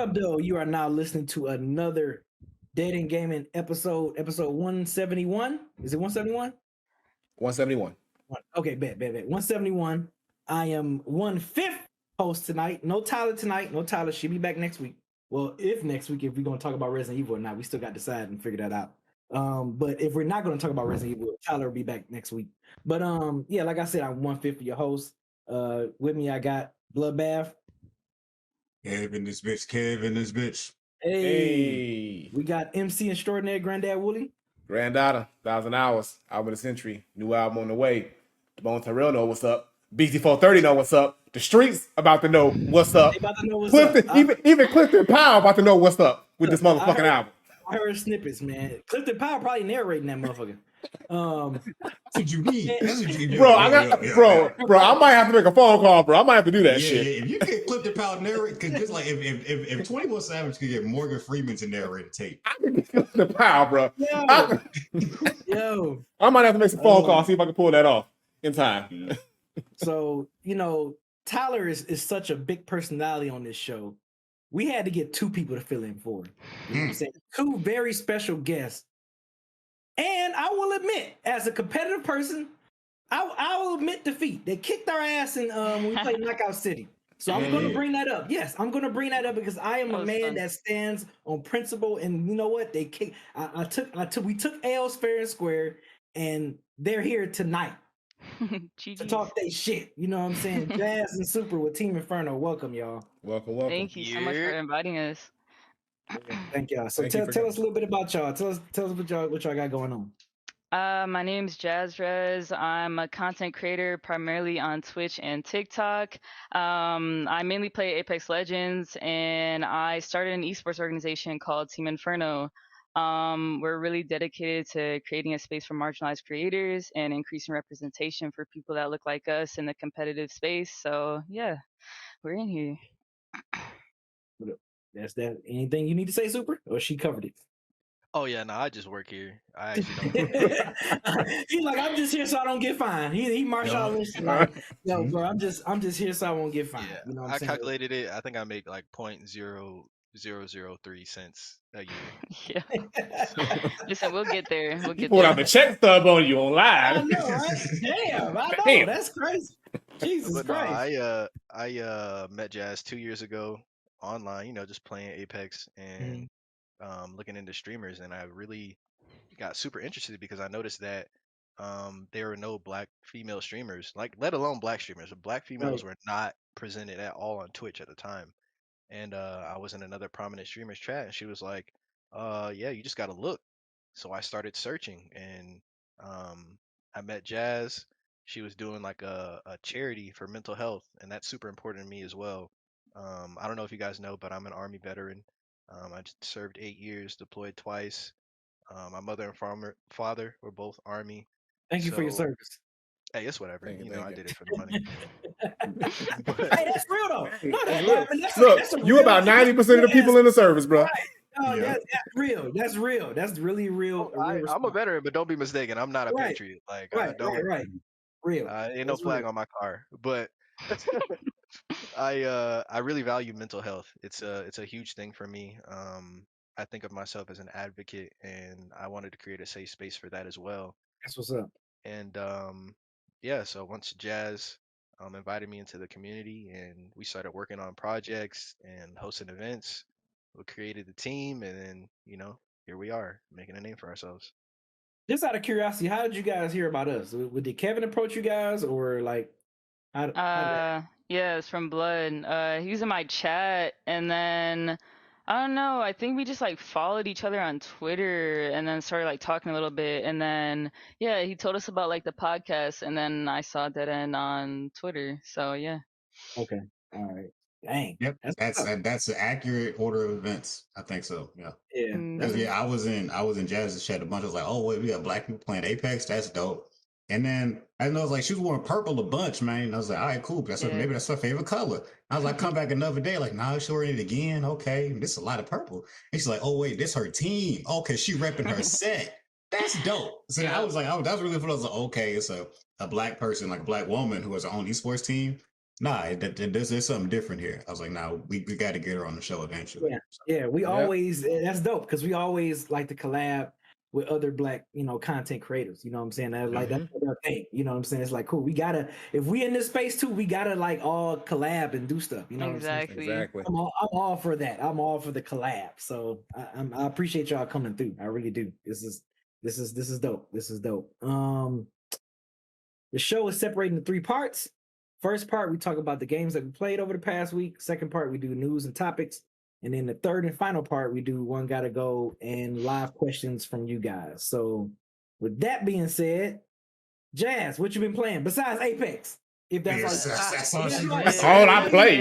up, though? You are now listening to another Dead End Gaming episode 171. Is it 171? 171. Okay, bet. 171. I am 1/5 host tonight. No Tyler tonight. No Tyler. She'll be back next week. Well, if next week, if we're going to talk about Resident Evil or not, we still got to decide and figure that out. But if we're not going to talk about Resident Evil, Tyler will be back next week. But yeah, like I said, I'm 1/5 your host. With me, I got Bloodbath. Kev in this bitch. Hey, we got MC Extraordinaire Granddad Wooly. Granddaughter, 1,000 Hours, album of the century, new album on the way. Bone Terrell know what's up. BC430 know what's up. The streets about to know what's up. They about to know what's Clifton, up. Even Clifton Powell about to know what's up with this motherfucking album. I heard snippets, man. Clifton Powell probably narrating that motherfucker. That's what you need. Bro, I might have to make a phone call, bro. I might have to do that shit. Yeah, if you get Clifton Powell narrate, because just like if 21 Savage could get Morgan Freeman to narrate a tape, I can get Clifton Powell, bro. Yo, I might have to make some phone calls, see if I can pull that off in time. So, Tyler is such a big personality on this show. We had to get two people to fill in for him. You know what I'm saying? Two very special guests. And I will admit, as a competitive person, I will admit defeat. They kicked our ass in when we played Knockout City. So I'm going to bring that up. Yes, I'm going to bring that up because I am a man that stands on principle. And you know what? They kicked. We took L's fair and square, and they're here tonight to talk their shit. You know what I'm saying? Jazz and Super with Team Inferno. Welcome, y'all. Welcome. Thank you so much for inviting us. Thank y'all. So tell us a little bit about y'all. Tell us what y'all got going on. My name's Jazzrez. I'm a content creator primarily on Twitch and TikTok. I mainly play Apex Legends, and I started an esports organization called Team Inferno. We're really dedicated to creating a space for marginalized creators and increasing representation for people that look like us in the competitive space. So yeah, we're in here. That's that. Anything you need to say, Super? Or she covered it? Oh yeah, no, I just work here. I actually don't. He's like, I'm just here so I don't get fined. He martial list like, yo, bro, I'm just here so I won't get fined. Yeah, you know what I I'm saying? calculated it. I think I make like 0.0003 cents a year. Yeah. Listen, we'll get there. Pulled out the check stub on you on live. I know, right? Damn, I know. That's crazy. Jesus Christ. No, I met Jazz 2 years ago online, just playing Apex and looking into streamers, and I really got super interested because I noticed that there were no black female streamers, like let alone black streamers. Black females were not presented at all on Twitch at the time. And I was in another prominent streamer's chat, and she was like, yeah, you just gotta look. So I started searching, and I met Jazz. She was doing like a charity for mental health, and that's super important to me as well. I don't know if you guys know, but I'm an Army veteran. I just served 8 years, deployed twice. My mother and father were both Army. Thank you for your service. Hey, it's whatever. I did it for the money. Hey, that's real though. No, Look, you about 90% of the people in the service, bro. Right. Oh, yeah. That's real. That's real. That's really real. I'm a veteran, but don't be mistaken. I'm not a patriot. Like, right. Real. Ain't no flag on my car, but I really value mental health. It's a huge thing for me. I think of myself as an advocate, and I wanted to create a safe space for that as well. That's what's up. And yeah, so once Jazz invited me into the community, and we started working on projects and hosting events, we created the team, and then here we are making a name for ourselves. Just out of curiosity, how did you guys hear about us? Did Kevin approach you guys, or like? Yeah, it's from Blood. He was in my chat, and then I don't know. I think we just like followed each other on Twitter, and then started like talking a little bit, and then yeah, he told us about like the podcast, and then I saw Dead End on Twitter. So yeah. Okay. All right. Dang. Yep. That's an accurate order of events. I think so. Yeah. Yeah. Because I was in Jazz's chat a bunch. I was like, oh wait, we got black people playing Apex. That's dope. And then I know like she was wearing purple a bunch, man. And I was like, all right, cool. Maybe that's her favorite color. I was like, come back another day. Like, nah, she's wearing it again. Okay, this is a lot of purple. And she's like, oh wait, this her team. Okay, she repping her set. That's dope. So I was like, that was really fun. I was like, okay, it's a black person, like a black woman who has her own esports team. Nah, this is something different here. I was like, nah, we got to get her on the show eventually. Yeah, we Yep. always that's dope because we always like to collab with other black, content creators. You know what I'm saying? That's like that's our thing. You know what I'm saying? It's like cool. We gotta if we in this space too, we gotta like all collab and do stuff. You know what I'm saying? Exactly. I'm all for that. I'm all for the collab. So I appreciate y'all coming through. I really do. This is dope. This is dope. The show is separated into 3 parts. First part, we talk about the games that we played over the past week. Second part, we do news and topics. And then the third and final part, we do One Gotta Go and live questions from you guys. So with that being said, Jazz, what you been playing besides Apex? If that's all, that's all I play.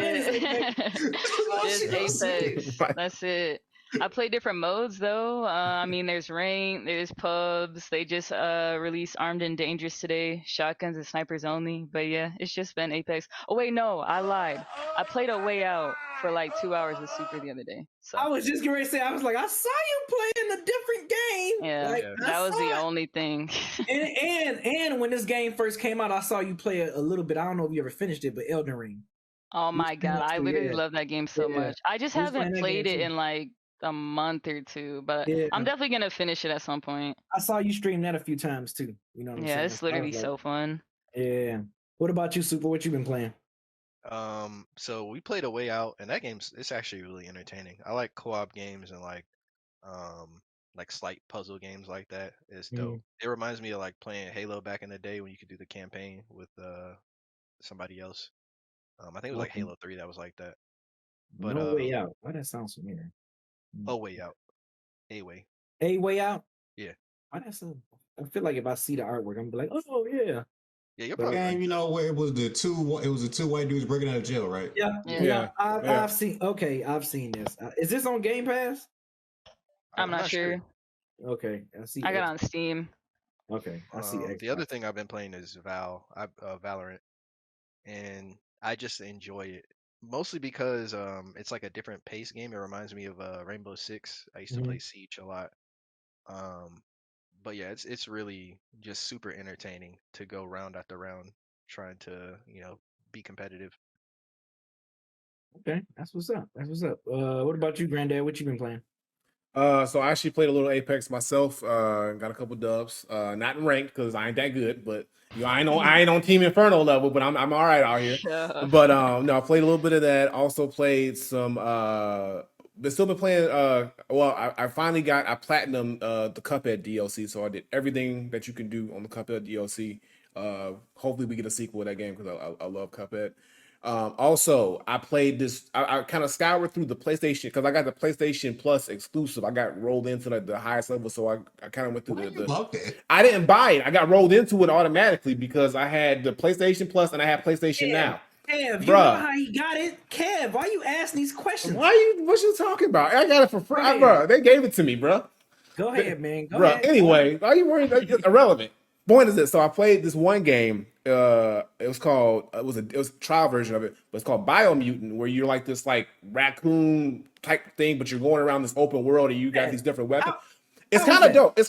Just Apex. That's it. I play different modes though. I mean, there's rank, there's pubs. They just released Armed and Dangerous today. Shotguns and snipers only. But yeah, it's just been Apex. Oh wait, no, I lied. I played A Way Out for like 2 hours with Super the other day. So I was just going to say, I was like, I saw you playing a different game. Yeah, like, that was the only thing. and when this game first came out, I saw you play a little bit. I don't know if you ever finished it, but Elden Ring. Oh my god, I literally love that game so much. I just haven't played it in like a month or 2, but I'm definitely gonna finish it at some point. I saw you stream that a few times too. You know what I'm saying? Yeah, it's literally so fun. Yeah. What about you, Super? What you been playing? So we played A Way Out, and that it's actually really entertaining. I like co-op games and like slight puzzle games like that. It's dope. It reminds me of like playing Halo back in the day when you could do the campaign with somebody else. I think it was like Halo 3 that was like that. But No Way Out. Why that sounds familiar? Oh Way Out. A Way Out? Yeah. Why that sound? I feel like if I see the artwork, I'm like, oh yeah. Yeah, you're probably game, where it was the two white dudes breaking out of jail, right? Yeah. I've seen. Okay, I've seen this. Is this on Game Pass? I'm not sure. Okay, I see. I got on Steam. Okay, I see. The other thing I've been playing is Valorant, and I just enjoy it mostly because it's like a different pace game. It reminds me of Rainbow Six. I used to play Siege a lot. But yeah, it's really just super entertaining to go round after round trying to be competitive. Okay, that's what's up. What about you, Granddad? What you been playing? So I actually played a little Apex myself. Got a couple dubs. Not in ranked because I ain't that good, but I ain't on Team Inferno level, but I'm all right out here. But no, I played a little bit of that. Also played some. But still been playing. I finally I platinum the Cuphead DLC, so I did everything that you can do on the Cuphead DLC. Hopefully we get a sequel to that game because I love Cuphead. Also, I played this. I kind of scoured through the PlayStation because I got the PlayStation Plus exclusive. I got rolled into the highest level, so I kind of went through the. I didn't buy it. I got rolled into it automatically because I had the PlayStation Plus and I have PlayStation Now. Kev, you know how he got it? Kev, why you asking these questions? What you talking about? I got it for free, bro. They gave it to me, bro. Go ahead, man. Go ahead. Anyway, why you worried? It's irrelevant. Point is this. So I played this one game. It was a trial version of it, but it's called Biomutant, where you're like this like raccoon type thing, but you're going around this open world and you got these different weapons. It's kind of dope. It's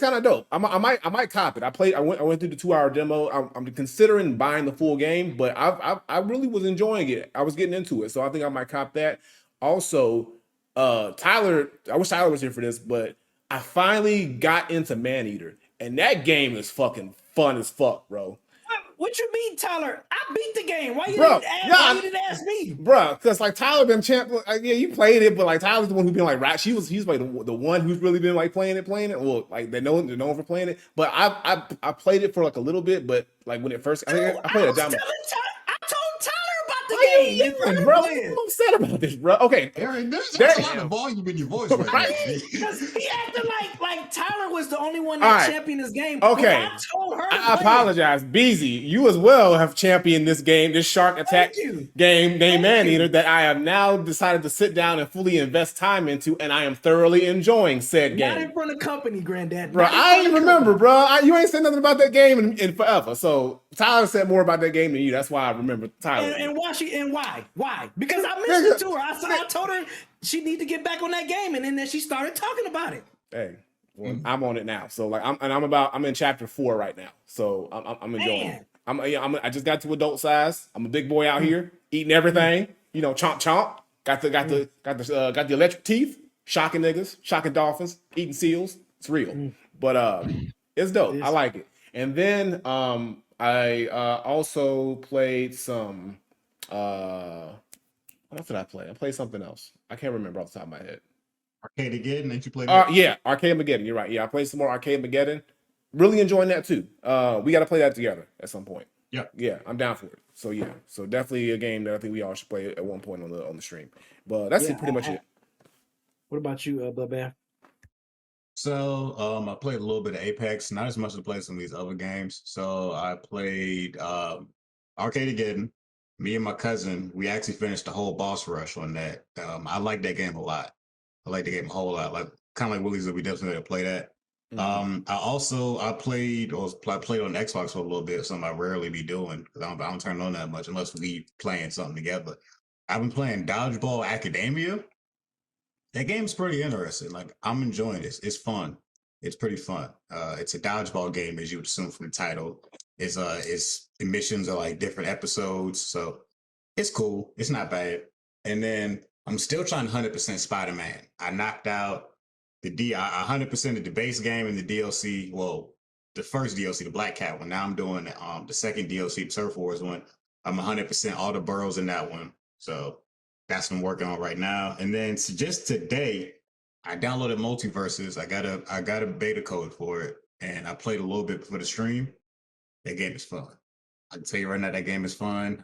kind of dope. I might cop it. I went through the 2-hour demo. I'm considering buying the full game, but I really was enjoying it. I was getting into it, so I think I might cop that. Also, Tyler, I wish Tyler was here for this, but I finally got into Maneater, and that game is fucking fun as fuck, bro. What you mean, Tyler? I beat the game. Why you didn't ask me? Bro, because like Tyler been champion. Yeah, you played it, but like Tyler's the one who's been like rap. He's like the one who's really been like playing it. Well, like they're known for playing it. But I played it for like a little bit, but like when it first, I played it down. I told Tyler about the game, bro. I'm upset about this, bro. Okay, Aaron, there's a lot of volume in your voice right now. Because he acted like Tyler was the only one that championed this game. Okay, I told her. I apologize, Beezy. You as well have championed this game, this shark attack game named Maneater that I have now decided to sit down and fully invest time into, and I am thoroughly enjoying said game. Not in front of company, Granddad. Bro, I ain't remember, bro. You ain't said nothing about that game in forever. So Tyler said more about that game than you. That's why I remember Tyler. And why? Because I mentioned it to her. I told her she need to get back on that game, and then she started talking about it. Hey, well, I'm on it now. So like I'm in chapter 4 right now. So I'm enjoying it. I just got to adult size. I'm a big boy out here eating everything. You know, chomp chomp. Got the electric teeth. Shocking niggas, shocking dolphins, eating seals. It's real, but it's dope. I like it. And then I also played some. What else did I play? I played something else. I can't remember off the top of my head. Arcade-Mageddon, ain't you played? Yeah, Arcade-Mageddon. You're right. Yeah, I played some more Arcade-Mageddon. Really enjoying that too. We got to play that together at some point. Yeah, I'm down for it. So yeah, so definitely a game that I think we all should play at one point on the stream. But that's pretty much it. What about you, Bubba? So I played a little bit of Apex, not as much as I played some of these other games. So I played Arcade-Mageddon. Me and my cousin, we actually finished the whole boss rush on that. I like that game a lot. I like the game a whole lot. Like kind of like Willie's, we definitely had to play that. I played on Xbox for a little bit, something I rarely be doing because I don't turn on that much unless we playing something together. I've been playing Dodgeball Academia. That game's pretty interesting. Like I'm enjoying this. It's fun. It's pretty fun. It's a dodgeball game, as you would assume from the title. Its emissions are like different episodes, so it's cool. It's not bad. And then I'm still trying 100% Spider-Man. I knocked out I 100% of the base game and the DLC. Well, the first DLC, the Black Cat one. Now I'm doing the second DLC, the Surf Wars one. I'm 100% all the boroughs in that one. So that's what I'm working on right now. And then just today, I downloaded Multiverses. I got a beta code for it, and I played a little bit for the stream. That game is fun. I can tell you right now, that game is fun.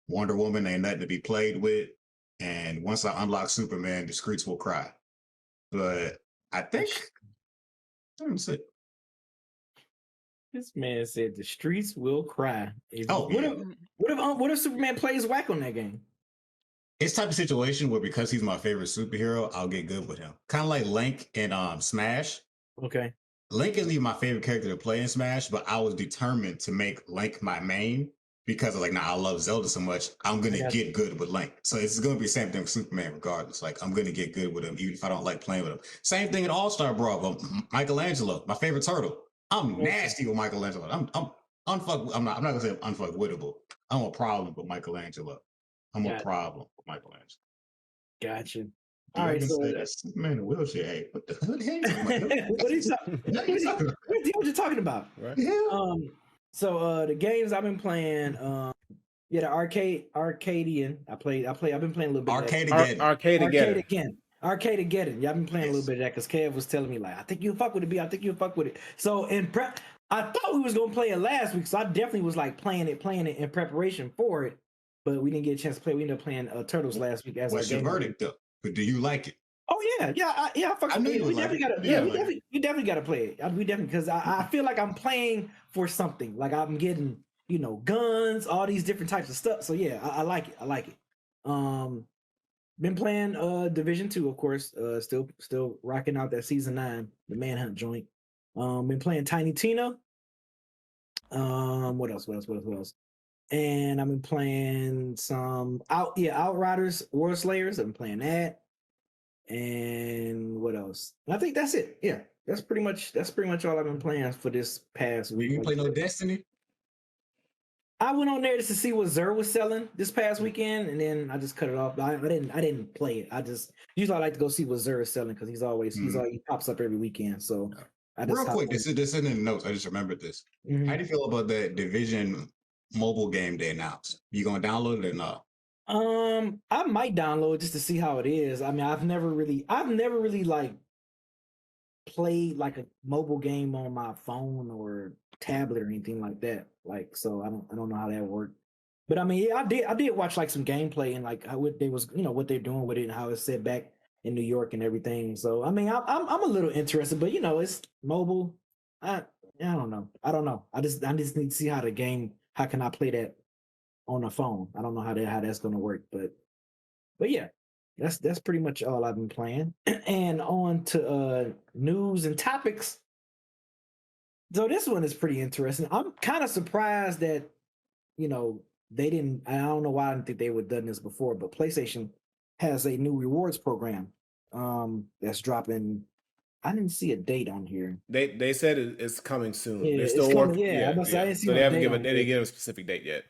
Wonder Woman ain't nothing to be played with. And once I unlock Superman, the streets will cry. But I think that's it. This man said the streets will cry. What if Superman plays whack on that game? It's type of situation where because he's my favorite superhero, I'll get good with him. Kind of like Link in Smash. Okay. Link isn't even my favorite character to play in Smash, but I was determined to make Link my main because I was like, nah, I love Zelda so much. I'm gonna get good with Link. So it's gonna be the same thing with Superman, regardless. Like I'm gonna get good with him, even if I don't like playing with him. Same thing in All-Star Brawl. Michelangelo, my favorite turtle. I'm nasty with Michelangelo. I'm not gonna say I'm unfuckwittable. I'm a problem with Michelangelo. I'm a problem with Michelangelo. Gotcha. All right, so that's man in a wheelchair. Hey, what the hell? What are you talking about? Right. So the games I've been playing, the Arcadian. I've been playing a little bit. Arcade-Mageddon. Yeah, I've been playing a little bit of that because Kev was telling me like, I think you fuck with it, B. I think you fuck with it. So in prep, I thought we was gonna play it last week, so I definitely was like playing it in preparation for it. But we didn't get a chance to play. We ended up playing Turtles last week. What's your verdict though? But do you like it? Oh yeah. I fucking. We definitely gotta play it. We definitely because I feel like I'm playing for something. Like I'm getting guns, all these different types of stuff. So yeah, I like it. Been playing Division 2, of course. Still rocking out that season 9, the Manhunt joint. Been playing Tiny Tina. What else? And I've been playing some Outriders, World Slayers. I've been playing that. And what else? I think that's it. Yeah, that's pretty much all I've been playing for this past week. You play no Destiny? I went on there just to see what Zer was selling this past weekend, and then I just cut it off. I didn't play it. I just usually I like to go see what Zer is selling because he pops up every weekend. So real quick, this is in the notes. I just remembered this. How do you feel about that Division mobile game they announced? You gonna download it or not? I might download it just to see how it is. I mean, I've never really like played like a mobile game on my phone or tablet or anything like that. Like, so I don't know how that worked. But I mean, yeah, I did watch like some gameplay and like how what they was, what they're doing with it and how it's set back in New York and everything. So I mean, I'm a little interested, but it's mobile. I don't know. I just need to see how can I play that on a phone. I don't know how that's gonna work, but yeah, that's pretty much all I've been playing. And on to news and topics. So this one is pretty interesting. I'm kind of surprised that they didn't. I don't know why I didn't think they would have done this before, but PlayStation has a new rewards program that's dropping I didn't see a date on here. They said it's coming soon. Yeah, They're still it's coming. working. Yeah, I must say I didn't see So no they haven't date given on they here. didn't give a specific date yet.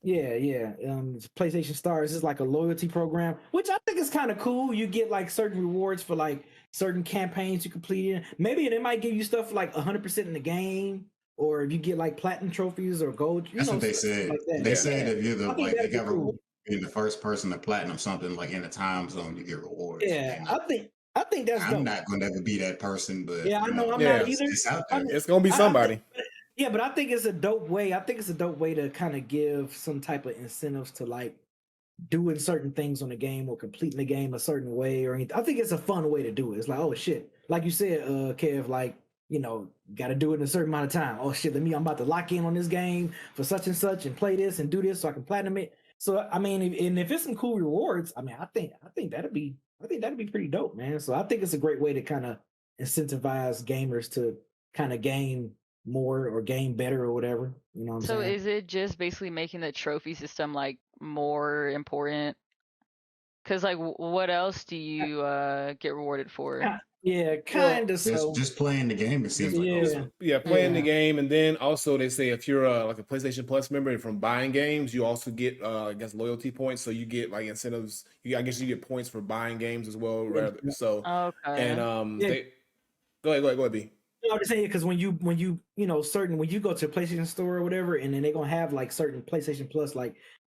Yeah. It's PlayStation Stars is like a loyalty program, which I think is kind of cool. You get like certain rewards for like certain campaigns you complete. Maybe they might give you stuff like 100% in the game, or if you get like platinum trophies or gold. That's what they said. Like that. They said if you're I think they that'd be got cool. reward being the first person to platinum something like in a time zone, you get rewards. Yeah, I think that's I'm dope. not going to ever be that person, but Yeah, I know I'm Yeah. not either. It's out there. It's gonna be somebody. But I think it's a dope way. I think it's a dope way to kind of give some type of incentives to like doing certain things on the game or completing the game a certain way or anything. I think it's a fun way to do it. It's like, oh shit, like you said, Kev, like, you know, got to do it in a certain amount of time. Oh shit, I'm about to lock in on this game for such and such and play this and do this so I can platinum it. So I mean, if it's some cool rewards, I mean, I think that'd be pretty dope, man. So I think it's a great way to kind of incentivize gamers to kind of game more or game better or whatever. You know what I'm So saying? is it just basically making the trophy system like more important? Because like, what else do you get rewarded for? Yeah, kind of. So just playing the game, it seems like. Playing the game, and then also they say if you're like a PlayStation Plus member and from buying games, you also get I guess loyalty points. So you get like incentives. I guess you get points for buying games as well. So Okay. and they go ahead, B. I was saying because when you when you go to a PlayStation store or whatever, and then they're gonna have like certain PlayStation Plus, like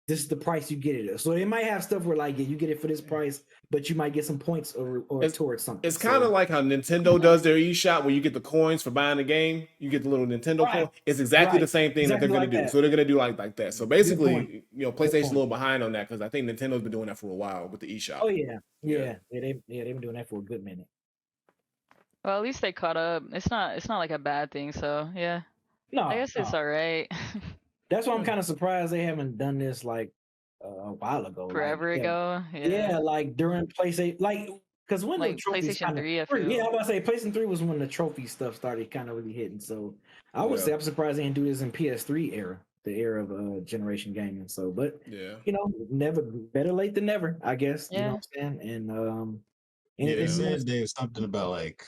this is the price you get it at. So they might have stuff where like you get it for this price, but you might get some points or towards something. It's kind of like how Nintendo does their eShop, where you get the coins for buying the game. You get the little Nintendo coin. It's exactly the same thing that they're going to do. So they're going to do like that. So basically, PlayStation's a little behind on that because I think Nintendo's been doing that for a while with the eShop. Oh yeah. They've been doing that for a good minute. Well, at least they caught up. It's not like a bad thing. So yeah. No, I guess it's all right. That's why I'm kind of surprised they haven't done this like a while ago. Forever ago. Yeah, like during PlayStation, like because when like the trophies PlayStation 3, I feel. Yeah, I was about to say PlayStation 3 was when the trophy stuff started kind of really hitting. So I would say I'm surprised they didn't do this in PS3 era, the era of generation gaming. So, but never better late than never, I guess. Yeah. You know what I'm saying? And they said there's something about like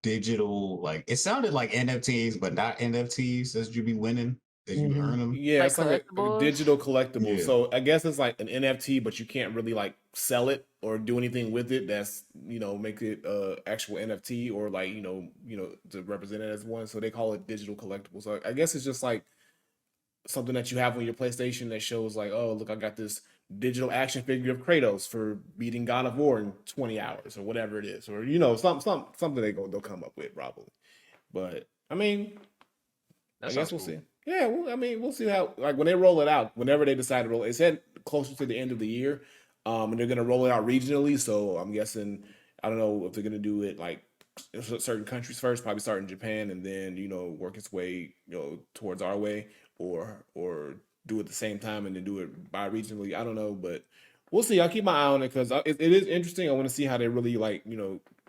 digital, like it sounded like NFTs, but not NFTs as you be winning. You earn them. Yeah, like it's like a digital collectible. Yeah. So I guess it's like an NFT, but you can't really like sell it or do anything with it. That's make it actual NFT or like to represent it as one. So they call it digital collectible. So I guess it's just like something that you have on your PlayStation that shows like, oh look, I got this digital action figure of Kratos for beating God of War in 20 hours or whatever it is, or something they'll come up with probably. But I mean, I guess we'll see. Yeah, well, I mean, we'll see how like when they roll it out, whenever they decide to roll it. It said closer to the end of the year, and they're gonna roll it out regionally. So I'm guessing I don't know if they're gonna do it like certain countries first, probably start in Japan and then work its way towards our way, or do it at the same time and then do it bi-regionally. I don't know, but we'll see. I'll keep my eye on it because it is interesting. I want to see how they really like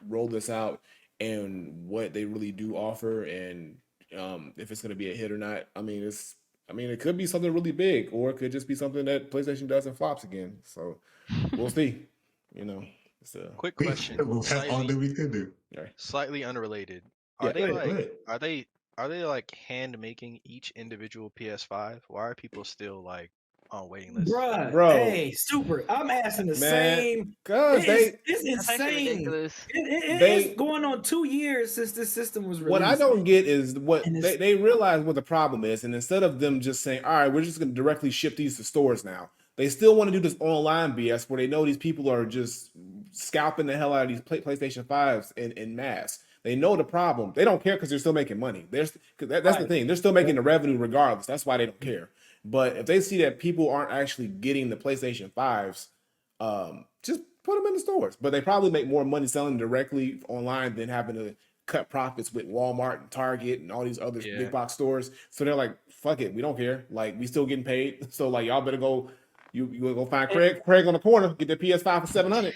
roll this out and what they really do offer and if it's going to be a hit or not. I mean, it could be something really big, or it could just be something that PlayStation does and flops again. So we'll see. Quick question. That's all that we could do. Slightly unrelated. Are they like hand making each individual PS5? Why are people still like on waiting lists? Bro, hey, Super, I'm asking the same. It's insane. It's going on 2 years since this system was released. What I don't get is what they realize what the problem is, and instead of them just saying, all right, we're just going to directly ship these to stores now, they still want to do this online BS where they know these people are just scalping the hell out of these PlayStation 5s in mass. They know the problem. They don't care because they're still making money. That's the thing. They're still making the revenue regardless. That's why they don't care. But if they see that people aren't actually getting the PlayStation 5s, just put them in the stores. But they probably make more money selling directly online than having to cut profits with Walmart and Target and all these other big box stores. So they're like, fuck it. We don't care. Like, we still getting paid. So, like, y'all better go. You go find Craig on the corner, get the PS5 for $700.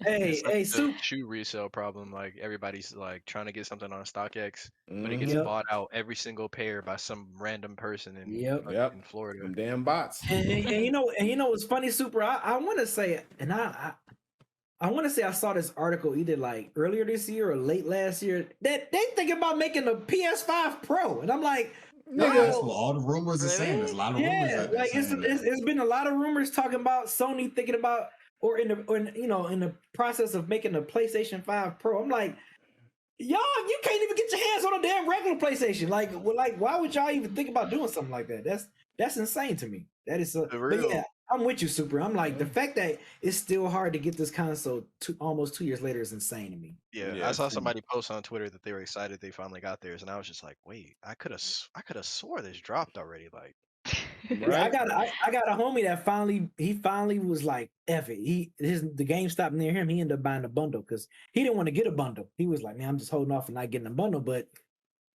Hey, shoe resale problem. Like everybody's like trying to get something on StockX, but it gets bought out every single pair by some random person in Florida. Them damn bots. And you know what's funny, Super? I want to say, and I want to say I saw this article either like earlier this year or late last year that they thinking about making a PS5 Pro, and I'm like, That's nigga, what all the rumors are saying. There's a lot of rumors yeah, out there like saying that. it's been a lot of rumors talking about Sony thinking about or in the process of making a PlayStation 5 Pro. I'm like, y'all, you can't even get your hands on a damn regular PlayStation. Like why would y'all even think about doing something like that? That's insane to me. That is For but real. yeah, I'm with you, Super. I'm like the fact that it's still hard to get this console almost 2 years later is insane to me. Yeah, I saw somebody post on Twitter that they were excited they finally got theirs, and I was just like, wait, I could have swore this dropped already. Like, Yeah, Right? I got a homie that finally was like, F it. The GameStop near him, he ended up buying a bundle because he didn't want to get a bundle. He was like, man, I'm just holding off and not getting a bundle. But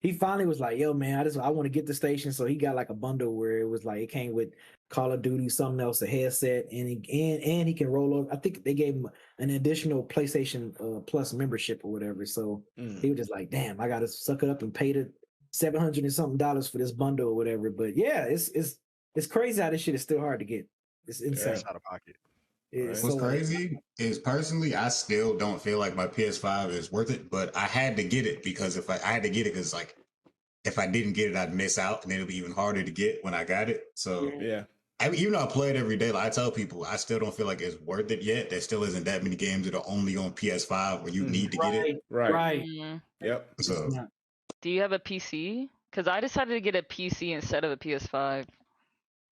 he finally was like, yo, man, I want to get the station. So he got like a bundle where it was like it came with Call of Duty, something else, a headset, and he can roll over. I think they gave him an additional PlayStation Plus membership or whatever. So he was just like, damn, I gotta suck it up and pay the $700 and something for this bundle or whatever. But yeah, it's crazy how this shit is still hard to get. It's insane. it's out of pocket. It's What's so crazy is personally, I still don't feel like my PS5 is worth it, but I had to get it because I had to get it because like if I didn't get it, I'd miss out, and then it'll be even harder to get when I got it. So Yeah. I mean, even though I play it every day, like I tell people, I still don't feel like it's worth it yet. There still isn't that many games that are only on PS5 where you need to get it. Right. Mm. Yep. So Do you have a PC? Because I decided to get a PC instead of a PS5.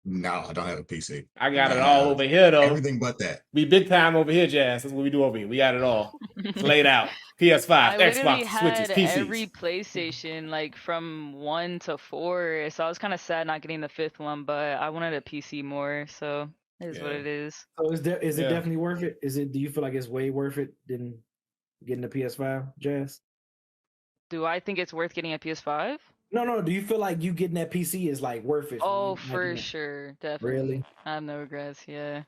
no, I don't have a PC. I got it all over here though. Everything but that. We big time over here, Jazz. That's what we do over here. We got it all. It's laid out. PS5, I literally Xbox, Switches, had PCs. every PlayStation like from 1 to 4, so I was kind of sad not getting the 5th one, but I wanted a PC more, so it is what it is. So is it definitely worth it? Do you feel like it's way worth it than getting the PS5, Jazz? Do I think it's worth getting a PS5? No. Do you feel like you getting that PC is like worth it? Oh, for sure, definitely. Really? I have no regrets. Yeah.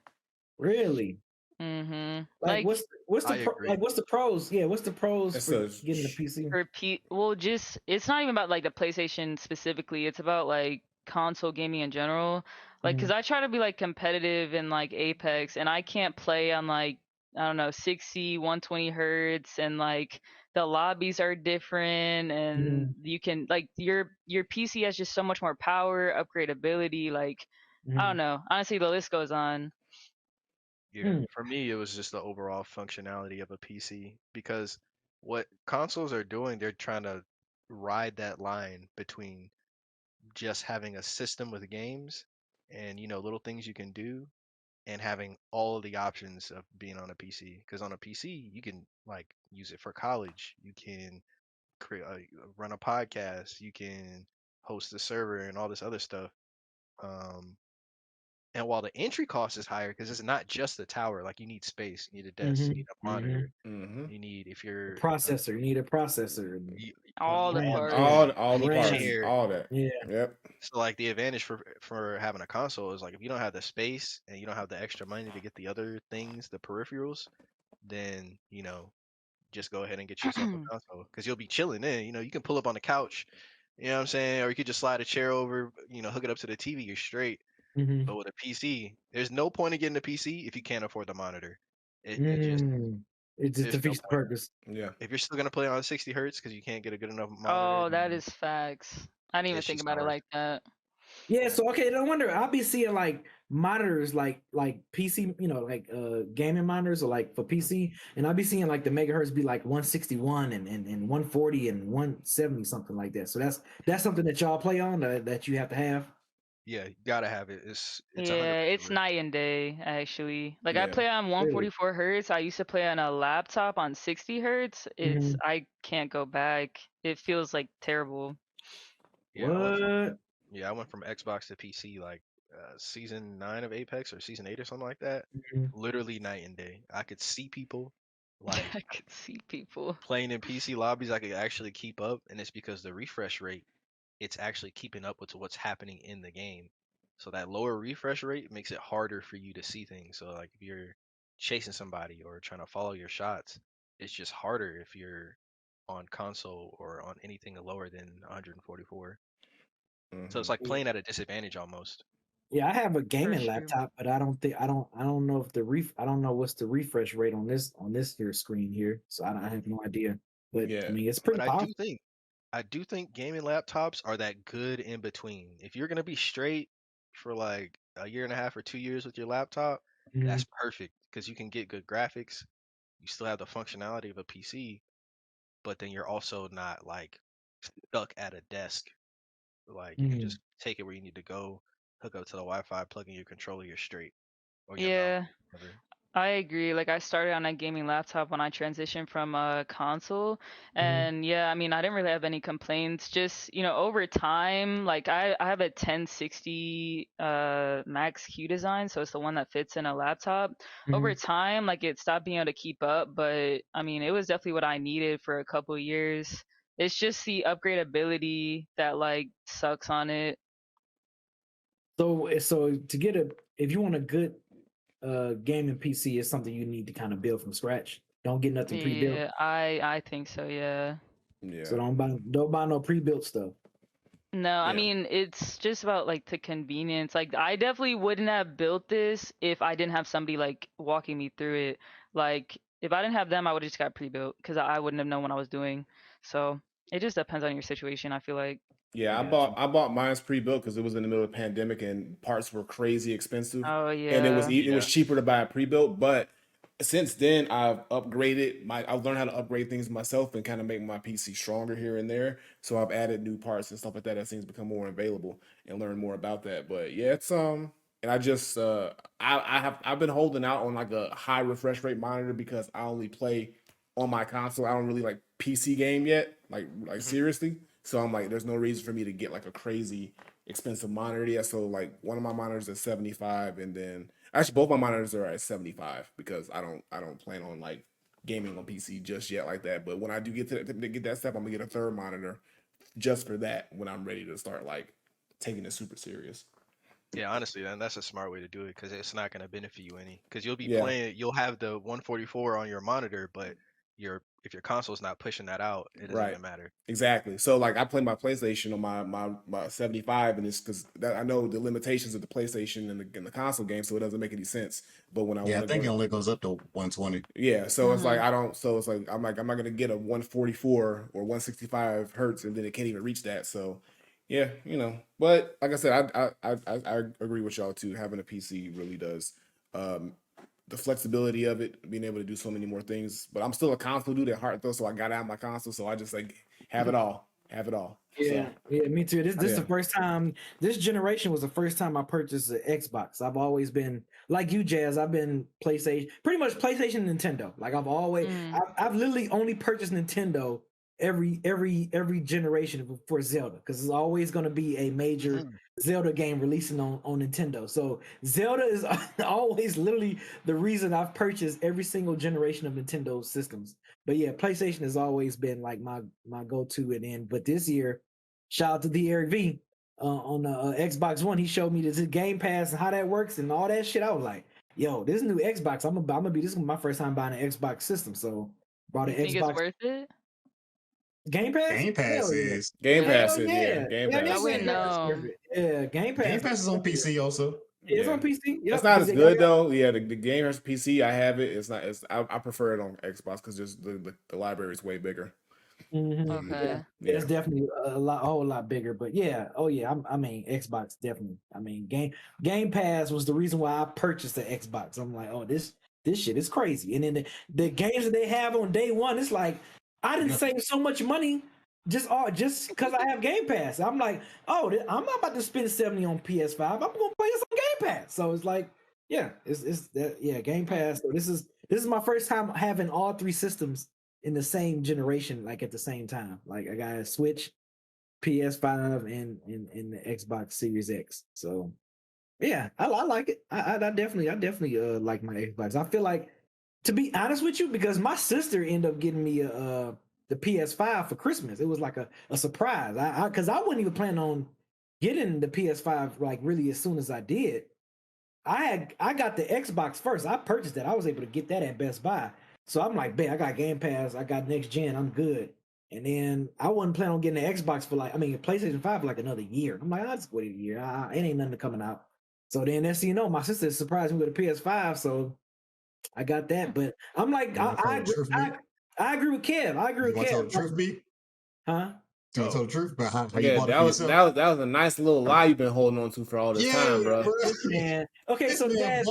Really? Mm-hmm. Like what's the pros? Yeah, what's the pros for getting the PC? Well, just it's not even about like the PlayStation specifically. It's about like console gaming in general. Like, cause I try to be like competitive in like Apex, and I can't play on like I don't know 60, 120 hertz, and like the lobbies are different, and you can like your PC has just so much more power, upgradability. Like I don't know. Honestly, the list goes on. Yeah, for me, it was just the overall functionality of a PC because what consoles are doing, they're trying to ride that line between just having a system with games and little things you can do and having all of the options of being on a PC. Because on a PC, you can like use it for college, you can create run a podcast, you can host a server and all this other stuff. And while the entry cost is higher, because it's not just the tower, like you need space, you need a desk, you need a monitor, you need if you're processor, you need a processor, all the parts, all the parts, chair. all that. Yeah. Yep. So like the advantage for having a console is like if you don't have the space and you don't have the extra money to get the other things, the peripherals, then just go ahead and get yourself a console because you'll be chilling then. You can pull up on the couch, you know what I'm saying, or you could just slide a chair over, hook it up to the TV, you're straight. But with a PC, there's no point in getting a PC if you can't afford the monitor. It just defeats the purpose. Yeah. If you're still gonna play on 60 hertz because you can't get a good enough monitor. Oh, that is facts. I didn't even think about it like that. Yeah, so okay, no wonder I'll be seeing like monitors like PC, like gaming monitors or like for PC, and I'll be seeing like the megahertz be like 161 and 140 and 170 something like that. So that's something that y'all play on that you have to have. Yeah, you gotta have it. It's it's night and day actually. Like I play on 144 hertz. I used to play on a laptop on 60 hertz. I can't go back. It feels like terrible. Yeah, I went from Xbox to PC like season 9 of Apex or season 8 or something like that. Literally night and day. I could see people. Like I could see people playing in PC lobbies. I could actually keep up, and it's because the refresh rate, it's actually keeping up with what's happening in the game. So that lower refresh rate makes it harder for you to see things. So like if you're chasing somebody or trying to follow your shots, it's just harder if you're on console or on anything lower than 144. So it's like playing at a disadvantage almost. Yeah, I have a For gaming sure. laptop, but I don't know if I don't know what's the refresh rate on this here screen here. So I have no idea. But I Yeah. mean, it's pretty But powerful. I do think gaming laptops are that good in between. If you're gonna be straight for like a year and a half or 2 years with your laptop, Mhm. that's perfect because you can get good graphics. You still have the functionality of a PC, but then you're also not like stuck at a desk. Like you can Mhm. just take it where you need to go, hook up to the Wi-Fi, plug in your controller, you're straight, or your mouse, Yeah, whatever. I agree. Like I started on a gaming laptop when I transitioned from a console. Mhm. And yeah, I mean, I didn't really have any complaints. Just, over time, like I have a 1060 Max Q design, so it's the one that fits in a laptop. Over Mhm. time, like it stopped being able to keep up, but I mean, it was definitely what I needed for a couple years. It's just the upgradability that like sucks on it. So to get if you want a good gaming PC, it's something you need to kind of build from scratch. Don't get nothing pre-built. Yeah, I think so, yeah. So Yeah. don't buy no pre-built stuff. No, I Yeah. mean, it's just about like the convenience. Like, I definitely wouldn't have built this if I didn't have somebody like walking me through it. Like, if I didn't have them, I would have just got pre-built because I wouldn't have known what I was doing. So it just depends on your situation, I feel like. Yeah, I I got you. bought mine's pre-built because it was in the middle of the pandemic and parts were crazy expensive, Oh, and yeah. it was cheaper to buy a pre-built. But since then, I've learned how to upgrade things myself and kind of make my PC stronger here and there. So I've added new parts and stuff like that as things become more available and learn more about that. But yeah, it's and I just I've been holding out on like a high refresh rate monitor because I only play on my console. I don't really like PC game yet, like Hmm. seriously. So I'm like, there's no reason for me to get like a crazy expensive monitor yet. So like one of my monitors is 75, and then actually both my monitors are at 75 because I don't plan on like gaming on PC just yet like that. But when I do to get that step, I'm gonna get a third monitor just for that when I'm ready to start like taking it super serious. Yeah, honestly, then that's a smart way to do it because it's not gonna benefit you any. Because you'll be Yeah. playing, you'll have the 144 on your monitor, but if your console's not pushing that out, it doesn't Right. even matter. Exactly. So like I play my PlayStation on my 75, and it's because that I know the limitations of the PlayStation and the console game, so it doesn't make any sense. But when I Yeah, want I to go think it to only goes up to 120. yeah, so it's like Mm-hmm. I don't. So it's like I'm not gonna get a 144 or 165 hertz, and then it can't even reach that. So yeah, But like I said, I agree with y'all too. Having a PC really does um, the flexibility of it, being able to do so many more things. But I'm still a console dude at heart though, so I got out my console, so I just like have it all. So Yeah, me too. This is yeah, the first time. This generation was the first time I purchased an Xbox. I've always been like you, Jazz. I've been PlayStation, pretty much PlayStation, and Nintendo. Like Mm-hmm. I've literally only purchased Nintendo every generation for Zelda because it's always going to be a major Mhm. Zelda game releasing on Nintendo. So Zelda is always literally the reason I've purchased every single generation of Nintendo systems. But yeah, PlayStation has always been like my go-to. And then, but this year, shout out to the Eric V on the Xbox One. He showed me this Game Pass and how that works and all that shit. I was like, yo, this new Xbox. I'm gonna be this is my first time buying an Xbox system. So brought You an think it's Xbox worth it? Game Pass. Game Pass Hell yeah, is Game Really? Pass hell is yeah, Game yeah. I Pass. wouldn't Game Pass is know. perfect. Yeah, Game Pass. Game Pass is on PC also. It's Yeah. on PC. It's Yep, not because as they got good though. Yeah, the game versus PC, I have it. It's not. I prefer it on Xbox because just the library is way bigger. Mm-hmm. Mhm. Yeah, Okay. it's Yeah, definitely a whole lot bigger. But yeah, oh yeah, I mean Xbox definitely. I mean Game Pass was the reason why I purchased the Xbox. I'm like, oh this shit is crazy. And then the games that they have on day one, it's like I didn't Yeah. save so much money just because I have Game Pass. I'm like, oh, I'm not about to spend 70 on PS5. I'm gonna play this on Game Pass. So it's like, yeah, it's that yeah Game Hmm. Pass. So this is my first time having all three systems in the same generation, like at the same time. Like I got a Switch, PS5, and the Xbox Series X. So yeah, I like it. I definitely like my Xbox. I feel like, to be honest with you, because my sister ended up getting me the PS5 for Christmas. It was like a surprise. Because I wasn't even planning on getting the PS5 like really as soon as I did. I got the Xbox first. I purchased that. I was able to get that at Best Buy. So I'm like, I got Game Pass. I got next gen. I'm good. And then I wasn't planning on getting the Xbox for PlayStation 5 for like another year. I'm like, I'll just wait a year. It ain't nothing coming out. So then next thing you know, my sister surprised me with a PS5, so I got that. But I'm like, I agree with Kev. I agree with Kev. You want to tell the truth, B? Huh? You want to tell the truth about how Yeah, you bought it that for was yourself? that was a nice little lie you've been holding on to for all this time, bro. Man. Okay, so Jazz,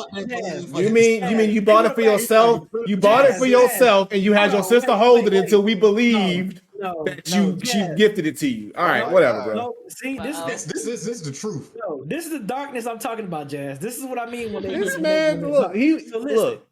You mean you bought it for yourself? You bought it for yourself, and you had your sister hold it until we believed that she gifted it to you. All right, whatever, bro. No, see, this is the truth. No, this is the darkness I'm talking about, Jazz. This is what I mean when they. This man, look, look.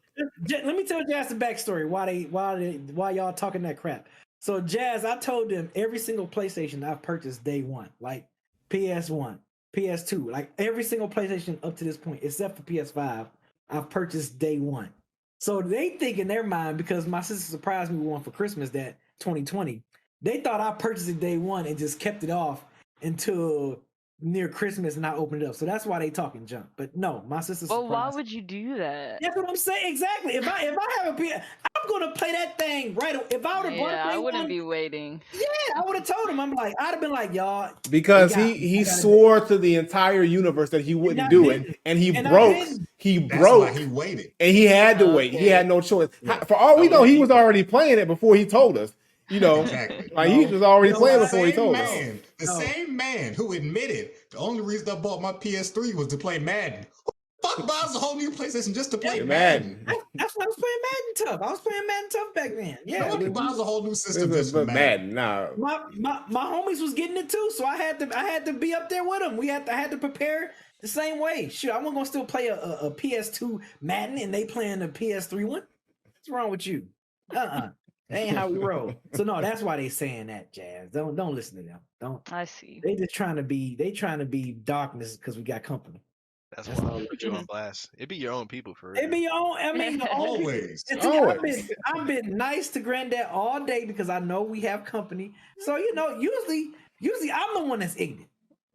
Let me tell Jazz the backstory. Why y'all talking that crap? So Jazz, I told them every single PlayStation I've purchased day one, like PS1, PS2, like every single PlayStation up to this point, except for PS5, I've purchased day one. So they think in their mind, because my sister surprised me with one for Christmas that 2020, they thought I purchased it day one and just kept it off until near Christmas and I opened it up. So that's why they talking junk. But no, my sister's Well, why would you do that? That's what I'm saying. Exactly. If I have a PS, I'm gonna play that thing right. If I would have bought I wouldn't be waiting. Yeah, I would have told him. I'd have been like, y'all. Because he swore to the entire universe that he wouldn't do it, and he broke. He broke. He waited, and he had to wait. He had no choice. For all we know, he was already playing it before he told us. You know, like he was already playing before he told us. The same man who admitted the only reason I bought my PS3 was to play Madden. Fuck buys a whole new PlayStation just to play Madden. That's why I was playing Madden Tough. I was playing Madden Tough back then. Yeah, nobody buys a whole new system just for Madden. Nah. My homies was getting it too, so I had to be up there with them. I had to prepare the same way. Sure, I wasn't gonna still play a PS2 Madden and they playing a PS3 one. What's wrong with you? That ain't how we roll. So no, that's why they saying that, Jazz. Don't listen to them. Don't. I see. They trying to be darkness because we got company. That's why I put you on blast. It'd be your own people for real. It'd be your own. I mean, always. I've been nice to Granddad all day because I know we have company. So usually I'm the one that's ignorant.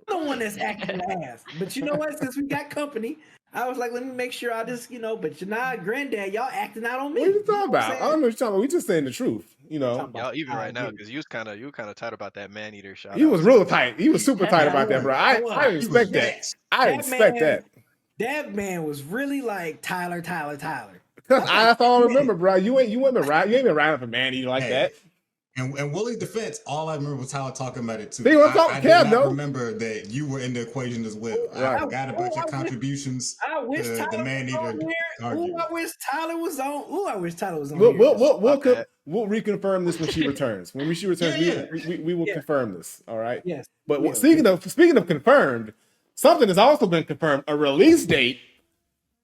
I'm the one that's acting ass. But you know what? Since we got company, I was like, let me make sure I just, but you're not Granddad. Y'all acting out on me. What are you talking about? I don't know what you're talking about. We just saying the truth, Y'all even right now because you were kind of tight about that man eater shot. He was real tight. He was super tight about that, bro. I didn't expect that. I didn't expect that. That man was really like Tyler. Because that's all I remember, bro. You ain't been riding for man eater like that. And Willie's defense, all I remember was Tyler talking about it too. See, I did not remember that you were in the equation as well. Right. I forgot about your contributions. I wish Tyler the man was on here. I wish Tyler was on. I wish Tyler was on. We'll reconfirm this when she returns. When she returns, we will confirm this. All right. Yes. But speaking of confirmed, something has also been confirmed: a release date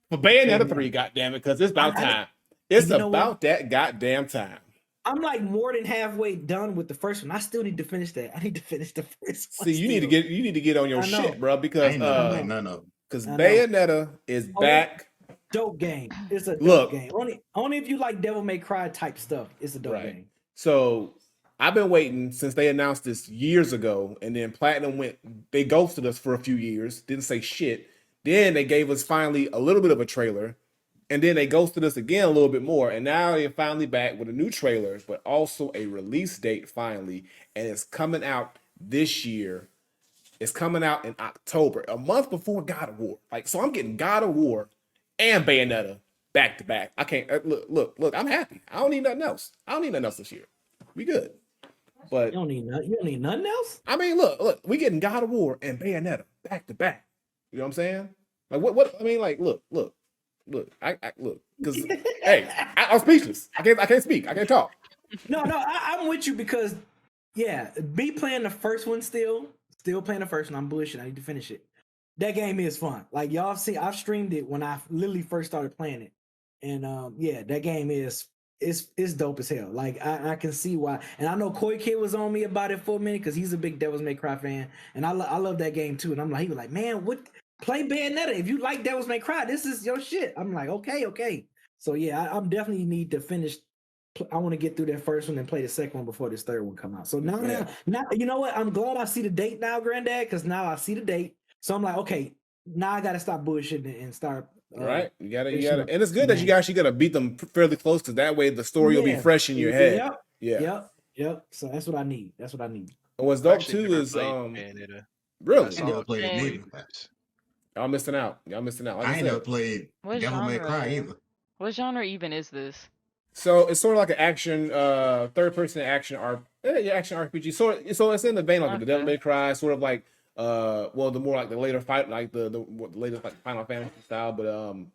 for Bayonetta 3. Goddamn it, because it's about time. It's about that goddamn time. I'm like more than halfway done with the first one. I still need to finish that. I need to finish the first one. See, you need to get on your shit, bro, because Bayonetta is back. Dope game. It's a dope game. Only if you like Devil May Cry type stuff. It's a dope game. So I've been waiting since they announced this years ago, and then Platinum they ghosted us for a few years, didn't say shit. Then they gave us finally a little bit of a trailer. And then they ghosted us again a little bit more. And now they're finally back with a new trailer, but also a release date finally. And it's coming out this year. It's coming out in October, a month before God of War. So I'm getting God of War and Bayonetta back to back. I can't look. I'm happy. I don't need nothing else. I don't need nothing else this year. We good. But you don't need nothing else. I mean, look. We getting God of War and Bayonetta back to back. You know what I'm saying? Like what? I mean, like look. Look, I look, because hey, I'm speechless. I can't speak. I can't talk. No, I'm with you because be playing the first one still playing the first one. I'm bullshit. I need to finish it. That game is fun. Like y'all see, I've streamed it when I literally first started playing it, and that game is dope as hell. Like I can see why, and I know Koi Kid was on me about it for a minute because he's a big Devil May Cry fan, and I love that game too. And I'm like, he was like, man, what? Play Bayonetta. If you like Devil May Cry, this is your shit. I'm like, okay. So I'm definitely need to finish. I want to get through that first one and play the second one before this third one come out. So now, you know what? I'm glad I see the date now, Granddad, because now I see the date. So I'm like, okay, now I got to stop bullshitting and start. Right. You gotta. And it's good that you actually got to beat them fairly close, because that way the story will be fresh in your head. Yep. So that's what I need. And what's dope too is really. Y'all missing out. Y'all missing out. Like I I ain't never said. played What Devil May Cry genre? either. What genre even is this? So it's sort of like an action, third person action action RPG. So it's in the vein like the Devil Okay. May Cry, sort of like well, the more like the later fight, like the latest like Final Fantasy style, but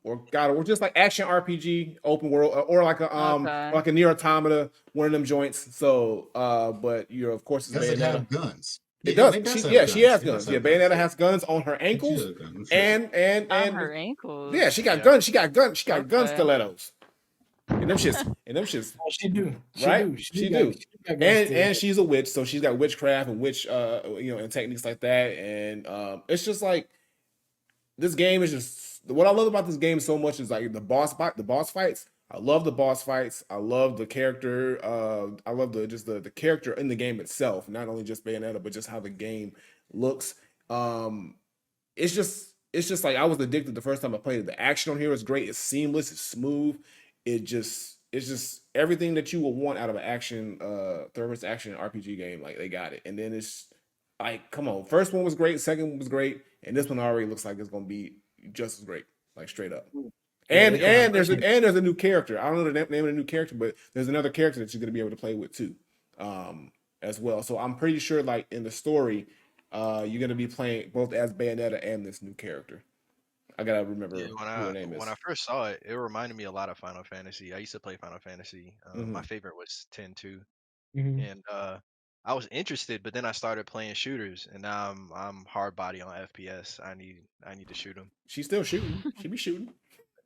or just like action RPG, open world, or like a Okay. like a Nier Automata, one of them joints. So but you're of course it's Does it Bayonetta. have guns? It Yeah, does. it does She have she has It does guns. Yeah, have guns. Bayonetta has guns on her She ankles, has guns, I'm sure. and On her ankles. yeah, she got Yeah. guns. She got gun Okay. stilettos. And them shits. Oh, she do. Right? She do. got guns still. And she's a witch, so she's got witchcraft and witch and techniques like that. And it's just like this game is just what I love about this game so much is like the boss fights. I love the boss fights. I love the character. I love the character in the game itself, not only just Bayonetta, but just how the game looks. It's just like I was addicted the first time I played it. The action on here is great. It's seamless. It's smooth. It's just everything that you would want out of an action third-person action RPG game. Like they got it. And then it's like, come on. First one was great. Second one was great. And this one already looks like it's gonna be just as great. Like straight up. Yeah, And there's a new character. I don't know the name of the new character, but there's another character that you're gonna be able to play with too, as well. So I'm pretty sure, like in the story, you're gonna be playing both as Bayonetta and this new character. I gotta remember Yeah, who her name is. when I first saw it, it reminded me a lot of Final Fantasy. I used to play Final Fantasy. My favorite was 10-2, and I was interested, but then I started playing shooters, and now I'm hard body on FPS. I need to shoot them. She's still shooting. She be shooting.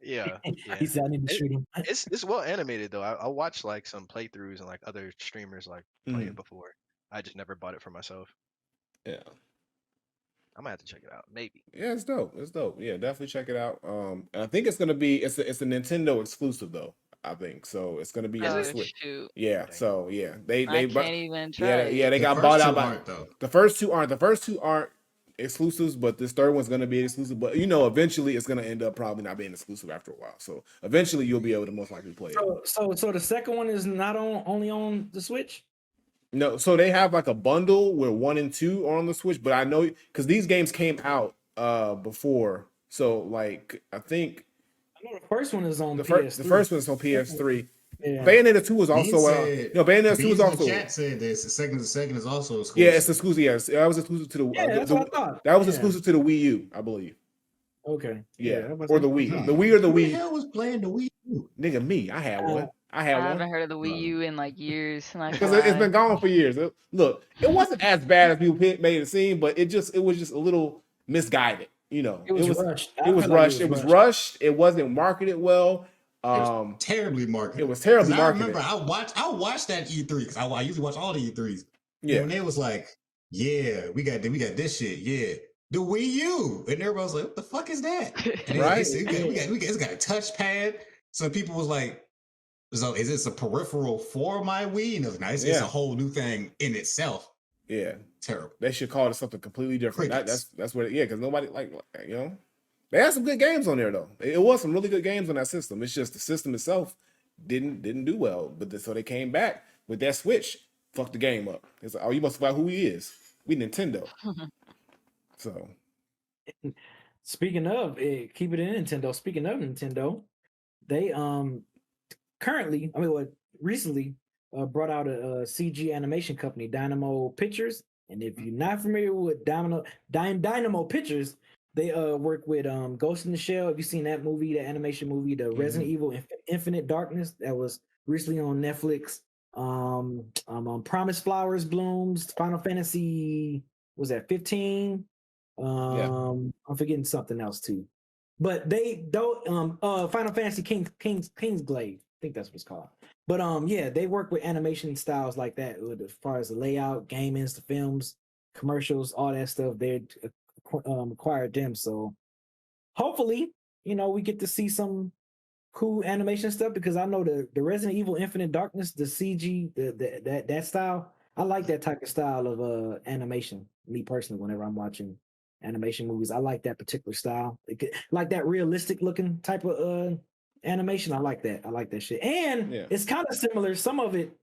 Yeah, yeah. He said I need to shoot him. It's well animated though. I watched like some playthroughs and like other streamers like play it before. I just never bought it for myself. Yeah. I'm gonna have to check it out. Maybe. Yeah, it's dope. It's dope. Yeah, definitely check it out. And I think it's gonna be it's a Nintendo exclusive though. I think so. It's gonna be on the Switch. Shoot. Yeah. So yeah, they I can't even try. they The got first bought out two by aren't, though. the first two aren't. The first two aren't exclusives, but this third one's gonna be exclusive. But eventually it's gonna end up probably not being exclusive after a while. So eventually you'll be able to most likely play it. So the second one is not only on the Switch? No, so they have like a bundle where 1 and 2 are on the Switch, but I know because these games came out before. So like I think I know the first one is on the PS3. first one's on PS3. Yeah. Bayonetta 2 is also Bayonetta 2 is Beans in also the chat said this. The second is also exclusive. yeah, it's exclusive. Yeah, that was exclusive to the that's what I thought. that was Yeah. exclusive to the Wii U, I believe. Okay. Yeah, that was- or the Wii, the Wii or the Who the Wii. hell was playing the Wii U? Nigga, me, I had one. I I had one haven't heard of the Wii U in like years. because it's been gone for years. Look, it wasn't as bad as people made it seem, but it was just a little misguided. It was rushed. It was rushed. It was rushed. It wasn't marketed well. It was terribly marketed. It was terribly 'Cause marketed. I remember I watched that E3 because I usually watch all the E3s. Yeah. And when they was like, yeah, we got this shit, yeah. The Wii U. And everybody was like, what the fuck is that? And Right. it's got a touchpad. So people was like, so is this a peripheral for my Wii? And it was nice. It's a whole new thing in itself. Yeah. Terrible. They should call it something completely different. Crickets. That's what because nobody they had some good games on there though. It was some really good games on that system. It's just the system itself didn't do well. But so they came back with that Switch, fucked the game up. It's like, oh, you must forgot who he is. We Nintendo. So Speaking of keep it in Nintendo. Speaking of Nintendo, they recently brought out a CG animation company, Dynamo Pictures. And if you're not familiar with Dynamo Pictures, they work with Ghost in the Shell. Have you seen that movie, the animation movie, the Resident Evil Infinite Darkness that was recently on Netflix? Promise Flowers Blooms, Final Fantasy, was that 15? I'm forgetting something else too. But Final Fantasy Kingsglaive, I think that's what it's called. But they work with animation styles like that as far as the layout, gamings, the films, commercials, all that stuff. They acquired them. So hopefully, we get to see some cool animation stuff because I know the Resident Evil Infinite Darkness, the CG, that style. I like that type of style of animation. Me personally, whenever I'm watching animation movies, I like that particular style. Like that realistic looking type of animation. I like that. I like that shit. And it's kind of similar. Some of it,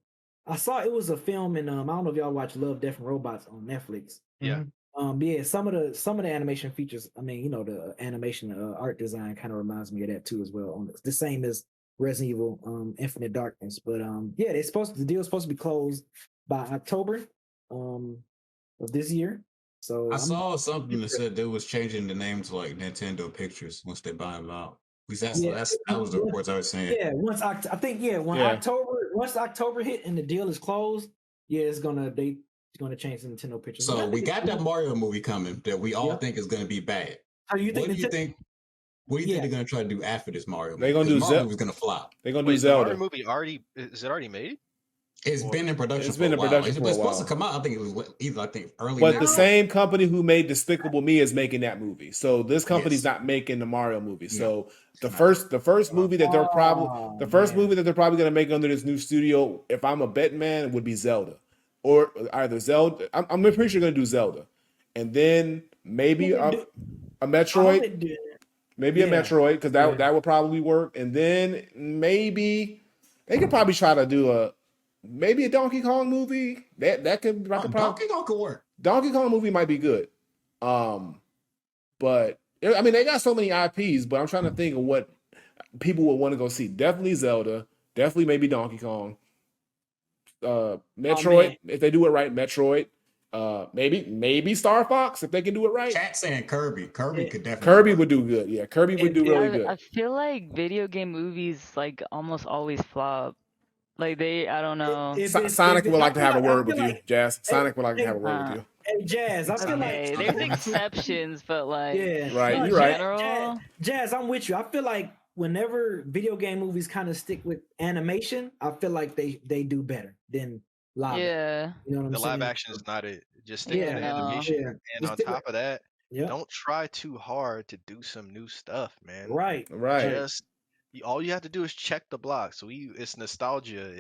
I saw it was a film in I don't know if y'all watch Love, Death and Robots on Netflix. Yeah. Yeah, some of the animation features. I mean, the animation art design kind of reminds me of that too as well. The same as Resident Evil Infinite Darkness, but yeah, the deal's supposed to be closed by October of this year. So I saw something that said they was changing the name to like Nintendo Pictures once they buy them out. At least that was the reports I was saying. Yeah, once October hit and the deal is closed, yeah, it's gonna change the Nintendo Pictures. So we got that Mario movie coming that we all think is gonna be bad. What do you think they're gonna try to do after this Mario movie? They're gonna do Mario movie's gonna flop. They're gonna do Zelda. The Mario movie is it already made? It's been in production. It's been in production for a while. It's supposed to come out. I think it was early. But the same company who made Despicable Me is making that movie. So this company's not making the Mario movie. So the first movie that they're probably gonna make under this new studio, if I'm a betting man, would be Zelda, or either Zelda. I'm pretty sure they're gonna do Zelda, and then maybe a Metroid, a Metroid, because that would probably work, and then maybe they could probably try to do a Donkey Kong movie. Donkey Kong could work. Donkey Kong movie might be good. But I mean, they got so many IPs, but I'm trying to think of what people would want to go see. Definitely Zelda. Definitely maybe Donkey Kong. Metroid, if they do it right, Metroid. Maybe Star Fox if they can do it right. Chat saying Kirby. Kirby could definitely. Kirby would do good. Yeah, Kirby would do really good. I feel like video game movies like almost always flop. Like I don't know. Sonic would like to have a word with you, Jazz. Sonic would like to have a word with you. Hey, Jazz, I feel like there's exceptions, but like right, you're right. Jazz, I'm with you. I feel like whenever video game movies kind of stick with animation, I feel like they do better than live. Yeah, you know what I'm saying? The live action is not it. Just stick with animation, and on top of that, don't try too hard to do some new stuff, man. Right. Just all you have to do is check the blocks. It's nostalgia.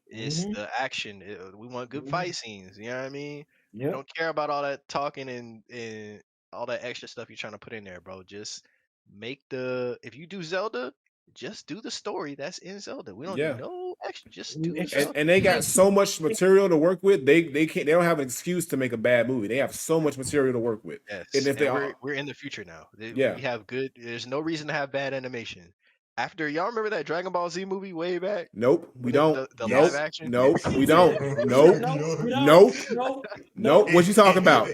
It's the action. We want good fight scenes. You know what I mean? You don't care about all that talking and all that extra stuff you're trying to put in there, bro. Just if you do Zelda, just do the story that's in Zelda. We don't do no extra. Just do it. And they got so much material to work with. They don't have an excuse to make a bad movie. They have so much material to work with. Yes. And if we're in the future now. We have good. There's no reason to have bad animation. After y'all remember that Dragon Ball Z movie way back? Nope, we don't. The live action? Nope, we don't. Nope. What you talking about?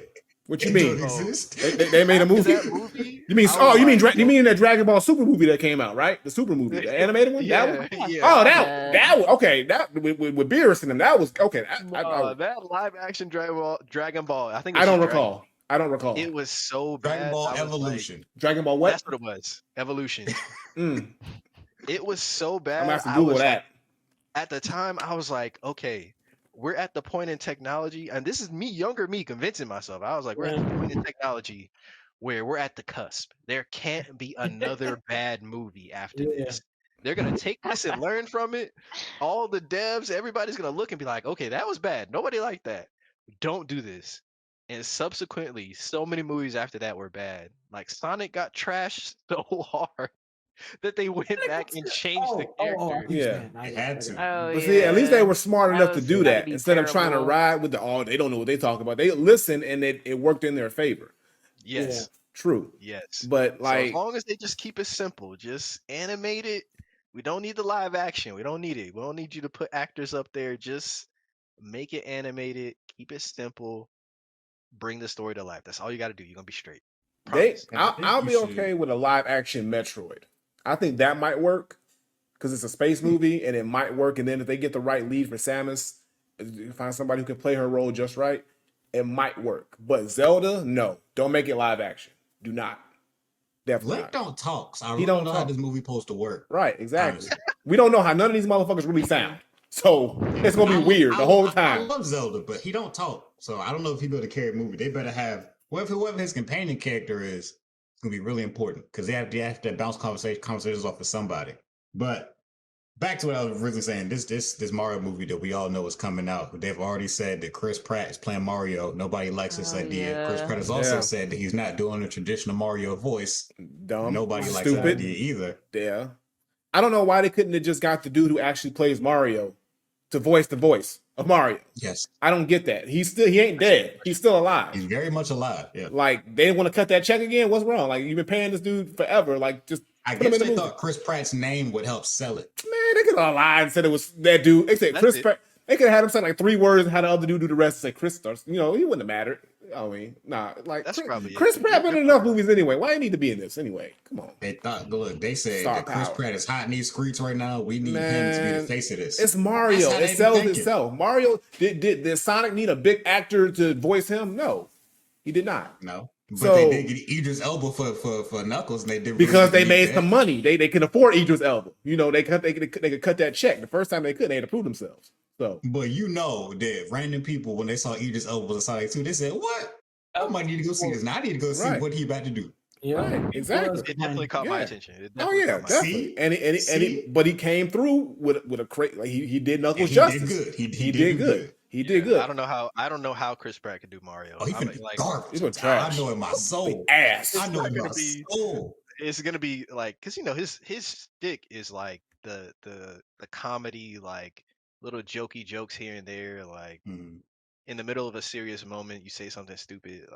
What you mean? They made a movie? You mean that Dragon Ball Super movie that came out, right? The Super movie, the animated one? That was okay. That with Beerus in them, that was okay. That live action Dragon Ball. I think I don't recall. It was so bad. Dragon Ball Evolution. Dragon Ball what? That's what it was. Evolution. It was so bad. I'm gonna have to Google that. At the time, I was like, okay, we're at the point in technology, and this is younger me convincing myself. I was like, we're at the point in technology where we're at the cusp. There can't be another bad movie after this. They're gonna take this and learn from it. All the devs, everybody's gonna look and be like, okay, that was bad. Nobody liked that. Don't do this. And subsequently, so many movies after that were bad. Like Sonic got trashed so hard that they went back and changed the character. They had to. But see, at least they were smart enough to do that instead of trying to ride with they don't know what they talk about. They listened and it worked in their favor. Yes. True. Yes. But like, so as long as they just keep it simple, just animate it. We don't need the live action. We don't need it. We don't need you to put actors up there. Just make it animated. Keep it simple. Bring the story to life. That's all you got to do. You're gonna be straight. I'll be okay with a live action Metroid. I think that might work because it's a space movie and it might work. And then if they get the right lead for Samus, find somebody who can play her role just right, it might work. But Zelda, no, don't make it live action. Do not. Definitely. Link don't talk. So I really don't know how this movie supposed to work. Right, exactly. We don't know how none of these motherfuckers really sound. So it's gonna be weird the whole time. I love Zelda, but he don't talk. So I don't know if he better carry a movie. They better have whoever his companion character is. It's gonna be really important because they have to bounce conversations off of somebody. But back to what I was originally saying, this Mario movie that we all know is coming out. They've already said that Chris Pratt is playing Mario. Nobody likes this idea. Yeah. Chris Pratt has also said that he's not doing the traditional Mario voice. Dumb. Nobody likes that idea either. Yeah. I don't know why they couldn't have just got the dude who actually plays Mario to voice the voice of Mario. Yes. I don't get that. He ain't dead. He's still alive. He's very much alive. Yeah. Like, they want to cut that check again? What's wrong? Like, you've been paying this dude forever. Like, just I put him guess in the they movie. thought Chris Pratt's name would help sell it. Man, they could have lied and said it was that dude. They said Chris Pratt. They could have had him say like 3 words and had the other dude do the rest and say Chris starts. You know, he wouldn't have mattered. I mean, nah. Like, That's probably Chris Pratt been in enough movies anyway. Why he need to be in this anyway? Come on. They thought, look, they said Star that Chris power. Pratt is hot in these streets right now. We need him to be the face of this. It's Mario. That's how It they sells thinking. itself. Mario, did Sonic need a big actor to voice him? No, he did not. No. But So- they did get Idris Elba for Knuckles, and they did Because really they made need some that. money. They can afford Idris Elba. You know, they could cut that check. The first time they could, they had to prove themselves. So, But you know that random people, when they saw Idris Elba was a Sonic 2, they said, "What? I might need to go see this. Now I need to go see Right. what he about to do." Yeah, Right, exactly. It definitely caught my Yeah. attention. It Oh definitely yeah, caught my definitely. See? But he came through with a crate. Like he did Knuckles And he justice. did good. He He did did good. good. He did Yeah, good. I don't know how Chris Pratt could do Mario. Oh, he I'm finna be like, garbage. He's gonna trash. I know in my soul. Ass. I know in my gonna be- soul. it's gonna be like, cause you know his stick is like the comedy, like little jokey jokes here and there, like Mhm. in the middle of a serious moment you say something stupid.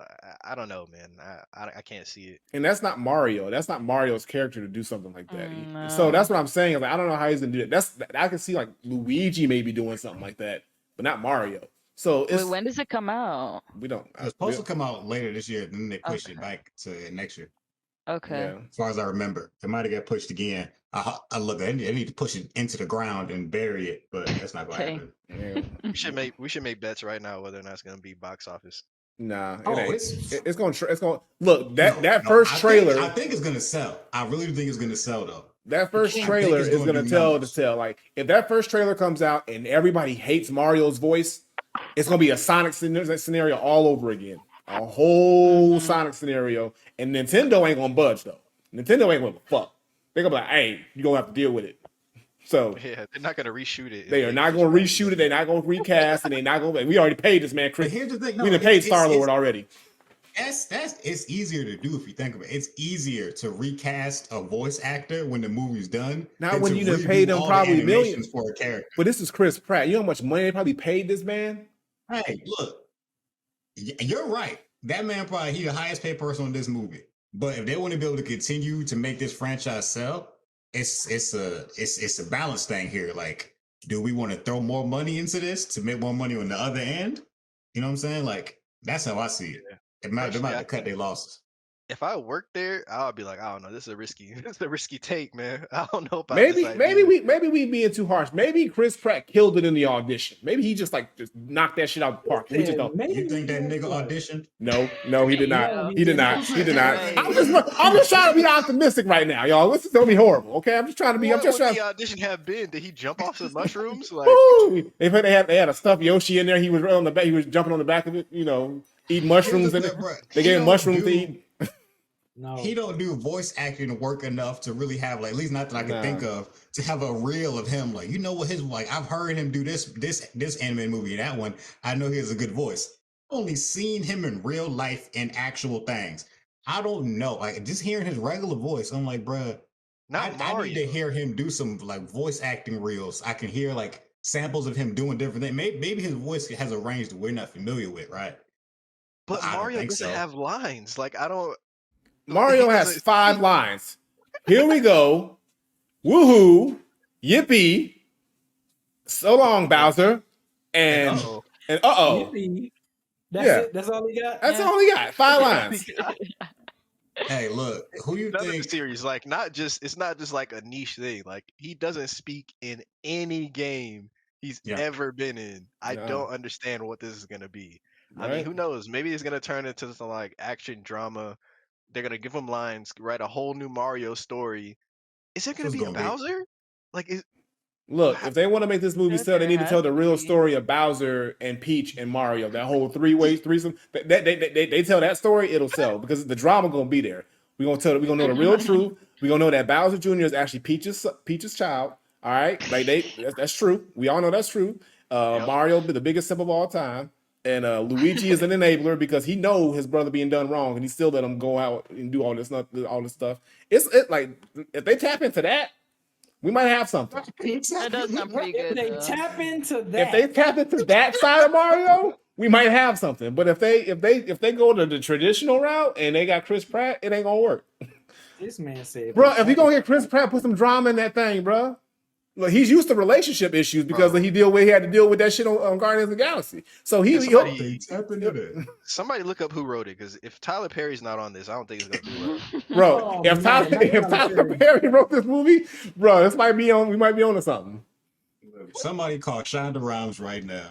I don't know, man. I can't see it. And that's not Mario. That's not Mario's character to do something like that. No. So that's what I'm saying. Like, I don't know how he's gonna do that. I can see like Luigi maybe doing something like that, but not Mario. So it's Wait, when does it come out? we don't. It was supposed to come out later this year, and then they pushed it Okay. back to next year. Okay. Yeah. As far as I remember, it might have got pushed again. I look, I need to push it into the ground and bury it, but that's not going to Okay. happen. Yeah. We should make bets right now whether or not it's gonna be box office. Nah, it Oh, ain't. it's- It's going. It's going. Look, that No, first I trailer. think, I think it's going to sell. I really think it's going to sell, though. That first can't trailer think it's is gonna going to do tell numbers. the tale. Like, if that first trailer comes out and everybody hates Mario's voice, it's going to be a Sonic scenario all over again. A whole Sonic scenario. And Nintendo ain't going to budge, though. Nintendo ain't going to fuck. They're going to be like, hey, you're going to have to deal with it. So, Yeah, they're not gonna reshoot it. they are not going to reshoot it. They're not going to recast. And they're not going to. We already paid this man, But Chris. here's the thing. No, We done paid it's- Star-Lord already. it's easier to do if you think of it. It's easier to recast a voice actor when the movie's done. Not than when to you done redo paid them all the probably animations millions. for a character. But this is Chris Pratt. You know how much money they probably paid this man? Hey, look, you're right. That man probably he the highest paid person on this movie. But if they want to be able to continue to make this franchise sell, it's a balance thing here. Like, do we want to throw more money into this to make more money on the other end? You know what I'm saying? Like, that's how I see it. Yeah. They might Personally, have I to cut their losses. If I worked there, I would be like, I don't know, this is a risky take, man. I don't know about Maybe this idea. we being too harsh. Maybe Chris Pratt killed it in the audition. Maybe he just knocked that shit out of the park. We just don't. You think that nigga auditioned? No, he did not. No, He did not. He did not. Hey. I'm just trying to be optimistic right now, y'all. This is gonna be horrible. Okay, I'm just trying to be. I'm What just would trying. the audition have been? Did he jump off some mushrooms? Like, Woo! They had a stuffed Yoshi in there. He was on the back. He was jumping on the back of it. You know, eating mushrooms in it. They gave him mushrooms to eat. No. He don't do voice acting work enough to really have, like, at least not that I can think of, to have a reel of him. Like, you know what his, like, I've heard him do this anime movie, that one. I know he has a good voice. Only seen him in real life in actual things. I don't know. Like, just hearing his regular voice, I'm like, bruh, not I Mario. need to hear him do some, like, voice acting reels. I can hear, like, samples of him doing different things. Maybe his voice has a range that we're not familiar with, right? But I don't Mario think doesn't so. have lines. Like, I don't. Mario he has doesn't 5 speak. lines. Here we go. Woohoo! Yippee! So long, Bowser. And Uh-oh. uh-oh. Yippee. That's Yeah. it. That's all he got. That's all he got. 5 lines. Hey, look, who you None of the think? series, like, it's not just like a niche thing. Like, he doesn't speak in any game he's Yeah. ever been in. I No. don't understand what this is gonna be. I mean, Right? who knows? Maybe it's gonna turn into some like action drama. They're gonna give him lines, write a whole new Mario story. Is it gonna Who's be a gonna be? Bowser? Like, Look, if they want to make this movie sell, they need to tell the real story of Bowser and Peach and Mario. That whole threesome. They tell that story, it'll sell because the drama gonna be there. We're gonna know the real truth. We're gonna know that Bowser Jr. is actually Peach's child. All right, like that's true. We all know that's true. Yep. Mario be the biggest simp of all time, and Luigi is an enabler because he know his brother being done wrong, and he still let him go out and do all this stuff. It's like if they tap into that, We might have something. That does sound pretty If good. they though. tap into If that, they tap into that side of Mario, we might have something. But if they go to the traditional route and they got Chris Pratt, it ain't gonna work. this man said, Bro, if you gonna get Chris Pratt, put some drama in that thing, bro. Look, he's used to relationship issues because he had to deal with that shit on Guardians of the Galaxy. So somebody look up who wrote it, because if Tyler Perry's not on this, I don't think it's gonna do well. Bro, if Tyler Perry wrote this movie, bro, we might be on to something. Somebody call Shonda Rhimes right now.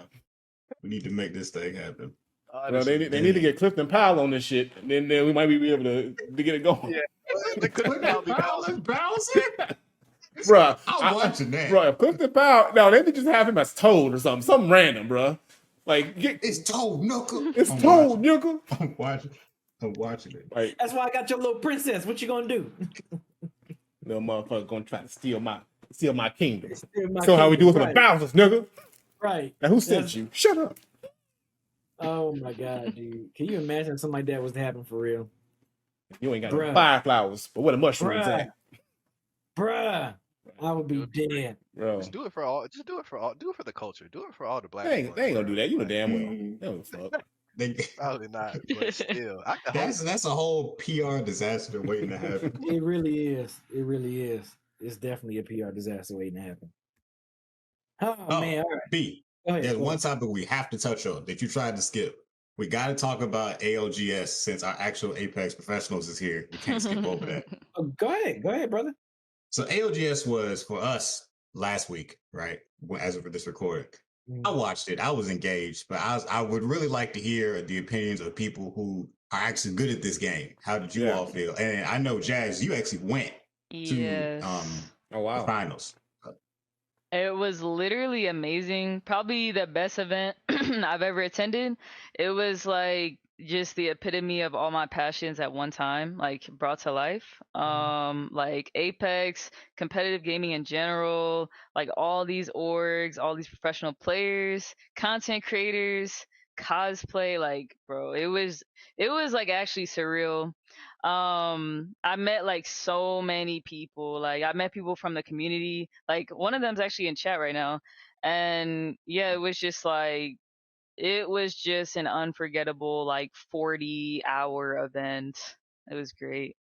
We need to make this thing happen. Bro, they need to get Clifton Powell on this shit, and then we might be able to get it going. Yeah, Clifton Powell is bouncing. Bro, I'm watching that. Bro, if Clifton Powell, no, they could just have him as Toad or something random, bro. Like, it's Toad, Knuckle. It's Toad, Knuckle. I'm watching it. Like, that's why I got your little princess. What you gonna do? Little motherfucker gonna try to steal my kingdom. So how we do it for the Bowsers, nigga? Right. Now who sent you? Shut up. Oh my god, dude! Can you imagine something like that was to happen for real? You ain't got no fire flowers, but where the mushrooms Bruh. at? Bruh, I would be dead. Bro. Just do it for all. Just do it for all. Do it for the culture. Do it for all the black. They ain't gonna do that. You know damn well. They don't fuck. Probably not, but still, that's a whole PR disaster waiting to happen. It really is. It really is. It's definitely a PR disaster waiting to happen. Oh man! All right. B. There's one topic we have to touch on that you tried to skip. We got to talk about ALGS since our actual Apex professionals is here. We can't skip over that. Oh, go ahead, brother. So ALGS was for us last week, right? As of this recording. I watched it. I was engaged, but I would really like to hear the opinions of people who are actually good at this game. How did you all feel? And I know, Jazz, you actually went to the finals. It was literally amazing. Probably the best event I've ever attended. It was like just the epitome of all my passions at one time, like brought to life. Like Apex, competitive gaming in general, like all these orgs, all these professional players, content creators, cosplay, like bro, it was like actually surreal. I met like so many people. Like I met people from the community. Like one of them's actually in chat right now. And yeah, it was just an unforgettable like 40-hour event. It was great.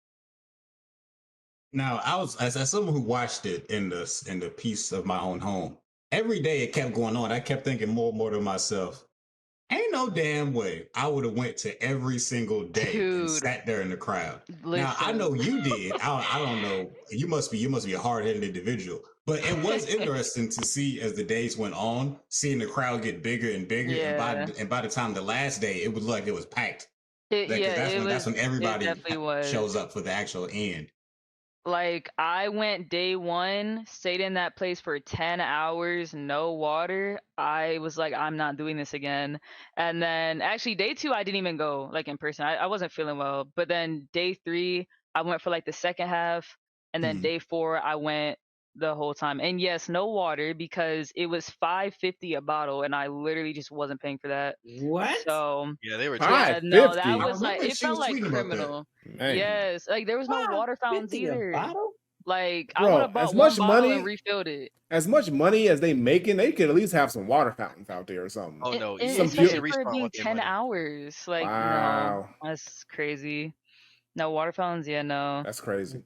Now, I was as someone who watched it in the peace of my own home. Every day it kept going on. I kept thinking more and more to myself, ain't no damn way I would have went to every single day and sat there in the crowd. Listen. Now I know you did. I don't know. You must be a hard-headed individual. But it was interesting to see as the days went on, seeing the crowd get bigger and bigger. Yeah. And by the time the last day, it was like it was packed. That's when everybody shows up for the actual end. Like I went day one, stayed in that place for 10 hours, no water. I was like, I'm not doing this again. And then actually day two, I didn't even go like in person. I wasn't feeling well. But then day three, I went for like the second half. And then day four, I went the whole time. And yes, no water because it was $5.50 a bottle. And I literally just wasn't paying for that. What? So yeah, they were no, that was like, it felt like criminal. Yes, like there was no water fountains either. Like I would have bought one bottle and refilled it. As much money as they making, they could at least have some water fountains out there or something. Oh no, especially for it being 10 hours. Like no, that's crazy. No water fountains, yeah, no. That's crazy.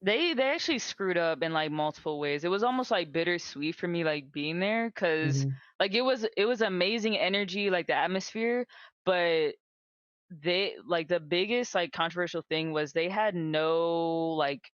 They actually screwed up in like multiple ways. It was almost like bittersweet for me, like being there, because like it was amazing energy, like the atmosphere, but they like the biggest like controversial thing was they had no like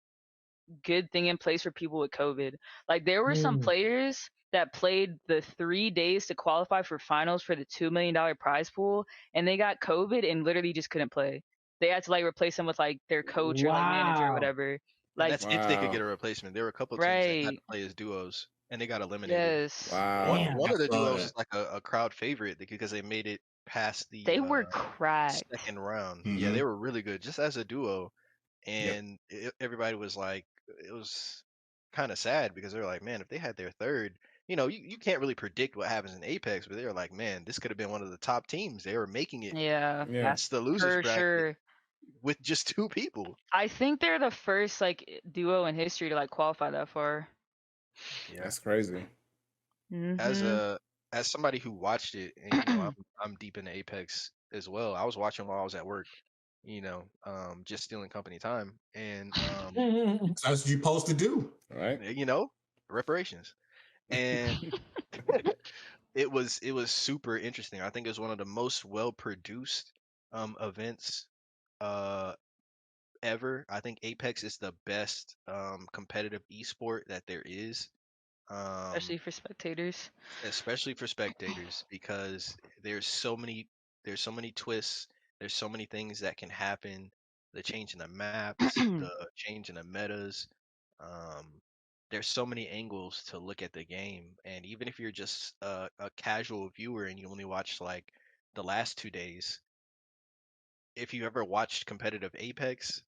good thing in place for people with COVID. Like there were some players that played the 3 days to qualify for finals for the $2 million prize pool, and they got COVID and literally just couldn't play. They had to like replace them with like their coach or like manager or whatever. Like that's if they could get a replacement. There were a couple of teams that had to play as duos, and they got eliminated. Yes. Wow. One of the duos is like a crowd favorite because they made it past the. They were cracked. Second round. Yeah, they were really good just as a duo, and everybody was like, it was kind of sad because they were like, man, if they had their third. You know, you can't really predict what happens in Apex, but they were like, man, this could have been one of the top teams. They were making it. Yeah. That's the losers bracket. Sure. with just 2 people. I think they're the first like duo in history to like qualify that far. Yeah. That's crazy. As somebody who watched it, and you know, I'm deep into Apex as well. I was watching while I was at work, you know, just stealing company time, and That's what you're supposed to do. Right? you know, reparations, and it was super interesting. I think it was one of the most well produced events ever. I think Apex is the best competitive esport that there is. Especially for spectators. Especially for spectators, because there's so many twists, there's so many things that can happen, the change in the maps, the change in the metas. um there's so many angles to look at the game, and even if you're just a casual viewer and you only watch like the last 2 days, if you ever watched competitive Apex,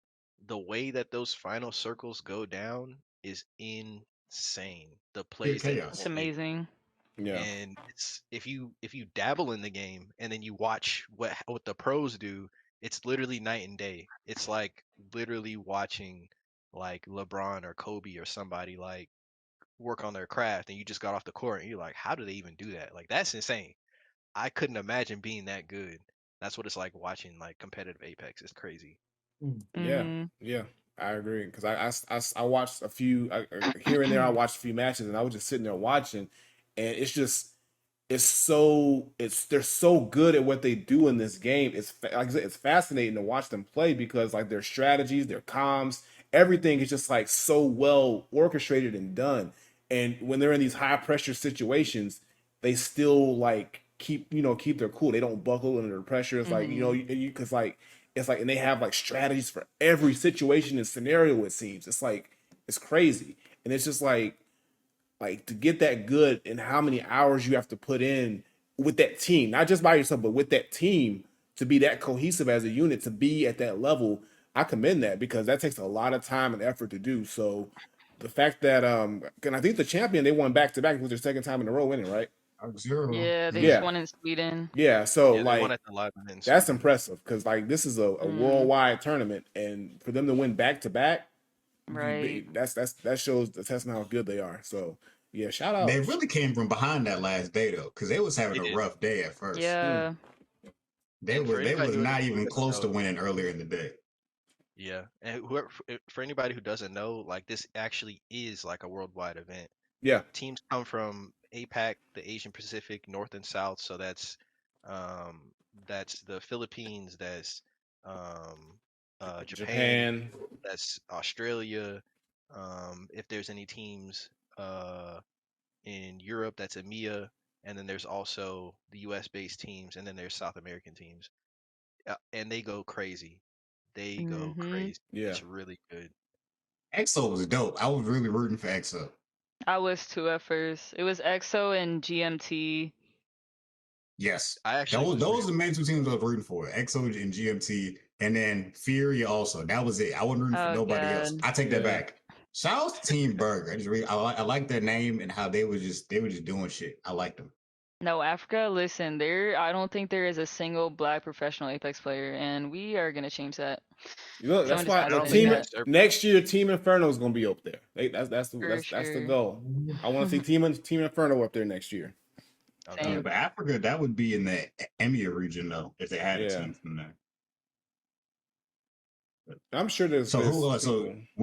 the way that those final circles go down is insane. The Pure plays that chaos. It's people make. amazing. Yeah. And it's if you dabble in the game and then you watch what the pros do, it's literally night and day. It's like literally watching like LeBron or Kobe or somebody like work on their craft, and you just got off the court and you're like, how do they even do that? Like, that's insane. I couldn't imagine being that good. That's what it's like watching like competitive Apex. It's crazy. Yeah. Mhm. Yeah. I agree, because I watched a few here and there. I watched a few matches, and I was just sitting there watching, and they're so good at what they do in this game. Like I said, it's fascinating to watch them play, because like their strategies, their comms, everything is just like so well orchestrated and done. And when they're in these high pressure situations, they still like keep their cool. They don't buckle under the pressure. It's like, because like it's like, and they have like strategies for every situation and scenario. It seems it's crazy, and it's just like to get that good, and how many hours you have to put in with that team, not just by yourself, but with that team, to be that cohesive as a unit, to be at that level. I commend that, because that takes a lot of time and effort to do. So the fact that and I think the champion, they won back to back, with their second time in a row winning, right? Zero. Yeah, they Yeah. just won in Sweden. Yeah. So Yeah, they won like at the live event. that's impressive, because like this is a worldwide tournament, and for them to win back to back, Right. that shows the testament how good they are. So yeah, shout out. They really came from behind that last day though, because they was having They a did. rough day at first. Yeah. They And for was anybody who not even doesn't close to know- winning earlier in the day. Yeah, and whoever, for anybody who doesn't know, like this actually is like a worldwide event. Yeah. Teams come from APAC, the Asian Pacific, North and South. So that's the Philippines, that's Japan, that's Australia. If there's any teams in Europe, that's EMEA, and then there's also the US based teams, and then there's South American teams. And they go crazy. They go crazy. Yeah. It's really good. EXO was dope. I was really rooting for EXO. I was too at first. It was EXO and GMT. Yes, I actually those are the main 2 teams I was rooting for: EXO and GMT, and then Fury. Also, that was it. I wasn't rooting for nobody else. I take that back. Shout out to Team Burger. I like their name and how they were just doing shit. I like them. No, Africa, listen, I don't think there is a single black professional Apex player, and we are gonna change that. Look, that's Someone why just has to say that. next year Team Inferno is gonna be up there. That's the sure. goal. I want to see Team Inferno up there next year. Same. But Africa, that would be in the EMEA region though, if they had a team from there. I'm sure there's so we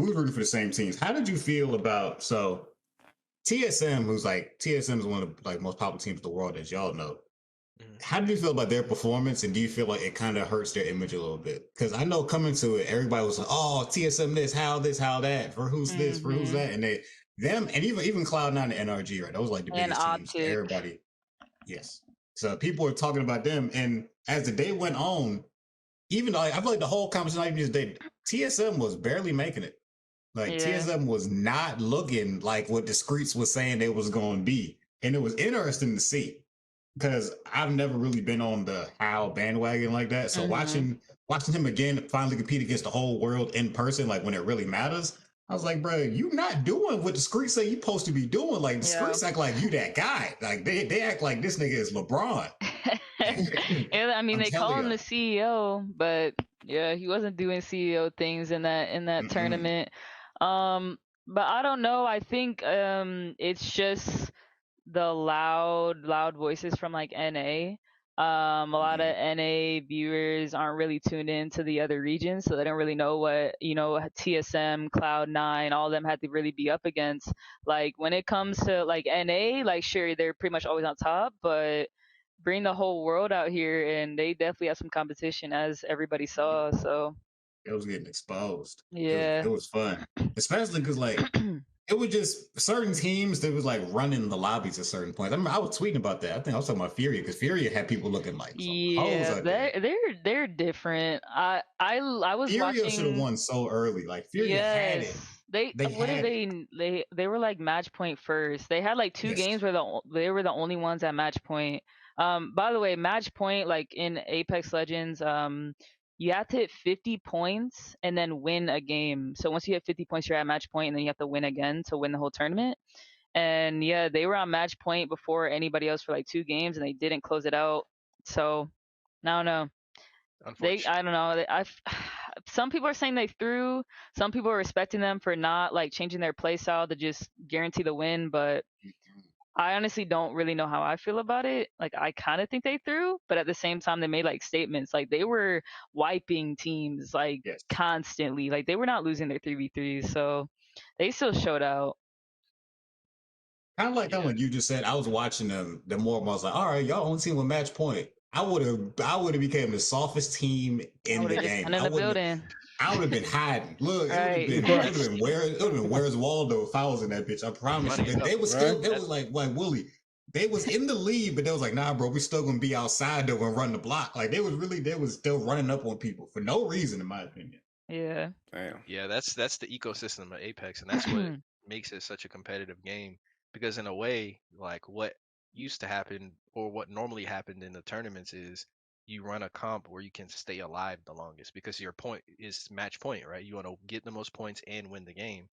were rooting for the same teams. How did you feel about TSM, TSM is one of the most popular teams in the world, as y'all know. How did you feel about their performance, and do you feel like it kind of hurts their image a little bit? Because I know coming to it, everybody was like, "Oh, TSM this, how that, for who's this, for who's that," and even Cloud9 and NRG, right? Those like the biggest teams. Everybody, yes. So people were talking about them, and as the day went on, even though I feel like the whole conversation, not even just day, TSM was barely making it. TSM was not looking like what the streets was saying they was going to be, and it was interesting to see. Because I've never really been on the HAL bandwagon like that. So watching him again finally compete against the whole world in person, like when it really matters, I was like, bro, you not doing what the streets say you supposed to be doing. Like the streets act like you that guy. Like they act like this nigga is LeBron. And I mean, I'm they telling call him you. the CEO, but yeah, he wasn't doing CEO things in that tournament. But I don't know. I think it's just the loud voices from like NA. A lot of NA viewers aren't really tuned in to the other regions, so they don't really know what, TSM, Cloud9, all of them had to really be up against. Like when it comes to like NA, like sure they're pretty much always on top, but bring the whole world out here and they definitely have some competition, as everybody saw. So It was getting exposed. yeah. It was fun, especially because like it was just certain teams that was like running the lobbies at certain points. I mean, I was tweeting about that. I think I was talking about Furia because Furia had people looking like some hoes Yeah, out there. they're different. I was Furia should have watching. won so early. Like Furia had it. Yes, They what did had it. they were like match point first. They had like two Yes. games where they were the only ones at match point. By the way, match point like in Apex Legends, you have to hit 50 points and then win a game. So once you hit 50 points, you're at match point, and then you have to win again to win the whole tournament. And yeah, they were on match point before anybody else for like 2 games, and they didn't close it out. So I don't know. I don't know. Some people are saying they threw. Some people are respecting them for not like changing their play style to just guarantee the win. But I honestly don't really know how I feel about it. Like I kind of think they threw, but at the same time they made like statements. Like they were wiping teams like constantly. Like they were not losing their 3v3s, so they still showed out. Kind of like that one you just said. I was watching them. The more I was like, all right, y'all only team with match point. I would have became the softest team in the game. In the building. I would have been hiding. Look, it would have been where's Waldo if I was in that bitch. I promise you. They was still. They was like Willie. They was in the lead, but they was like, nah, bro, we still gonna be outside though and run the block. Like they was still running up on people for no reason, in my opinion. Yeah. Damn. Yeah, that's the ecosystem of Apex, and that's what makes it such a competitive game. Because in a way, like what used to happen or what normally happened in the tournaments is you run a comp where you can stay alive the longest because your point is match point, right? You want to get the most points and win the game.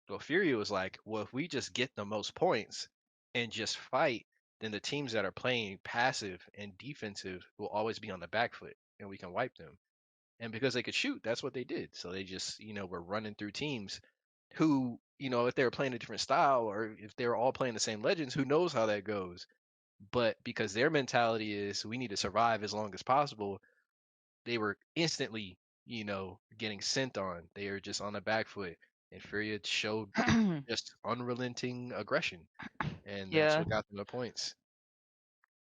Well, Fury was like, well, if we just get the most points and just fight, then the teams that are playing passive and defensive will always be on the back foot and we can wipe them. And because they could shoot, that's what they did. So they just, were running through teams who, if they were playing a different style or if they were all playing the same legends, who knows how that goes. But because their mentality is we need to survive as long as possible, they were instantly, getting sent on. They are just on the back foot. And Furia showed just unrelenting aggression. And that's what got them the points.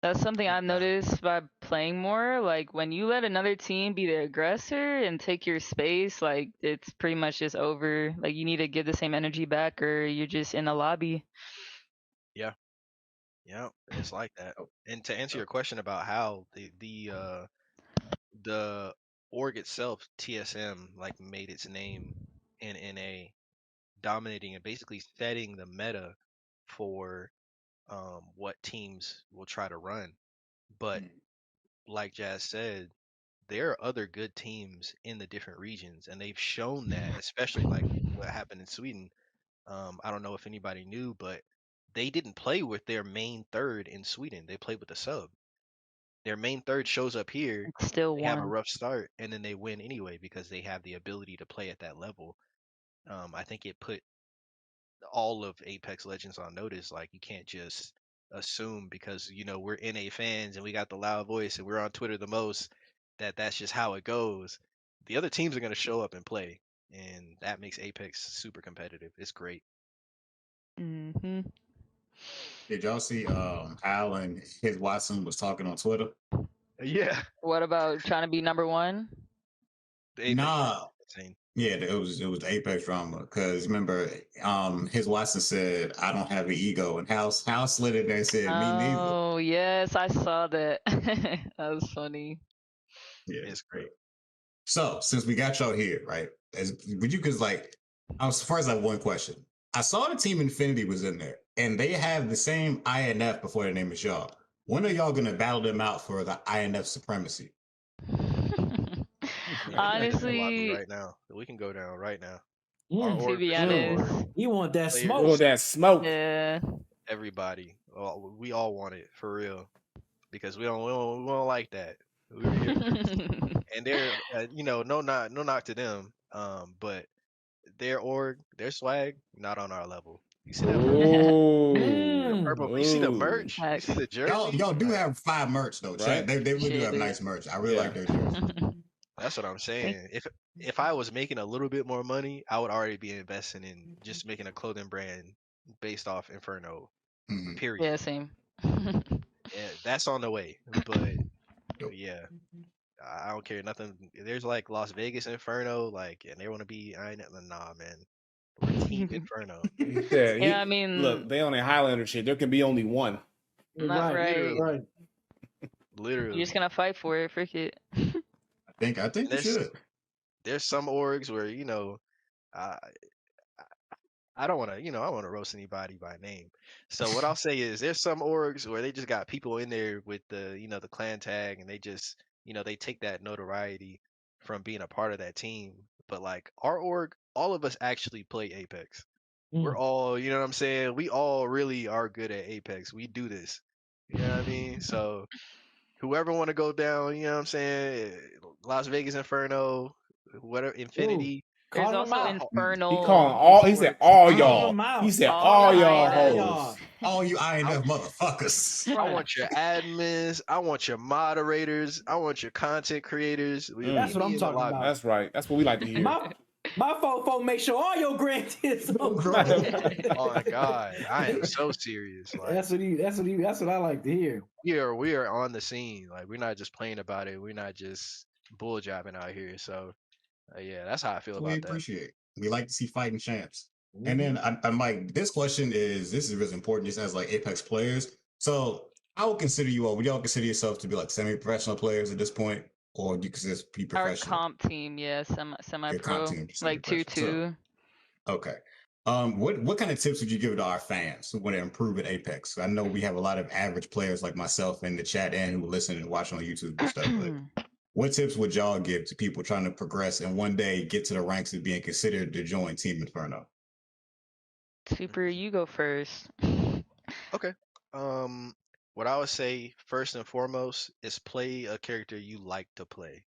That's something I've noticed by playing more. Like when you let another team be the aggressor and take your space, like it's pretty much just over. Like you need to give the same energy back or you're just in the lobby. Yeah. Yeah, it's like that. And to answer your question about how the org itself, TSM, like made its name in NA, dominating and basically setting the meta for what teams will try to run. But like Jazz said, there are other good teams in the different regions, and they've shown that, especially like what happened in Sweden. I don't know if anybody knew, but they didn't play with their main third in Sweden. They played with the sub. Their main third shows up here, Still they have a won. rough start, and then they win anyway because they have the ability to play at that level. I think it put all of Apex Legends on notice. Like you can't just assume because we're NA fans and we got the loud voice and we're on Twitter the most that's just how it goes. The other teams are going to show up and play, and that makes Apex super competitive. It's great. Mhm. Did y'all see Al and his Watson was talking on Twitter? Yeah. What about trying to be number one? Nah. Yeah, it was the Apex drama because remember, his Watson said, "I don't have an ego," and Hal slid in there and said, "Me neither." Oh yes, I saw that. That was funny. Yeah, it's great. So since we got y'all here, right? First I have one question. I saw the Team Infinity was in there, and they have the same INF before their name is y'all. When are y'all gonna battle them out for the INF supremacy? Honestly, right now, we can go down right now. To be honest, you want that smoke? You want that smoke? Yeah. Everybody, we all want it for real. because we don't like that. We're here for this. And they're no knock to them, but their org, their swag, not on our level. You see that purple? The purple. You see the merch? You see the jerseys? Y'all do have 5 merch though, Chad. Right? They really do have nice merch. I really like their jerseys. That's what I'm saying. If I was making a little bit more money, I would already be investing in just making a clothing brand based off Inferno. Period. Yeah, same. Yeah, that's on the way. But yeah, I don't care nothing. There's like Las Vegas Inferno, like, and they want to be. I ain't nah, man. We're Team Inferno. Yeah, I mean, look, they on a Highlander shit. There can be only one. Not right. Literally. You're just gonna fight for it. Frick it. I think you should. There's some orgs where I don't want to, I want to roast anybody by name. So what I'll say is there's some orgs where they just got people in there with the, the clan tag, and they just, they take that notoriety from being a part of that team. But like our org, all of us actually play Apex. We're all, you know what I'm saying? We all really are good at Apex. We do this. You know what I mean? So whoever want to go down, you know what I'm saying? Las Vegas Inferno, whatever, Infinity. There's also Infernal. He calling all. He said all y'all. He said all y'all hoes. All you INF motherfuckers. I want your admins. I want your moderators. I want your content creators. That's what I'm talking about. That's right. That's what we like to hear. My fofo make sure all your grandkids on Oh my god, I am so serious. Like, that's what I like to hear. We are on the scene. Like, we're not just playing about it. We're not just bull jobbing out here. So yeah, that's how I feel about that. We appreciate. We like to see fighting champs. And then I'm like, this is really important just as like Apex players. So I would consider you all, would y'all consider yourself to be like semi-professional players at this point? Or do you consider be professional? Our comp team, yeah, semi-pro, like 2-2. Okay. What kind of tips would you give to our fans who want to improve at Apex? I know we have a lot of average players like myself in the chat and who listen and watch on YouTube and stuff, but what tips would y'all give to people trying to progress and one day get to the ranks of being considered to join Team Inferno? Super, you go first. Okay. What I would say first and foremost is play a character you like to play,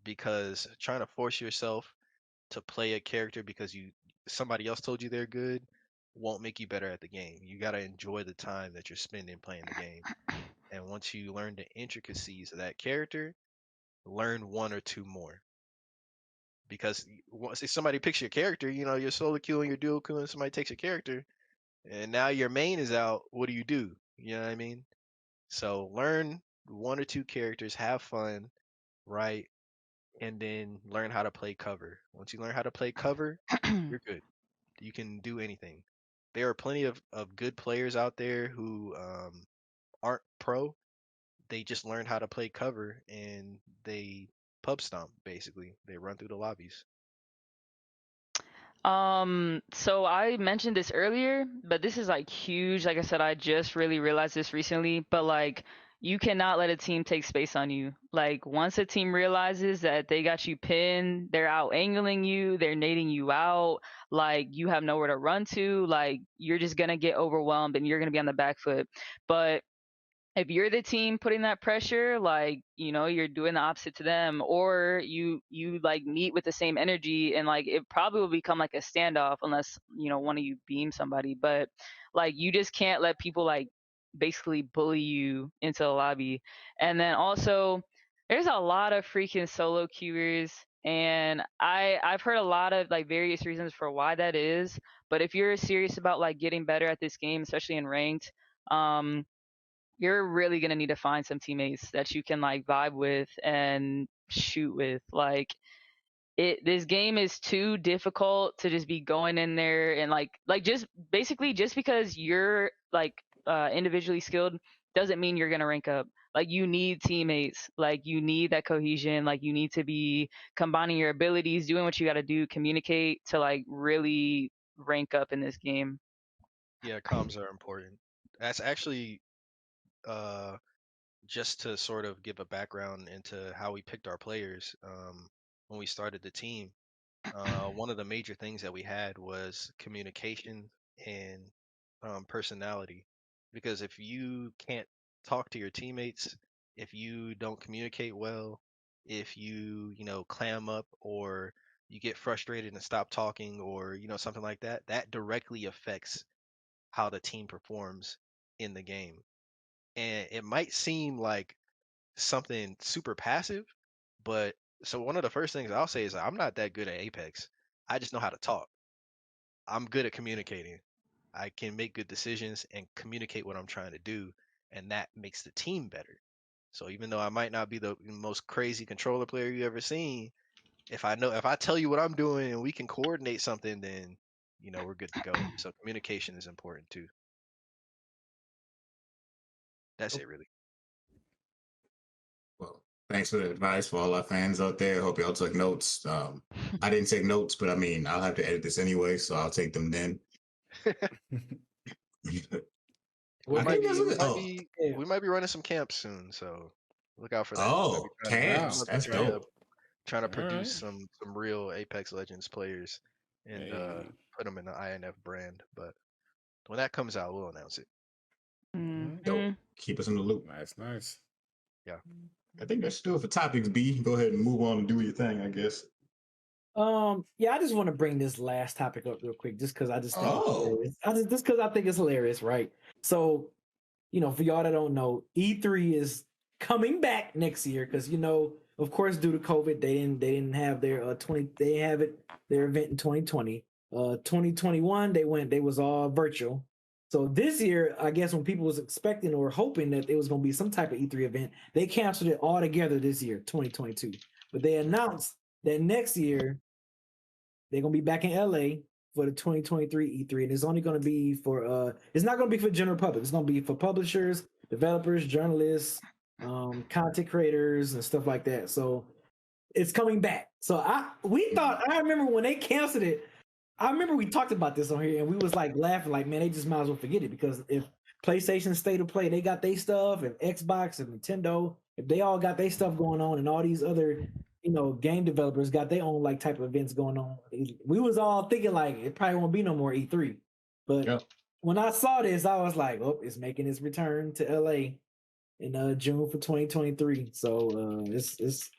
because trying to force yourself to play a character because somebody else told you they're good won't make you better at the game. You got to enjoy the time that you're spending playing the game. And once you learn the intricacies of that character, learn 1 or 2 more. Because once somebody picks your character, you're solo queuing, you're dual queuing, somebody takes your character, and now your main is out. What do? You know what I mean? So learn 1 or 2 characters, have fun, right? And then learn how to play cover. Once you learn how to play cover, you're good. You can do anything. There are plenty of good players out there who aren't pro. They just learned how to play cover and they pub stomp, basically. They run through the lobbies. So I mentioned this earlier, but this is like huge. Like I said, I just really realized this recently, but like you cannot let a team take space on you. Like once a team realizes that they got you pinned, they're out angling you, they're nading you out, like you have nowhere to run to, like you're just gonna get overwhelmed and you're gonna be on the back foot. But if you're the team putting that pressure, like, you're doing the opposite to them, or you like meet with the same energy, and like it probably will become like a standoff unless, one of you beam somebody. But like you just can't let people like basically bully you into the lobby. And then also there's a lot of freaking solo queuers, and I've heard a lot of like various reasons for why that is. But if you're serious about like getting better at this game, especially in ranked, you're really gonna need to find some teammates that you can like vibe with and shoot with. Like this game is too difficult to just be going in there and like just basically just because you're like individually skilled doesn't mean you're gonna rank up. Like you need teammates, like you need that cohesion, like you need to be combining your abilities, doing what you gotta do, communicate to like really rank up in this game. Yeah, comms are important. That's actually just to sort of give a background into how we picked our players when we started the team. One of the major things that we had was communication and personality. Because if you can't talk to your teammates, if you don't communicate well, if you, clam up or you get frustrated and stop talking or, something like that, that directly affects how the team performs in the game. And it might seem like something super passive, but so one of the first things I'll say is I'm not that good at Apex. I just know how to talk. I'm good at communicating. I can make good decisions and communicate what I'm trying to do, and that makes the team better. So even though I might not be the most crazy controller player you ever seen, if I tell you what I'm doing and we can coordinate something, then we're good to go. So communication is important too. That's it really. Well, thanks for the advice for all our fans out there. Hope y'all took notes. I didn't take notes, but I mean, I'll have to edit this anyway, so I'll take them then. We I might think that's be we it. might Oh, be Yeah. we might be running some camps soon, so look out for that. oh, camps. Wow. That's Trying to dope. All produce right. some real Apex Legends players and Hey. put them in the INF brand. But when that comes out, we'll announce it. Dope. Keep us in the loop. Nice. Yeah. I think that's still for topics, B. Go ahead and move on and do your thing, I guess. Yeah, I just want to bring this last topic up real quick, just because I just think it's Oh, hilarious. Just because I think it's hilarious, right? So, for y'all that don't know, E3 is coming back next year because of course, due to COVID, they didn't have their their event in 2020. 2021 they was all virtual. So this year, I guess when people was expecting or hoping that it was going to be some type of E3 event, they canceled it altogether this year, 2022. But they announced that next year they're gonna be back in LA for the 2023 E3, and it's only gonna be for it's not gonna be for general public. It's gonna be for publishers, developers, journalists, content creators, and stuff like that. So it's coming back. So I remember when they canceled it. I remember we talked about this on here, and we was like laughing, like, man, they just might as well forget it because if PlayStation State of Play, they got their stuff, and Xbox and Nintendo, if they all got their stuff going on, and all these other game developers got their own like type of events going on, we was all thinking like it probably won't be no more E3. But yep. when I saw this, I was like, oh, it's making its return to LA in June for 2023. So it's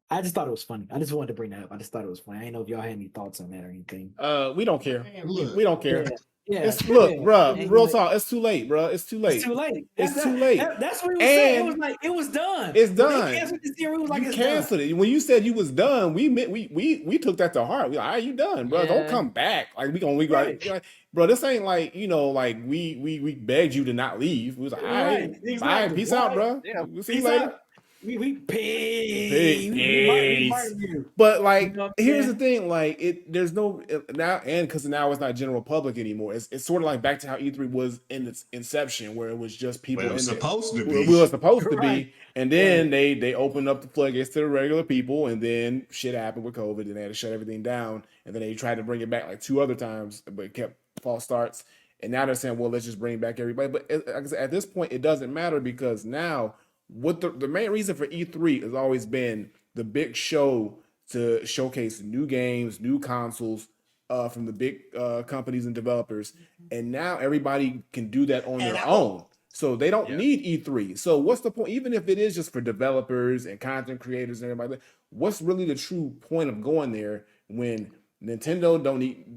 I just thought it was funny. I just wanted to bring that up. I just thought it was funny. I didn't know if y'all had any thoughts on that or anything. We don't care. Man, look. We don't care. Yeah, Bro. yeah. Real talk. It's too late, bro. It's too late. It's too late. It's too late. That's what he was saying. It was like it was done. It's When done. they canceled this year, it was like You it's canceled done. it. When you said you was done, we took that to heart. We like, all right, you done, bro. Don't Yeah. come back. Like Right. like, bro, this ain't like, like we begged you to not leave. We was like, all right, bye, Exactly. peace out, bro. Yeah. We'll see you Peace later. out. We Peace. we murdered you. But like, You know what I'm here's saying? the thing: like, there's no now, and because now it's not general public anymore. It's sort of like back to how E3 was in its inception, where it was just people. Well, it was in there. supposed to We be. were supposed to Right. be, and then they opened up the floodgates to the regular people, and then shit happened with COVID, and they had to shut everything down, and then they tried to bring it back like 2 other times, but it kept false starts. And now they're saying, well, let's just bring back everybody. But at this point, it doesn't matter because now what the main reason for E3 has always been the big show to showcase new games, new consoles from the big companies and developers. And now everybody can do that on their own. So they don't need E3. So what's the point? Even if it is just for developers and content creators and everybody, what's really the true point of going there when Nintendo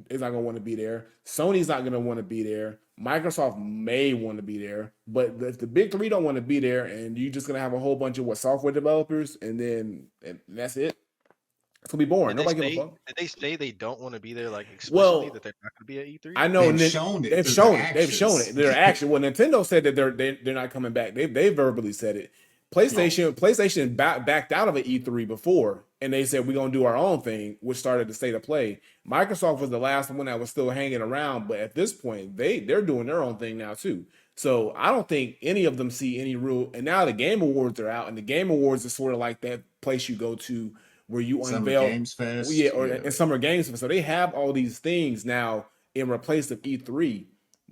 is not gonna want to be there. Sony's not gonna want to be there. Microsoft may want to be there, but if the big three don't want to be there, and you're just gonna have a whole bunch of software developers, and that's it, it's gonna be boring. Did Nobody give a fuck. Did they say they don't want to be there, like explicitly that they're not going to be at E3? I know They've shown it. They've shown it. Their action. Well, Nintendo said that they're not coming back. They verbally said it. PlayStation backed out of an E3 before, and they said we're gonna do our own thing, which started the state of play. Microsoft was the last one that was still hanging around, but at this point, they're doing their own thing now too. So I don't think any of them see any real. And now the Game Awards are out, and the Game Awards is sort of like that place you go to where you unveil Games Fest, and Summer Games Fest. So they have all these things now in replace of E3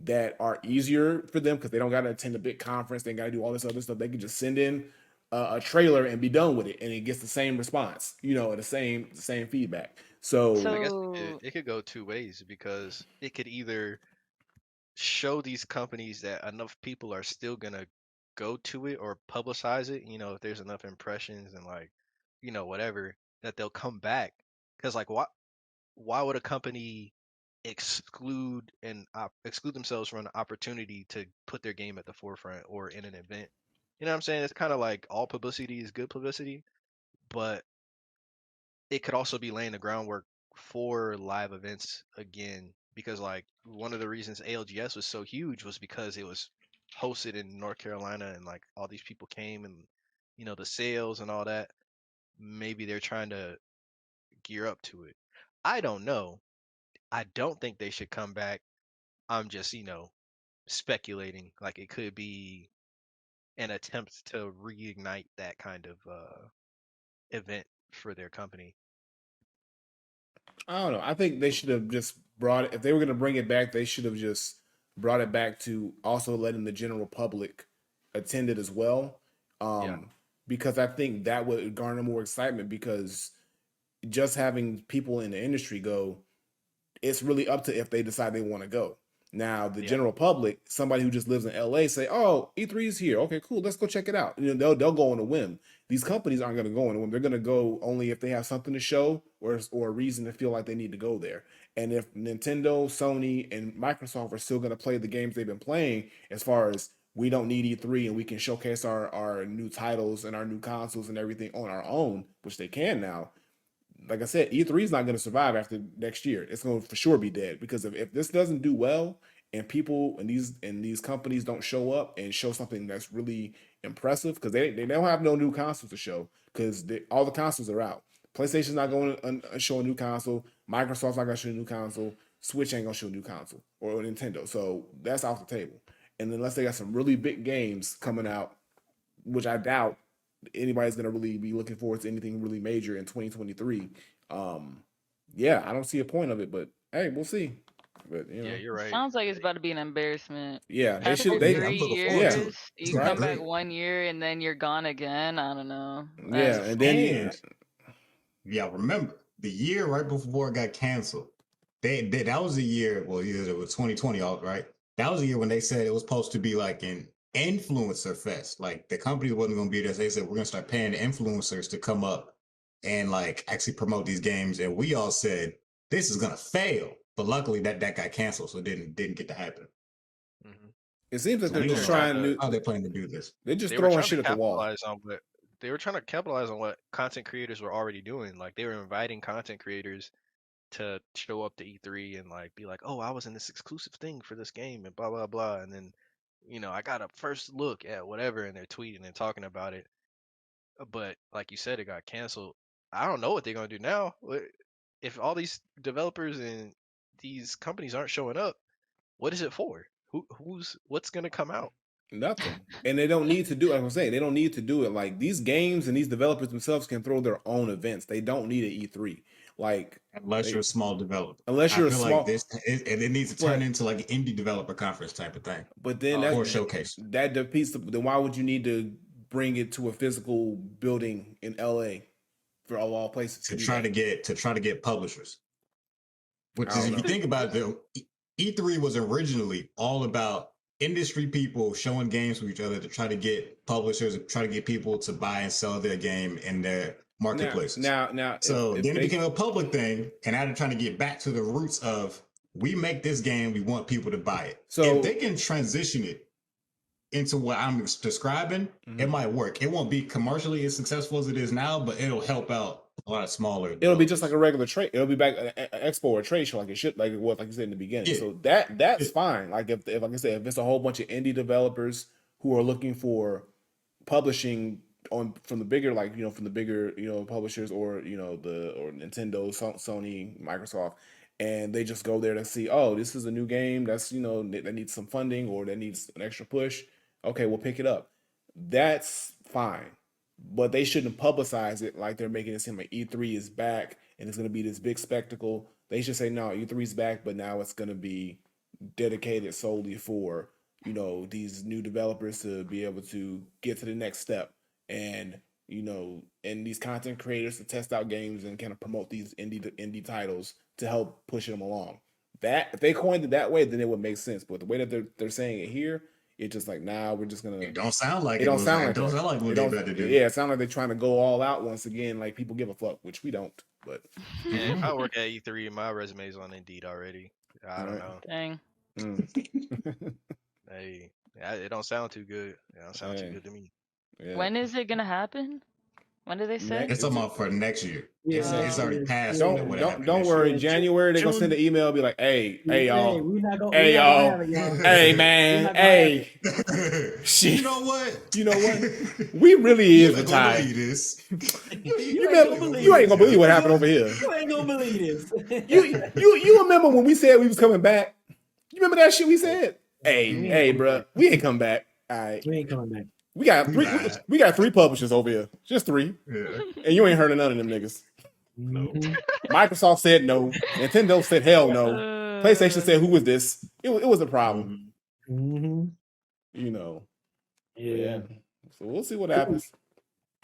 that are easier for them because they don't got to attend a big conference. They got to do all this other stuff. They can just send in a trailer and be done with it, and it gets the same response, the same feedback. So I guess it could go 2 ways because it could either show these companies that enough people are still gonna go to it or publicize it, if there's enough impressions and like, whatever, that they'll come back. Because like, why would a company exclude themselves from an opportunity to put their game at the forefront or in an event? You know what I'm saying? It's kind of like all publicity is good publicity, but it could also be laying the groundwork for live events again, because like one of the reasons ALGS was so huge was because it was hosted in North Carolina and like all these people came and the sales and all that. Maybe they're trying to gear up to it. I don't know. I don't think they should come back. I'm just, speculating. Like it could be an attempt to reignite that kind of event for their company. I don't know. I think they should have just brought it. If they were going to bring it back, they should have just brought it back to also letting the general public attend it as well. Yeah. Because I think that would garner more excitement, because just having people in the industry go, it's really up to if they decide they want to go. Now, the general public, somebody who just lives in LA, say, "Oh, E3 is here. Okay, cool. Let's go check it out." They'll go on a whim. These companies aren't going to go on a whim. They're going to go only if they have something to show or a reason to feel like they need to go there. And if Nintendo, Sony, and Microsoft are still going to play the games they've been playing, as far as we don't need E3 and we can showcase our new titles and our new consoles and everything on our own, which they can now. Like I said, E3 is not going to survive after next year. It's going to for sure be dead, because if this doesn't do well and people and these companies don't show up and show something that's really impressive, because they don't have no new consoles to show, because all the consoles are out. PlayStation's not going to show a new console. Microsoft's not going to show a new console. Switch ain't going to show a new console, or Nintendo. So that's off the table. And unless they got some really big games coming out, which I doubt anybody's going to really be looking forward to anything really major in 2023. Yeah, I don't see a point of it, but hey, we'll see. But Yeah, you're right. Sounds like it's about to be an embarrassment. Yeah, they After should. I'm 3 looking forward to it. years, It's you gonna be come back great. 1 year and then you're gone again. I don't know. Yeah, and then And yeah, remember the year right before it got canceled. That was the year. Well, either it was 2020, right? That was the year when they said it was supposed to be like an influencer fest. Like the company wasn't going to be there. They said we're going to start paying the influencers to come up and like actually promote these games. And we all said this is going to fail. But luckily that got canceled, so it didn't get to happen. Mm-hmm. It seems like So they're we just don't know trying to. how they're planning to do this. They're just They were throwing trying shit to at the wall. capitalize on what they were trying to capitalize on what content creators were already doing. Like they were inviting content creators to show up to E3 and like be like, "Oh, I was in this exclusive thing for this game and blah blah blah," and then I got a first look at whatever, and they're tweeting and talking about it. But like you said, it got canceled. I don't know what they're gonna do now. If all these developers and these companies aren't showing up, what is it for? What's gonna come out? Nothing. And they don't need to do, like I'm saying, they don't need to do it. Like these games and these developers themselves can throw their own events. They don't need an E3. Like unless you're a small developer. Unless you're I feel a small, like it needs to turn into like an indie developer conference type of thing. But then or showcase. That defeats then why would you need to bring it to a physical building in LA for all places to try to get publishers? Which is, if you think about it, E3 was originally all about industry people showing games with each other to try to get publishers, try to get people to buy and sell their game in their marketplaces. Now, so then it became a public thing, and now they're trying to get back to the roots of we make this game, we want people to buy it. So if they can transition it into what I'm describing, it might work. It won't be commercially as successful as it is now, but it'll help out a lot of smaller. It'll be just like a regular trade. It'll be back an expo or a trade show, like it should, like it was, like you said in the beginning. Yeah. So that's fine. Like if like I said, if it's a whole bunch of indie developers who are looking for publishing from the bigger, like from the bigger publishers, or or Nintendo, Sony, Microsoft, and they just go there to see, oh, this is a new game that's that needs some funding or that needs an extra push. Okay, we'll pick it up. That's fine. But they shouldn't publicize it like they're making it seem like E3 is back and it's going to be this big spectacle. They should say, no, E3 is back, but now it's going to be dedicated solely for, these new developers to be able to get to the next step, and, and these content creators to test out games and kind of promote these indie titles to help push them along. That if they coined it that way, then it would make sense. But the way that they're saying it here, It's just like, nah, we're just gonna. It don't sound like it don't sound like don't that. sound like what It they don't- about to do. Yeah, it sounds like they're trying to go all out once again. Like people give a fuck, which we don't. But Yeah, if I work at E3, my resume's on Indeed already. I don't know. Dang. Hey, it don't sound too good. It don't sound too good to me. Yeah. When is it gonna happen? When did they say? It's talking about for next year. Yeah, It's already passed. Don't worry. January they're gonna send an email, be like, hey y'all, we not gonna, hey y'all, hey man, hey. Shit. You know what? We really is You a ain't gonna tie. believe this. You ain't gonna believe what happened over here. You ain't gonna believe this. You remember when we said we was coming back? You remember that shit we said? Hey, bro, we ain't come back. All right, We ain't coming back. we got three publishers over here, just 3, and you ain't heard of none of them niggas. No. Microsoft said no. Nintendo said hell no. PlayStation said, "Who is this?" It was a problem. You know. Yeah. So we'll see what happens.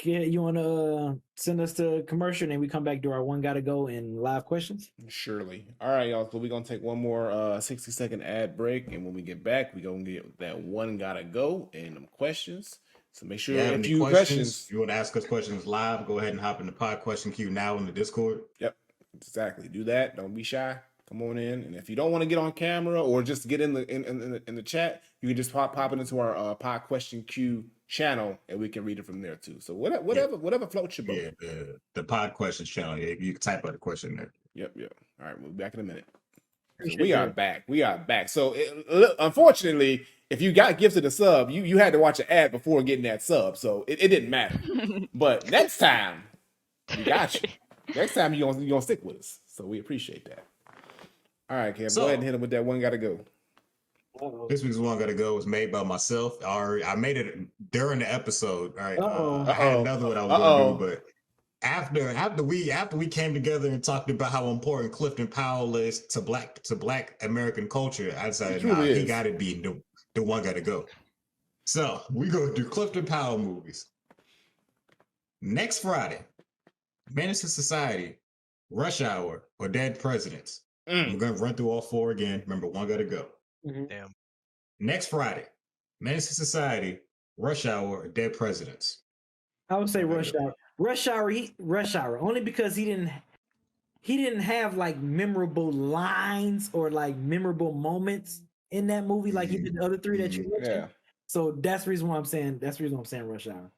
Okay, you want to send us to commercial and then we come back to our one gotta go and live questions? Surely. All right, y'all. So we're going to take one more 60-second ad break. And when we get back, we're going to get that one gotta go and them questions. So make sure if you questions. If you want to ask us questions live, go ahead and hop in the pod question queue now in the Discord. Yep, exactly. Do that. Don't be shy. Come on in. And if you don't want to get on camera or just get in the chat, you can just pop it into our pod question queue channel and we can read it from there too. So whatever floats your boat. Yeah, the pod questions channel. Yeah, you can type out a question there. Yep. All right, we'll be back in a minute. So Appreciate we are that. back. So unfortunately, if you got gifted a sub, you had to watch an ad before getting that sub. So it didn't matter. But next time, we got you. Next time you're gonna stick with us. So we appreciate that. All right, Cam, go ahead and hit him with that one gotta go. This week's one gotta go was made by myself. I made it during the episode. All right. I had another one I was gonna do, but after we came together and talked about how important Clifton Powell is to black American culture, I decided he gotta be the one gotta go. So we go do Clifton Powell movies. Next Friday, Menace to Society, Rush Hour, or Dead Presidents. We're gonna run through all 4 again. Remember, one gotta go. Damn. Next Friday, Menace to Society, Rush Hour, or Dead Presidents. I would say Rush Hour. Rush Hour, only because he didn't have like memorable lines or like memorable moments in that movie like he did the other 3 that you mentioned. Yeah. So that's the reason why I'm saying Rush Hour.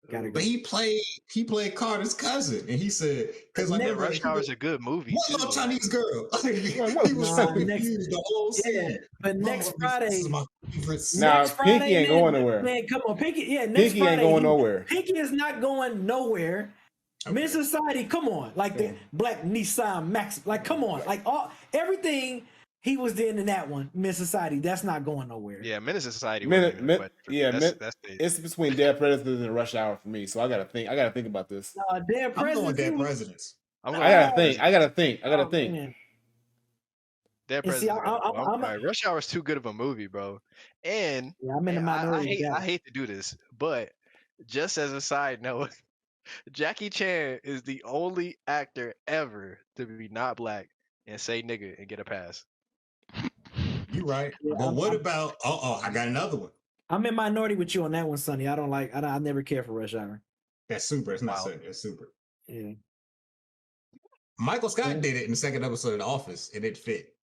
Gotta go. But he played Carter's cousin, and he said, "Because like Rush Hour is a good movie. One little Chinese girl." He was so confused the whole scene. Yeah, but next Friday, this is my favorite scene. Now next Friday, Pinky ain't going nowhere. Man, come on, Pinky. Yeah, next Pinky Friday, ain't going nowhere. Pinky is not going nowhere. Miss Society, come on, like the Black Nissan Max, like come on, like everything he was in that one. Miss Society, that's not going nowhere. Yeah, Menace to Society. It's between Dead Presidents and Rush Hour for me. So I gotta think about this. Dead Presidents. I'm going Dead Presidents. I gotta think. Dead Presidents. Rush Hour is too good of a movie, bro. And I'm in the minority. I hate to do this, but just as a side note, Jackie Chan is the only actor ever to be not black and say nigga and get a pass. You right. Yeah, but what about I got another one. I'm in minority with you on that one, Sonny. I never care for Rush Hour. That's Super. It's not Super. It's Super. Yeah. Michael Scott did it in the second episode of The Office, and it fit.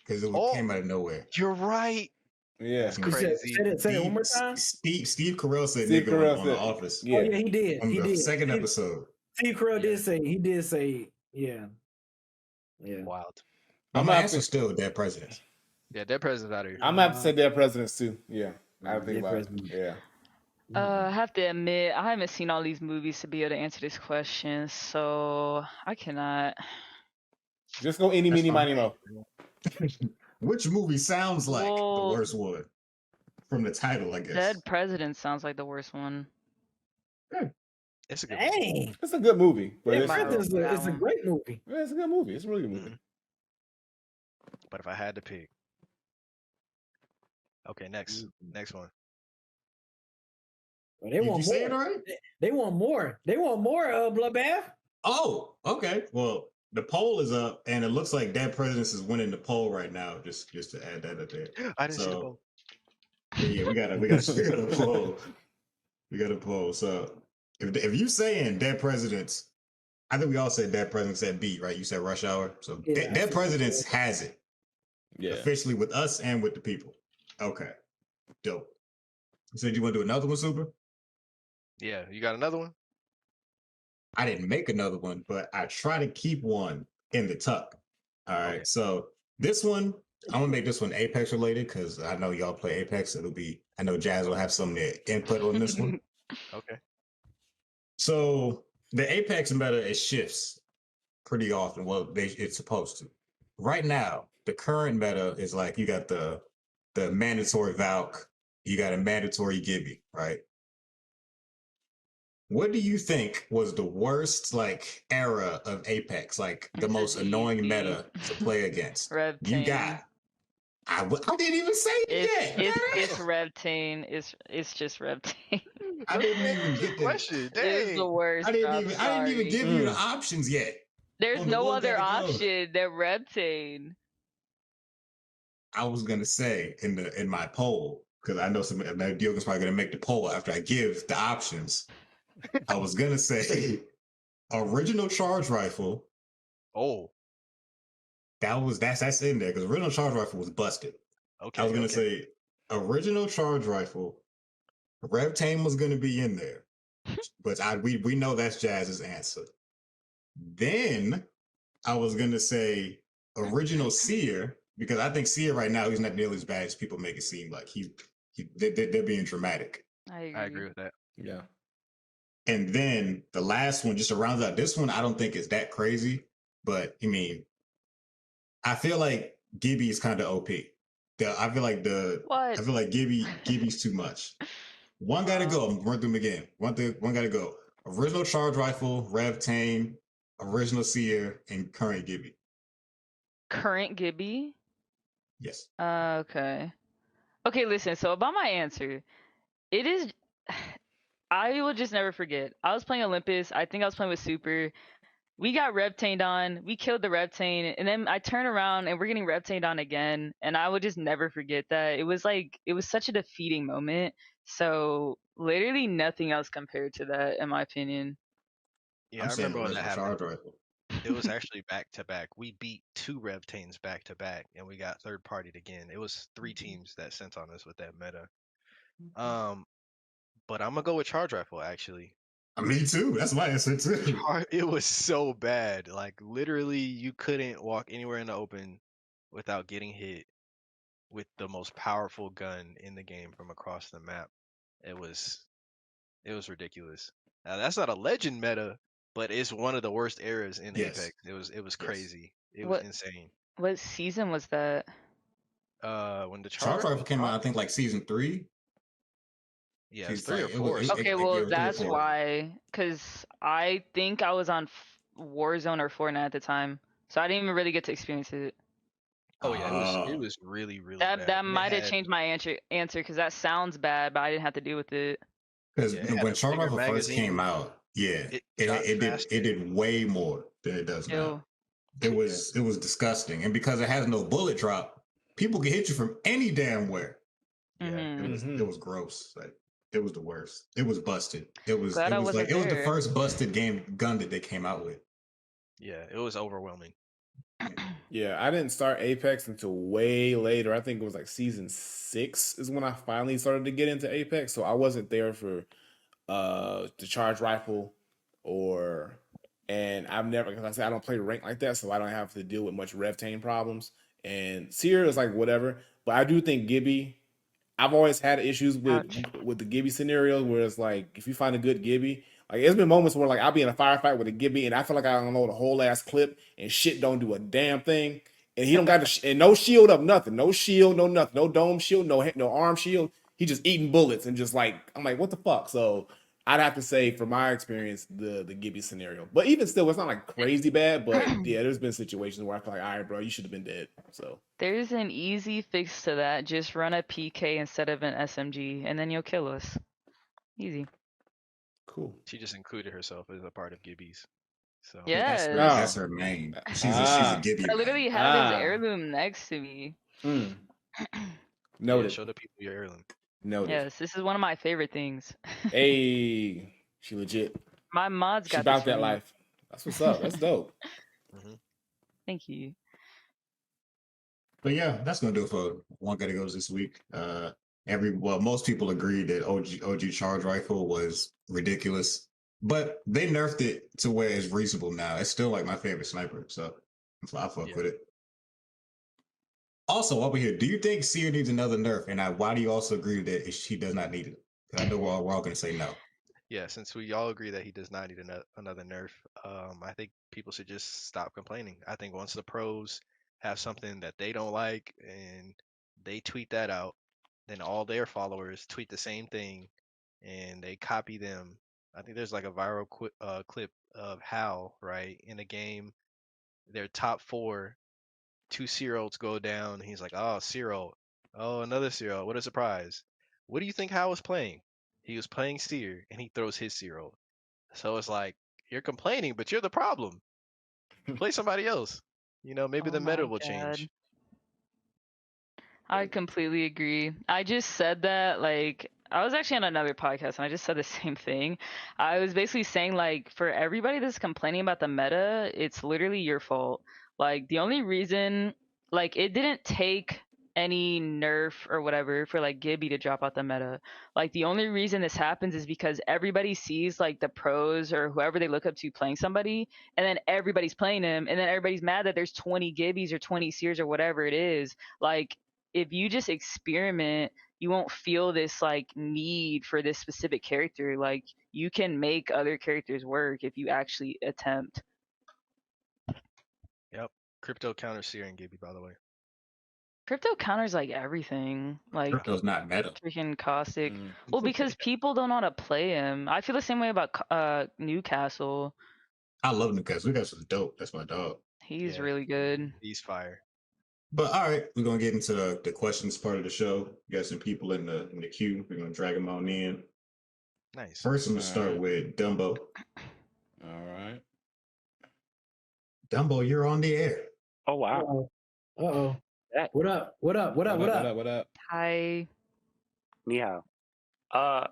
Because it came out of nowhere. You're right. Yeah. That's crazy. Say it one more time. Steve Carell said nigga on The Office. Yeah. Oh, yeah, he did. On the second episode. Steve Carell did say, yeah. Wild. My answer still Dead Presidents. Yeah, Dead Presidents out of here. I'm gonna have to say Dead Presidents too. Yeah. I have to think about it. Yeah. I have to admit, I haven't seen all these movies to be able to answer this question, so I cannot. Just go eeny, meeny, miny, mo. Which movie sounds like the worst one? From the title, I guess. Dead Presidents sounds like the worst one. It's a good movie. It's a good movie. But it's a great movie. Yeah, it's a good movie. It's a really good movie. But if I had to pick. Okay, next one. Well, they want more. Say it right? They want more. They want more Bloodbath. Oh, okay. Well, the poll is up, and it looks like Dead Presidents is winning the poll right now. Just to add that up there. I didn't see the poll. Yeah, we gotta poll. We gotta poll. So if you saying Dead Presidents, I think we all said Dead Presidents said B, right? You said Rush Hour. So Yeah, Dead Presidents has it Yeah. officially with us and with the people. Okay, dope. So do you want to do another one, Super? Yeah, you got another one? I didn't make another one, but I try to keep one in the tuck. All right. Okay. So this one, I'm gonna make this one Apex related because I know y'all play Apex. It'll be, I know Jazz will have some input on this one. Okay. So the Apex meta, it shifts pretty often. Well, it's supposed to. Right now, the current meta is like you got the mandatory Valk, you got a mandatory Gibby, right? What do you think was the worst like era of Apex? Like the This most is annoying easy. meta to play against? Rev You got. I didn't even say it yet. It's Revtane. It's just Revtane. I didn't even Answer the get the. question. It's the Dang. worst. I didn't I'm even. I didn't even sorry. give you the options yet. There's on the no one other category. option than Revtane. I was gonna say in my poll because I know Diogo's probably gonna make the poll after I give the options. I was gonna say original charge rifle. Oh. That's in there because original charge rifle was busted. Okay. I was gonna say original charge rifle. Rev Tame was gonna be in there, but we know that's Jazz's answer. Then I was gonna say original Seer because I think Seer right now he's not nearly as bad as people make it seem like they're being dramatic. I agree with that. Yeah. And then the last one, just to round out this one, I don't think it's that crazy, but I mean, I feel like Gibby is kind of OP. I feel like Gibby's too much. One gotta go. I'm run through them again. One gotta go. Original charge rifle, Rev Tame, original Seer, and current Gibby. Current Gibby? Yes. Okay. Okay, listen, so about my answer, it is I will just never forget. I was playing Olympus. I think I was playing with Super. We got Reptaned on. We killed the Reptane, and then I turn around and we're getting Reptaned on again. And I would just never forget that. It was such a defeating moment. So literally nothing else compared to that, in my opinion. Yeah, I'm I saying remember when that original happened. charge rifle. It was actually back to back. We beat 2 Revtanes back to back, and we got third partied again. It was 3 teams that sent on us with that meta. But I'm gonna go with charge rifle actually. Me too. That's my answer too. It was so bad. Like literally, you couldn't walk anywhere in the open without getting hit with the most powerful gun in the game from across the map. It was ridiculous. Now that's not a legend meta, but it's one of the worst eras in Yes. Apex. It was crazy. It What- was insane. What season was that? When the Charge rifle came out, I think like season 3. Yeah, it's It's 3 or like, it 4. was- Okay, it well, was 3 or that's 4. why. Because I think I was on Warzone or Fortnite at the time. So I didn't even really get to experience it. Oh yeah, it was really bad. That might have changed my answer because that sounds bad, but I didn't have to deal with it. Because Yeah, it had when a Charge bigger Rifle first came magazine. out, yeah, It it shot did faster. it did way more than it does now. Ew. It was disgusting, and because it has no bullet drop, people can hit you from any damn where. Yeah, Mhm. It was gross. Like it was the worst. It was busted. It was Glad I wasn't it was the there. first busted gun that they came out with. Yeah, it was overwhelming. Yeah, I didn't start Apex until way later. I think it was like season 6 is when I finally started to get into Apex. So I wasn't there for the charge rifle and I've never, because I said I don't play rank like that, so I don't have to deal with much Revtane problems. And Seer is like whatever, but I do think Gibby. I've always had issues with the Gibby scenarios where it's like if you find a good Gibby, like there's been moments where like I'll be in a firefight with a Gibby and I feel like I unload a whole ass clip and shit don't do a damn thing, and he don't got and no shield up, nothing, no shield, no nothing, no dome shield, no arm shield. He just eating bullets and just like I'm like what the fuck. So I'd have to say from my experience the Gibby scenario, but even still it's not like crazy bad. But yeah, there's been situations where I feel like all right, bro, you should have been dead. So. There's an easy fix to that. Just run a PK instead of an SMG, and then you'll kill us. Easy. Cool. She just included herself as a part of Gibby's. So Yes. That's her main. She's a Gibby. I literally have his heirloom next to me. Noted. Show the people your heirloom. Noted. Yes, this is one of my favorite things. Hey, she legit. My mods She got about this for that me. life. That's what's up. That's dope. Thank you. But yeah, that's gonna do it for One Gotta Goes this week. Most people agree that OG charge rifle was ridiculous, but they nerfed it to where it's reasonable now. It's still like my favorite sniper, so I fuck with it. Also, over here, do you think Seer needs another nerf? And why do you also agree that she does not need it? Because I know we're all going to say no. Yeah, since we all agree that he does not need another nerf, I think people should just stop complaining. I think once the pros have something that they don't like and they tweet that out, then all their followers tweet the same thing and they copy them. I think there's like a viral clip of Hal, right, in a game, their top 4, 2 Cereals go down. And he's like, oh, Cereal. Oh, another Cereal. What a surprise. What do you think Hal was playing? He was playing Seer, and he throws his Cereal. So it's like, you're complaining, but you're the problem. Play somebody else. Maybe the meta will change. I completely agree. I just said that, like, I was actually on another podcast and I just said the same thing. I was basically saying, like, for everybody that's complaining about the meta, it's literally your fault. Like, the only reason, like, it didn't take any nerf or whatever for, like, Gibby to drop out the meta. Like, the only reason this happens is because everybody sees, like, the pros or whoever they look up to playing somebody, and then everybody's playing him, and then everybody's mad that there's 20 Gibbies or 20 Sears or whatever it is. Like, if you just experiment, you won't feel this like need for this specific character. Like, you can make other characters work if you actually attempt. Yep. Crypto counter Seer and Gibby, by the way. Crypto counters like everything. Like, Crypto's not meta. freaking Caustic. Well, because people don't know how to play him. I feel the same way about Newcastle. I love Newcastle. Newcastle's dope. That's my dog. He's really good. He's fire. But all right, we're gonna get into the questions part of the show. We got some people in the queue. We're gonna drag them on in. Nice. First, I'm gonna start with Dumbo. All right. Dumbo, you're on the air. Oh wow. Uh-oh. What up? What up? What up? What up? What up? Hi. Ni hao.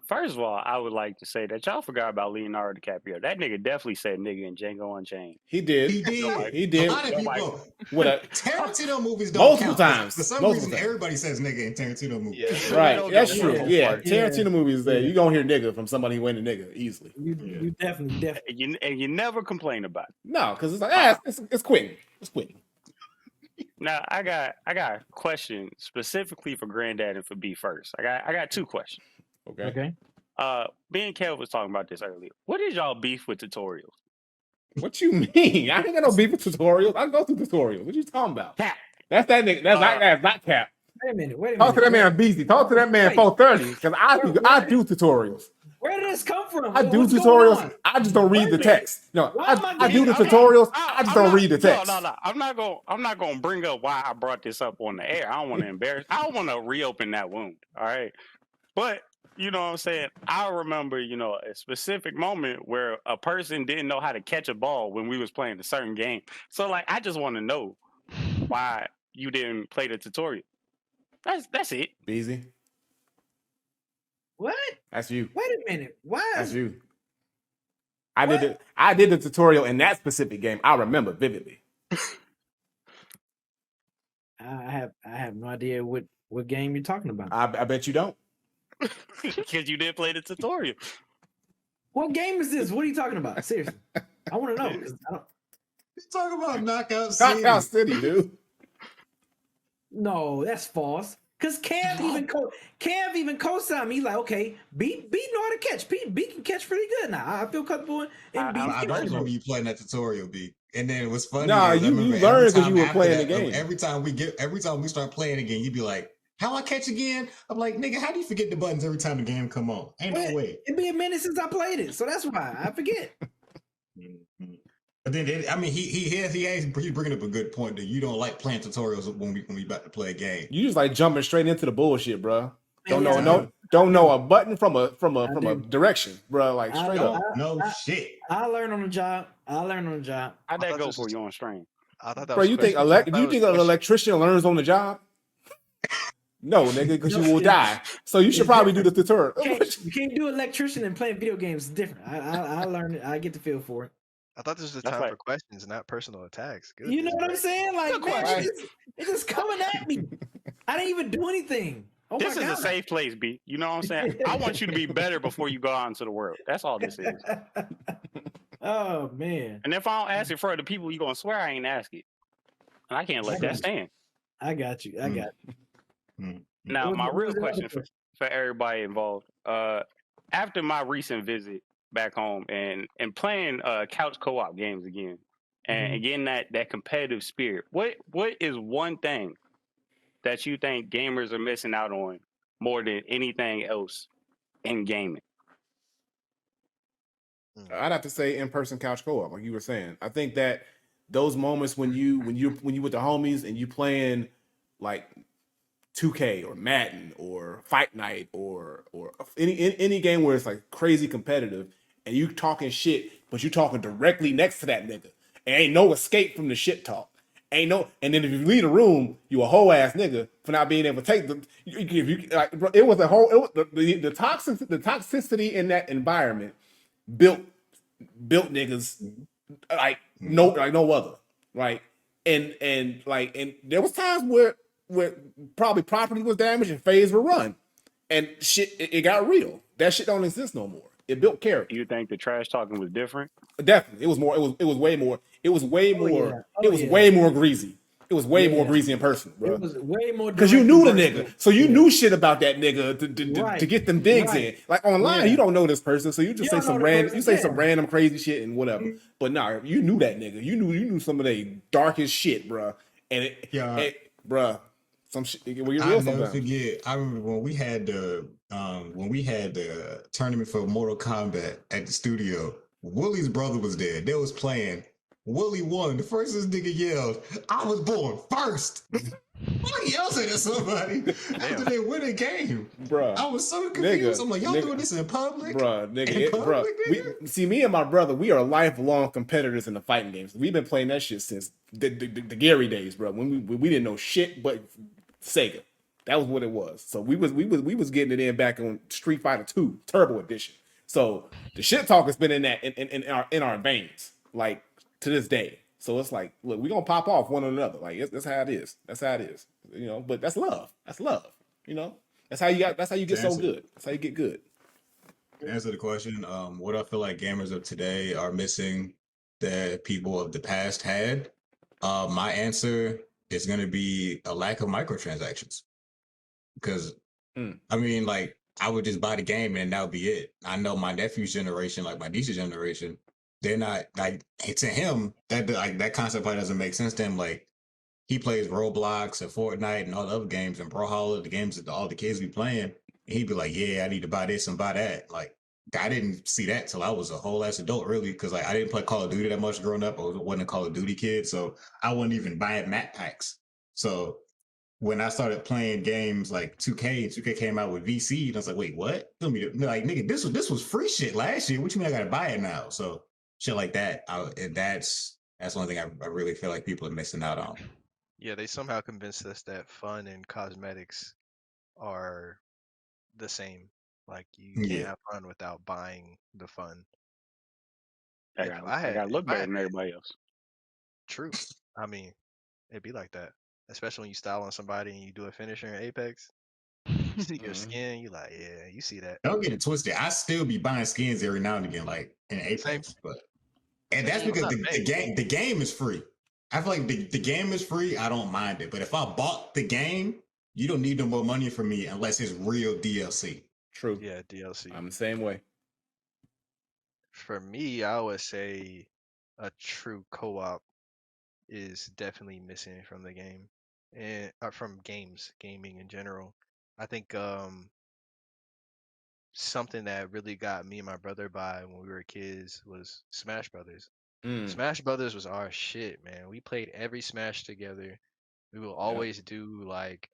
First of all, I would like to say that y'all forgot about Leonardo DiCaprio. That nigga definitely said nigga in Django Unchained. He did. He did. He did. A lot of people. What a Tarantino movies don't multiple count. times. For some reason, everybody says nigga in Tarantino movies. Yeah. Right. That's true. Yeah. Tarantino movies there. You gonna hear nigga from somebody who ain't a nigga easily. You definitely. And you never complain about it. No, because it's like it's quick. It's quick. Now I got a question specifically for Granddad and for B first. I got 2 questions. Okay. Me and Kev was talking about this earlier. What is y'all beef with tutorials? What you mean? I ain't got no beef with tutorials. I go through tutorials. What you talking about? Cap. That's that nigga. That's not cap. Wait a minute. Talk to that man Beastie. Talk to that man 430 because I do tutorials. Where did this come from? I do tutorials. I just don't read the text. No, I do the tutorials. I just don't read the text. No. I'm not gonna bring up why I brought this up on the air. I don't want to embarrass. I don't want to reopen that wound. All right, but you know what I'm saying? I remember, a specific moment where a person didn't know how to catch a ball when we was playing a certain game. So, like, I just want to know why you didn't play the tutorial. That's it. Beasy. What? That's you. Wait a minute. Why? That's you. I did the tutorial in that specific game. I remember vividly. I have no idea what game you're talking about. I bet you don't. Because you didn't play the tutorial. What game is this? What are you talking about? Seriously, I want to know. You're talking about Knockout City. Knockout City, dude. No, that's false. Cause Cav even co-signed me. He's like, okay, B know how to catch. B can catch pretty good now. I feel comfortable in B. I remember you playing that tutorial, B. And then it was funny. No, you learned because you were playing the game. Every time we start playing again, you'd be like, how I catch again? I'm like, nigga, how do you forget the buttons every time the game come on? Ain't no way. It'd be a minute since I played it, so that's why I forget. But then, he's bringing up a good point that you don't like playing tutorials when we about to play a game. You just like jumping straight into the bullshit, bro. Don't know a button from a direction, bro. Like straight up. Shit. I learned on the job. How'd that go for you on stream? I thought that bro, was you think an electrician learns on the job? No, nigga, because you will die. So you should It's probably do the different. tutorial. You can't do electrician and playing video games. It's different. I learned it. I get the feel for it. I thought this was the That's time like for questions, not personal attacks. You know Goodness what I'm gracious. saying? Like, Good man, question. it's just coming at me. I didn't even do anything. Oh this my is God. a safe place, B. You know what I'm saying? I want you to be better before you go out into the world. That's all this is. Oh man. And if I don't ask it for other people, you gonna swear I ain't ask it. And I can't let that stand. I got you. I got you. Now, What my was real the other question for everybody involved, after my recent visit back home and playing couch co-op games again and getting that competitive spirit, what is one thing that you think gamers are missing out on more than anything else in gaming? I'd have to say in-person couch co-op, like you were saying. I think that those moments when you with the homies and you playing like 2K or Madden or Fight Night or any game where it's like crazy competitive and you talking shit, but you talking directly next to that nigga. And ain't no escape from the shit talk. Ain't no, and then if you leave the room, you a whole ass nigga for not being able to take the. It was a whole. It was the toxicity in that environment built niggas like no other, right? And there was times where probably property was damaged and phase were run, and shit it got real. That shit don't exist no more. It built character. You think the trash talking was different? Definitely, it was more. It was way more. It was way Oh, more. yeah. It was way more greasy. It was way more Yeah. greasy in person, bro. It was way more Because you direct knew the and nigga, personal. so you Yeah. knew shit about that nigga to Right. get them digs Right. in. Like online, Yeah. you don't know this person, so you just You say don't some know the random, person, you say yeah. some random crazy shit and whatever. But nah, you knew that nigga. You knew some of the darkest shit, bro. And bruh, some shit. We I'll real never sometimes. forget. I remember when we had the tournament for Mortal Kombat at the studio. Willie's brother was there. They was playing. Willie won. The first this nigga yelled, "I was born first." Why yells at somebody after they win a game? Bruh. I was so confused. Nigga, I'm like, y'all doing this in public? Bruh, nigga, In public, we see me and my brother, we are lifelong competitors in the fighting games. We've been playing that shit since the Gary days, bro. When we didn't know shit but Sega. That was what it was. So we was getting it in back on Street Fighter 2 Turbo Edition. So the shit talk has been in our veins, like to this day. So it's like, look, we gonna pop off one another. Like that's how it is. That's how it is. You know, but that's love. That's love. You know, that's how you get so good. That's how you get good. To answer the question, what I feel like gamers of today are missing that people of the past had, my answer is going to be a lack of microtransactions. Because, I mean, like, I would just buy the game and that would be it. I know my nephew's generation, like my niece's generation, they're not, like, to him, that concept probably doesn't make sense to him. Like, he plays Roblox and Fortnite and all the other games and Brawlhalla, the games that all the kids be playing. And he'd be like, yeah, I need to buy this and buy that. Like, I didn't see that till I was a whole ass adult, really, because like I didn't play Call of Duty that much growing up. I wasn't a Call of Duty kid, so I wasn't even buying map packs. So when I started playing games like 2K, 2K came out with VC, and I was like, wait, what? Like, nigga, this was free shit last year. What you mean I gotta buy it now? So shit like that. And that's the only thing I really feel like people are missing out on. Yeah, they somehow convinced us that fun and cosmetics are the same. Like you can't have fun without buying the fun. I gotta look better than everybody else. True. I mean, it'd be like that. Especially when you style on somebody and you do a finisher in Apex. You see your skin, you like, yeah, you see that. Don't get it twisted. I still be buying skins every now and again, like in Apex. And that's because the game is free. I feel like the game is free. I don't mind it. But if I bought the game, you don't need no more money from me unless it's real DLC. True. Yeah, DLC. I'm the same way. For me, I would say a true co-op is definitely missing from the game and from gaming in general. I think something that really got me and my brother by when we were kids was Smash Brothers. Smash Brothers was our shit, man. We played every Smash together. We will always do like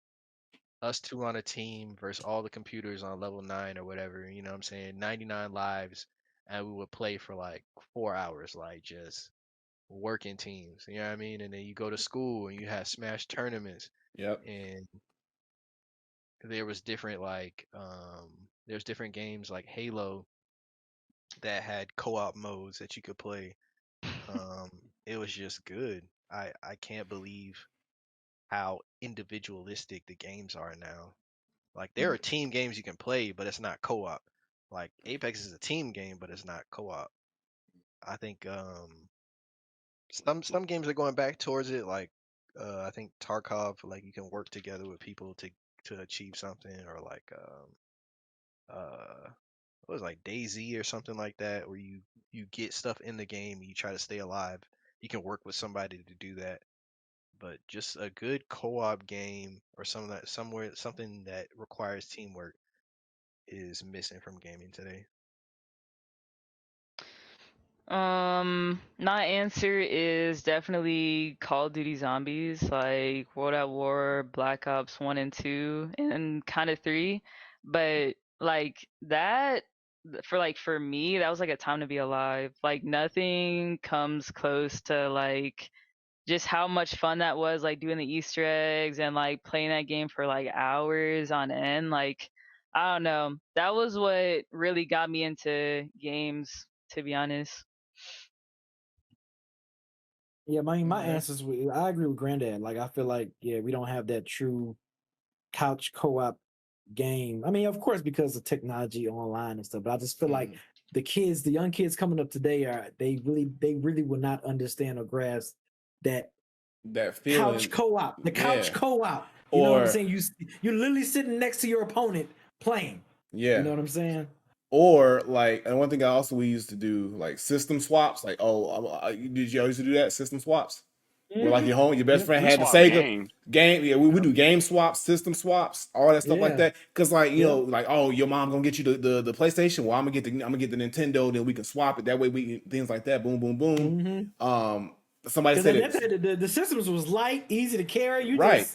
us two on a team versus all the computers on level 9 or whatever, you know what I'm saying? 99 lives, and we would play for like 4 hours, like just working teams, you know what I mean? And then you go to school and you have Smash tournaments. Yep. And there was different there's different games like Halo that had co-op modes that you could play. It was just good. I can't believe how individualistic the games are now. Like there are team games you can play, but it's not co-op. Like Apex is a team game, but it's not co-op. I think some games are going back towards it. Like I think Tarkov, like you can work together with people to achieve something, or like what was it, like DayZ or something like that, where you get stuff in the game and you try to stay alive. You can work with somebody to do that. But just a good co-op game or something that requires teamwork is missing from gaming today. My answer is definitely Call of Duty Zombies, like World at War, Black Ops 1 and 2, and kind of 3. But like that for me, that was like a time to be alive. Like nothing comes close to like just how much fun that was, like doing the Easter eggs and like playing that game for like hours on end. Like I don't know. That was what really got me into games, to be honest. Yeah, my answers. I agree with Granddad. Like I feel like we don't have that true couch co-op game. I mean, of course, because of technology online and stuff. But I just feel like the young kids coming up today they really will not understand or grasp that feeling. Couch co-op. The couch co-op. You know what I'm saying? You're literally sitting next to your opponent playing. Yeah. You know what I'm saying? Or like, and one thing we used to do, like system swaps. Like, did you always do that? System swaps, where like your best friend had the Sega game. Yeah, we do game swaps, system swaps, all that stuff like that. Because like you know, like your mom gonna get you the PlayStation. Well, I'm gonna get the Nintendo. Then we can swap it. That way things like that. Boom, boom, boom. Somebody said the systems was light, easy to carry. Right,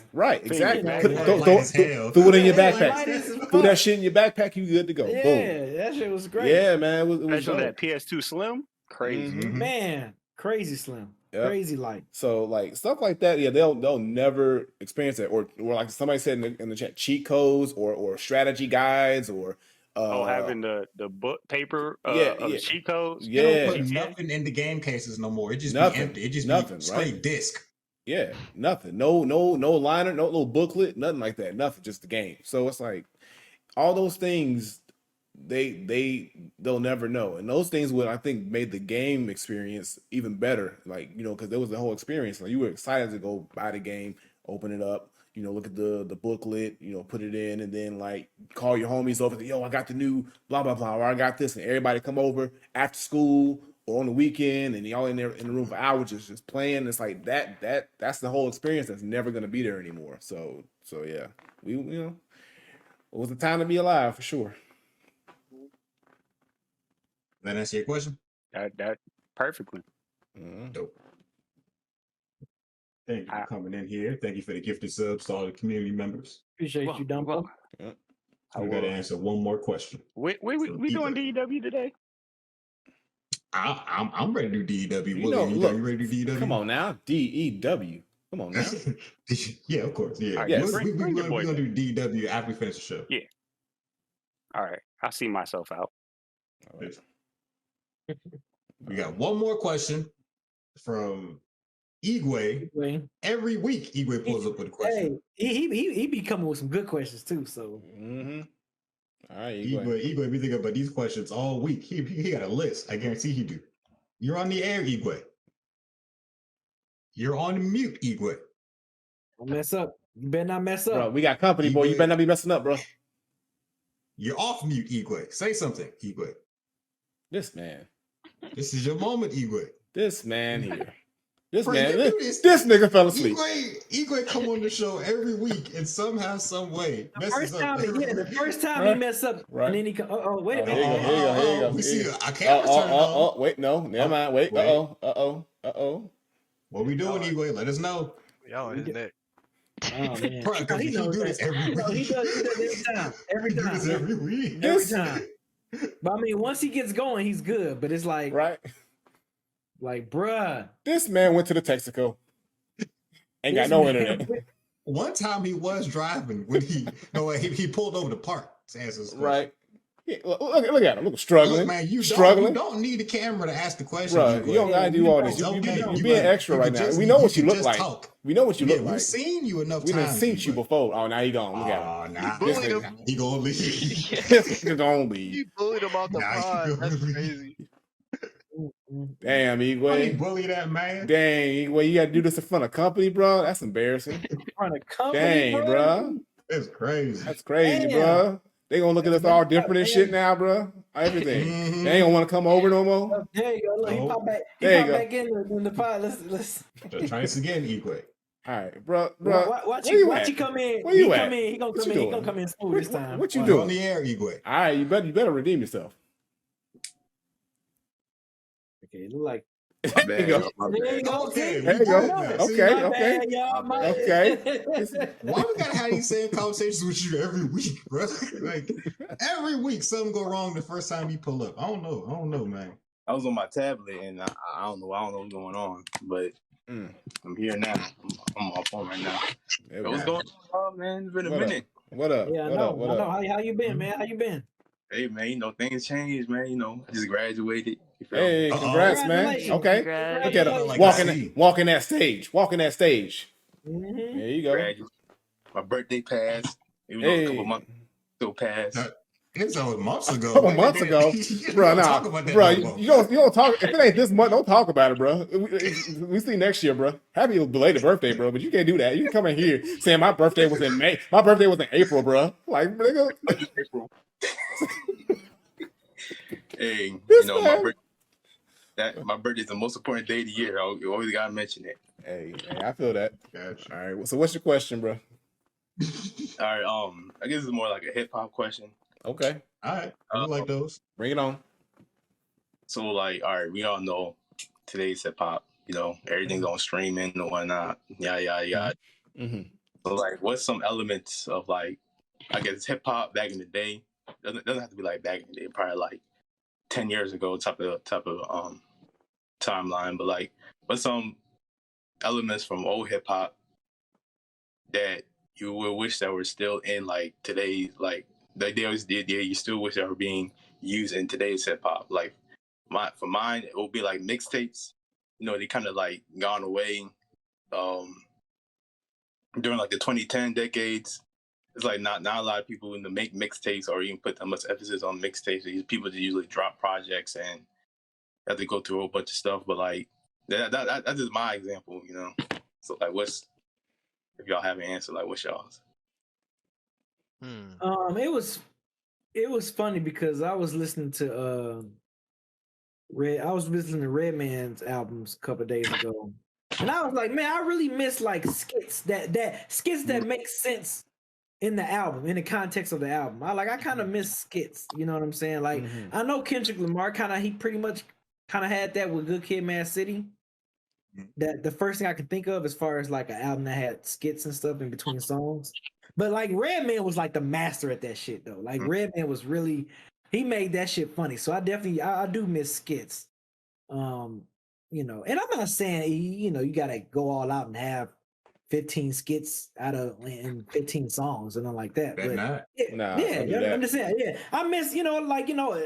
exactly. Throw it in your backpack. Throw that shit in your backpack. You good to go. Yeah, boom. That shit was great. Yeah, man. It was especially that PS2 Slim. Crazy, man. Crazy slim. Yep. Crazy light. So like stuff like that. Yeah, they'll never experience it. Or like somebody said in the chat, cheat codes or strategy guides or. Having the book paper of the cheat codes. Yeah, they don't put nothing in the game cases no more. It just be empty. It just be straight disc. Yeah, nothing. No liner, no little booklet, nothing like that. Nothing, just the game. So it's like all those things they'll never know, and those things would I think made the game experience even better. Like because there was the whole experience. Like you were excited to go buy the game, open it up. Look at the booklet, put it in, and then like call your homies over. Yo, I got the new blah blah blah, or I got this, and everybody come over after school or on the weekend, and y'all in there in the room for hours just playing. It's like that's the whole experience that's never gonna be there anymore. So yeah, it was the time to be alive for sure. That answer your question? That perfectly. Dope. Thank you for coming in here. Thank you for the gifted subs to all the community members. Appreciate you, Dumbo. We got to answer one more question. We doing DEW today? I'm ready to do DEW. You ready to do DEW? Come on now, DEW. Come on now. Yeah, of course. Yeah, right, yes. We're gonna do DEW after we finish the show. Yeah. All right, I see myself out. All right. We got one more question from Igwe. Every week, Igwe pulls up with a question. Hey, he be coming with some good questions too. So, all right, Igwe, we think about these questions all week. He got a list. I guarantee he do. You're on the air, Igwe. You're on mute, Igwe. Don't mess up. You better not mess up. Bro, we got company, boy. You better not be messing up, bro. You're off mute, Igwe. Say something, Igwe. This man. This is your moment, Igwe. This man here. This nigga fell asleep. Igwe come on the show every week and somehow, some way messes up. The first time he messed up, and then he come. Wait a minute. Here you go. We see a camera turn on. Wait, no, never mind. Wait. What we doing, Igwe? Let us know. Y'all on his neck. Oh man, because he do this every week. He does this every time. Every week. Every time. But I mean, once he gets going, he's good. But it's like, like, bruh. This man went to the Texaco. Ain't got no internet. one time he was driving when he pulled over the park to answer this question. Right. Yeah, look at him. Look, struggling. Look, man, you struggling. don't need the camera to ask the question. Bro, you don't gotta do all this. You're being extra right now. We know what you look like. We know what you look like. We've seen you enough times. We done seen you before. Oh, now he gone. Look at him. Nah, he gonna leave. He's gonna leave. You bullied him out the pod. That's crazy. Damn, Igwe. Bully that man. Dang, Igwe, you gotta do this in front of company, bro. That's embarrassing. In front of company, dang, bro. That's crazy. That's crazy, bro. They gonna look at us all different and shit now, bro. Everything. Mm-hmm. They ain't gonna want to come over no more. There you go. Look, he pop back. Back in the pod. Let's try this again, Igwe. All right, bro. Watch you come in. Where you at? Come in. He gonna come in smooth this time. What you doing on the air, Igwe? All right, you better redeem yourself. Okay, look like. There you go. There you go. Okay. Okay. Why we gotta have these same conversations with you every week, bro? Like every week, something go wrong the first time you pull up. I don't know, man. I was on my tablet and I don't know what's going on, but I'm here now. I'm on my phone right now. What's going on, man? It's been a minute. What up? Yeah, I know. How you been, man? How you been? Hey, man, things change, man. I just graduated. Hey, congrats, man. Okay. Congrats. Look at him. Like walking that stage. Mm-hmm. There you go. My birthday passed. Even though a couple months still passed. It's a months ago. A couple months ago. Bro, you don't talk. If it ain't this month, don't talk about it, bro. We see next year, bro. Happy belated birthday, bro. But you can't do that. You can come in here saying my birthday was in May. My birthday was in April, bro. Like, nigga. Hey, my birthday is the most important day of the year. You always gotta mention it. Hey, I feel that. Gotcha. All right. So what's your question, bro? All right. I guess it's more like a hip hop question. Okay. All right. I like those. Bring it on. So, like, all right, we all know today's hip hop. Everything's on streaming and whatnot. Yeah. Mm-hmm. So, like, what's some elements of like, I guess hip hop back in the day? Doesn't have to be like back in the day. Probably like 10 years ago type of timeline. But like, what's some elements from old hip hop that you would wish that were still in like today's like you still wish that were being used in today's hip hop? Like for mine, it will be like mixtapes. They kind of like gone away during like the 2010 decades. It's like not a lot of people make mixtapes or even put that much emphasis on mixtapes. These people just usually drop projects and have to go through a whole bunch of stuff. But like that's just my example, So like, if y'all have an answer, like what's y'all's? It was funny because I was listening to Redman's albums a couple of days ago, and I was like, man, I really miss like skits that make sense in the album, in the context of the album. I kind of miss skits. You know what I'm saying? Like I know Kendrick Lamar he pretty much had that with Good Kid, Mad City. That the first thing I can think of as far as like an album that had skits and stuff in between songs. But like Redman was like the master at that shit though. Like Redman was really, he made that shit funny. So I do miss skits. And I'm not saying you gotta go all out and have 15 skits in 15 songs and all like that. But I'm just saying, I miss,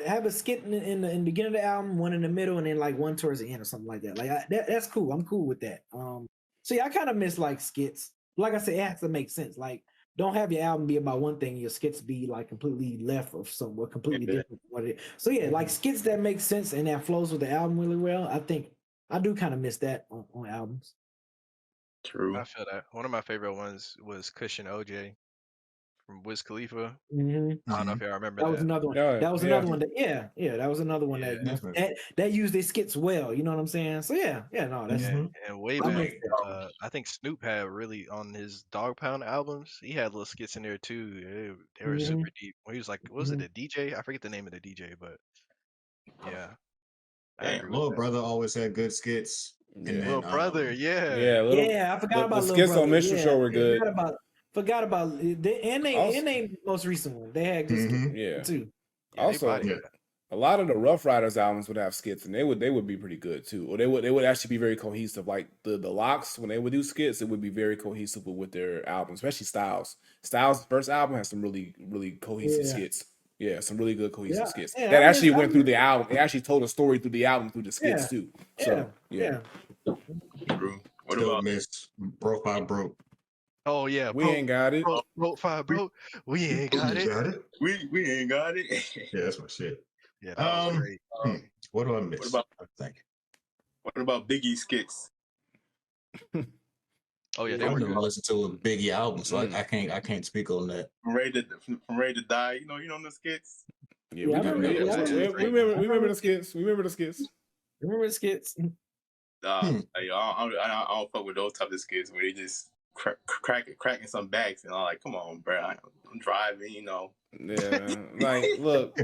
have a skit in the beginning of the album, one in the middle, and then like one towards the end or something like that. Like that's cool. I'm cool with that. So yeah, I kind of miss like skits. Like I said, it has to make sense. Like, don't have your album be about one thing, your skits be like completely left or somewhere completely different. So yeah, like skits that make sense and that flows with the album really well. I think I do kind of miss that on albums. True. I feel that. One of my favorite ones was Cushion OJ from Wiz Khalifa. Mm-hmm. I don't know if y'all remember that. Was another one. That was another one. That was another one that used their skits well. You know what I'm saying? So that's and way back. I think Snoop had really on his Dog Pound albums. He had little skits in there too. They were super deep. When he was like, what was it, a DJ? I forget the name of the DJ, but yeah. Little Brother always had good skits. Little Brother, I forgot about the skits on Minstrel Show were good. Forgot about and they most recent one. They had good skits too. Also, A lot of the Rough Riders albums would have skits, and they would be pretty good too. Or they would actually be very cohesive. Like the Locks, when they would do skits, it would be very cohesive with their albums, especially Styles. Styles' first album has some really cohesive skits. Yeah, some really good cohesive skits. That actually went through the album. It actually told a story through the album through the skits too. So yeah. True. What Still about miss Broke by Broke? Oh yeah, we ain't got it. broke 5 broke. We ain't got it. we ain't got it. Yeah, that's my shit. Yeah, that was great. What do I miss? What about Biggie skits? Oh yeah, I they were never good. listened to a Biggie album, so I can't speak on that. From Ready to Die. You know the skits. Yeah, we remember the skits. We remember the skits. Remember the skits? I don't fuck with those type of skits where they just cracking some backs and I'm like, come on, bro. I'm driving, you know. Yeah, like look.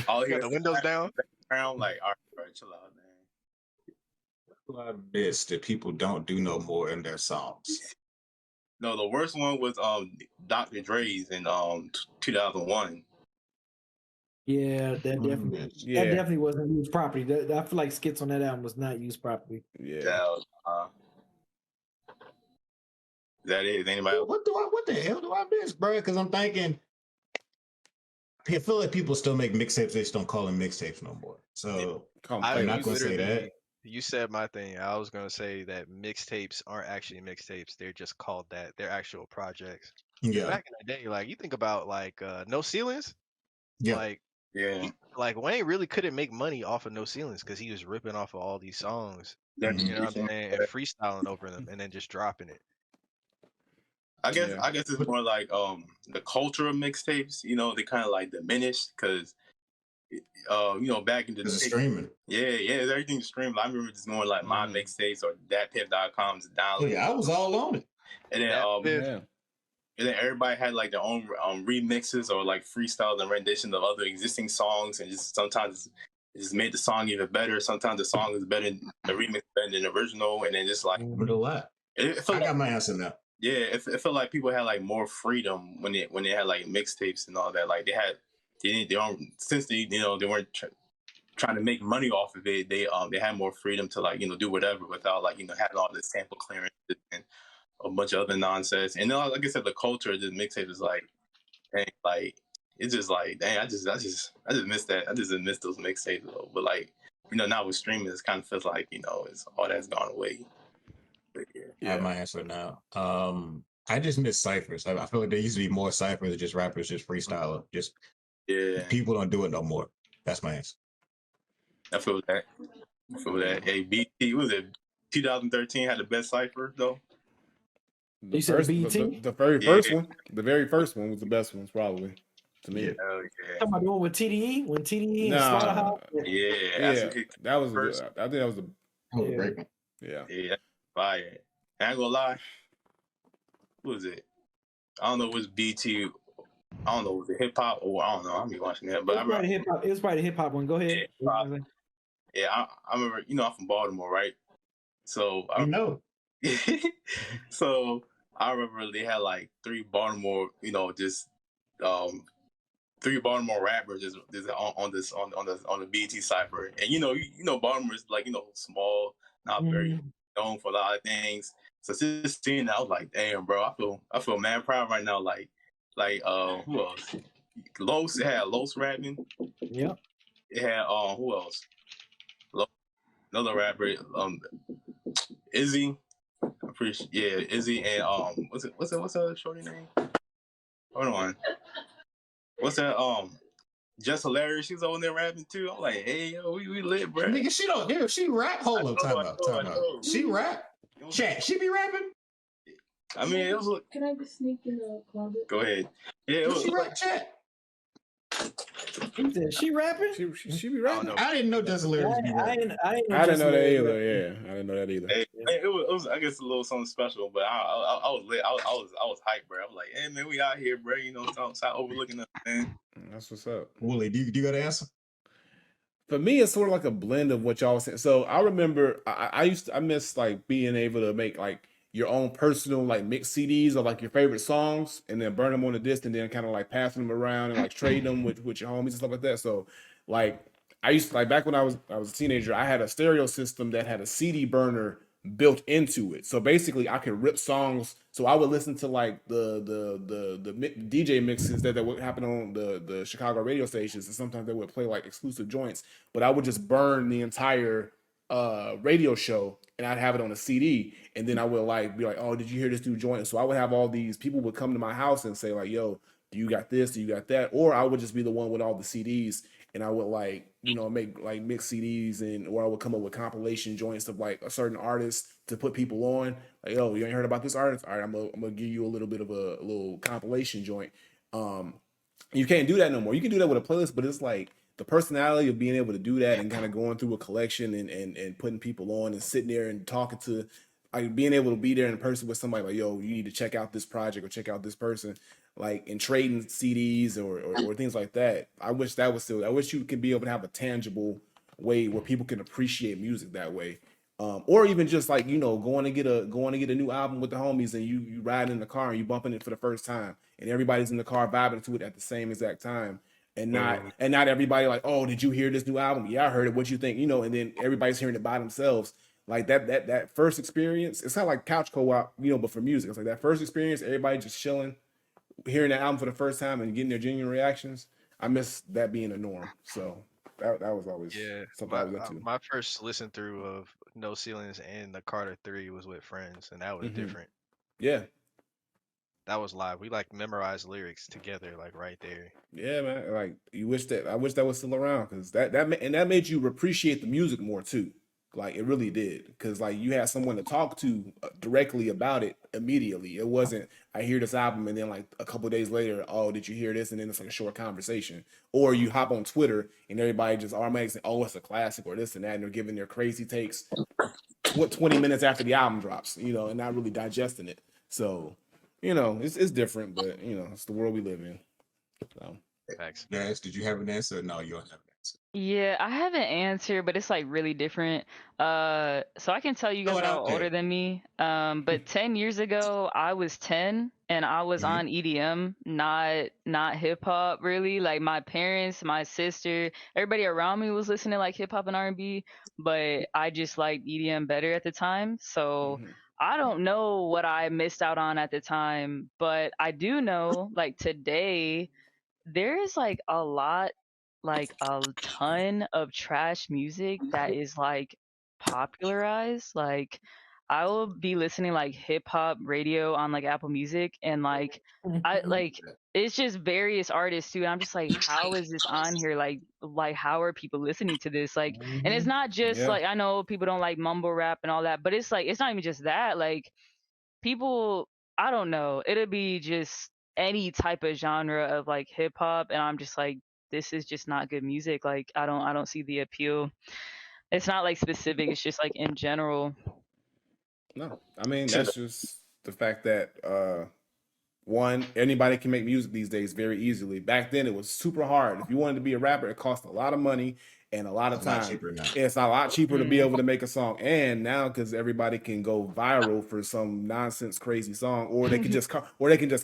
All got the windows down. Around, like, all right, bro, chill out, man. What do I miss that people don't do no more in their songs? No, the worst one was Dr. Dre's in 2001. Yeah, that definitely wasn't used properly. I feel like skits on that album was not used properly. Yeah. That is anybody? What the hell do I miss, bro? Because I'm thinking, I feel like people still make mixtapes. They just don't call them mixtapes no more. So I'm not gonna say that. You said my thing. I was gonna say that mixtapes aren't actually mixtapes. They're just called that. They're actual projects. Yeah. Back in the day, like you think about like No Ceilings. Yeah. Like Wayne really couldn't make money off of No Ceilings because he was ripping off of all these songs. You know what I'm saying? And freestyling over them and then just dropping it. I guess it's more like the culture of mixtapes. You know, they kind of like diminished because you know, back in the day, streaming. Yeah, everything's streamed. I remember just going like my mixtapes or datpiff.com to download. Oh, yeah, I was all on it. And then and then everybody had like their own remixes or like freestyles and renditions of other existing songs, and just sometimes it just made the song even better. Sometimes the song is better, the remix better than the original, and then just like I got my answer now. Yeah, it felt like people had like more freedom when they had like mixtapes and all that. Like they don't, since they weren't trying to make money off of it. They had more freedom to like do whatever without like having all the sample clearance and a bunch of other nonsense. And then, like I said, the culture of the mixtape is like, dang, like it's just like, dang, I just miss that. I just miss those mixtapes though. But like now with streaming, it kind of feels like it's all that's gone away. I have my answer now. I just miss ciphers. I feel like there used to be more ciphers than just rappers, just freestyler. Just people don't do it no more. That's my answer. I feel that. Hey, BT, was it 2013 had the best cipher though? The very first one. The very first one was the best one, probably to me. Talking about the one with TDE when TDE and Slaughterhouse. That was first. I think that was the great one. Yeah, fire. I ain't gonna lie. What was it? I don't know. It was BT. I don't know. Was it hip hop or I don't know. I'll be watching that. But it was probably the hip hop one. Go ahead. I remember. I'm from Baltimore, right? So I know. So I remember they had like three Baltimore, just three Baltimore rappers just on the BT cipher, and Baltimore is like small, not very known for a lot of things. So just seeing that, I was like, damn, bro, I feel mad proud right now. Like who else? Los, it had Los rapping. Yeah. It had who else? Another rapper, Izzy. I'm pretty sure, Izzy and what's that shorty name? Hold on. What's that? Just Hilarious. She's over there rapping too. I'm like, hey yo, we lit, bro. Nigga, she don't hear. She rap. Hold on, time out. She rap. Chat. She be rapping. I mean, it was. Can I just sneak in the closet? Go ahead. Yeah, it was. She rap. Chat. She rapping? She be rapping. I didn't know Just Hilarious be rapping. I didn't know that either. Yeah, I didn't know that either. Hey, it was I guess a little something special, but I was lit. I was hyped, bro. I was like, hey man, we out here, bro. Stop overlooking us, man. That's what's up. Wooly, do you got an answer? For me, it's sort of like a blend of what y'all was saying. So I remember I miss like being able to make like your own personal like mix CDs of like your favorite songs and then burn them on the disc and then kind of like passing them around and like trade them with your homies and stuff like that. So like I used to, like, back when I was a teenager, I had a stereo system that had a CD burner built into it. So basically, I could rip songs. So I would listen to like the DJ mixes that would happen on the Chicago radio stations, and sometimes they would play like exclusive joints. But I would just burn the entire radio show, and I'd have it on a CD, and then I would like be like, "Oh, did you hear this new joint?" So I would have all these people would come to my house and say like, "Yo, do you got this? Do you got that?" Or I would just be the one with all the CDs, and I would like, you know, make like mix CDs, and or I would come up with compilation joints of like a certain artist to put people on. Like, "Yo, you ain't heard about this artist? All right, I'm gonna give you a little bit of a little compilation joint." You can't do that no more. You can do that with a playlist, but it's like the personality of being able to do that and kind of going through a collection and putting people on and sitting there and talking to, like, being able to be there in person with somebody like, "Yo, you need to check out this project or check out this person," like, and trading CDs or things like that. I wish that was still. I wish you could be able to have a tangible way where people can appreciate music that way. Or even just like, you know, going to get a new album with the homies, and you ride in the car and you bumping it for the first time, and everybody's in the car vibing to it at the same exact time, and not everybody like, "Oh, did you hear this new album? Yeah, I heard it. What you think?" You know, and then everybody's hearing it by themselves. Like that first experience, it's kind of like couch co-op, you know, but for music. It's like that first experience, everybody just chilling, hearing the album for the first time and getting their genuine reactions. I miss that being a norm. So that was always something I was into. My first listen through of No Ceilings and the Carter 3 was with friends, and that was different. Yeah. That was live. We like memorized lyrics together, like right there. Yeah, man. Like, I wish that was still around, because that made you appreciate the music more too. Like, it really did, because like you had someone to talk to directly about it immediately. It wasn't, "I hear this album," and then like a couple of days later, "Oh, did you hear this?" And then it's like a short conversation. Or you hop on Twitter and everybody just automatically say, "Oh, it's a classic," or this and that, and they're giving their crazy takes 20 minutes after the album drops, you know, and not really digesting it. So, you know, it's different, but you know, it's the world we live in. So. Thanks. Guys, did you have an answer? No, you don't have an answer. Yeah, I have an answer, but it's like really different. So I can tell you guys Throw it are out all there. older than me. But 10 years ago, I was 10 and I was on EDM, not hip hop really. Like my parents, my sister, everybody around me was listening to like hip hop and R&B, but I just liked EDM better at the time. So I don't know what I missed out on at the time, but I do know like today there is like a ton of trash music that is like popularized. Like I will be listening like hip hop radio on like Apple Music, and like I like it's just various artists too. And I'm just like, how is this on here? Like how are people listening to this? Like, and it's not just like, I know people don't like mumble rap and all that, but it's like it's not even just that. Like people, I don't know, it'll be just any type of genre of like hip hop, and I'm just like, this is just not good music. Like I don't see the appeal. It's not like specific, it's just like in general. No, I mean, that's just the fact that one, anybody can make music these days very easily. Back then, it was super hard. If you wanted to be a rapper, it cost a lot of money and a lot of It's a lot time. cheaper now. It's a lot cheaper to be able to make a song. And now, because everybody can go viral for some nonsense, crazy song, or they can just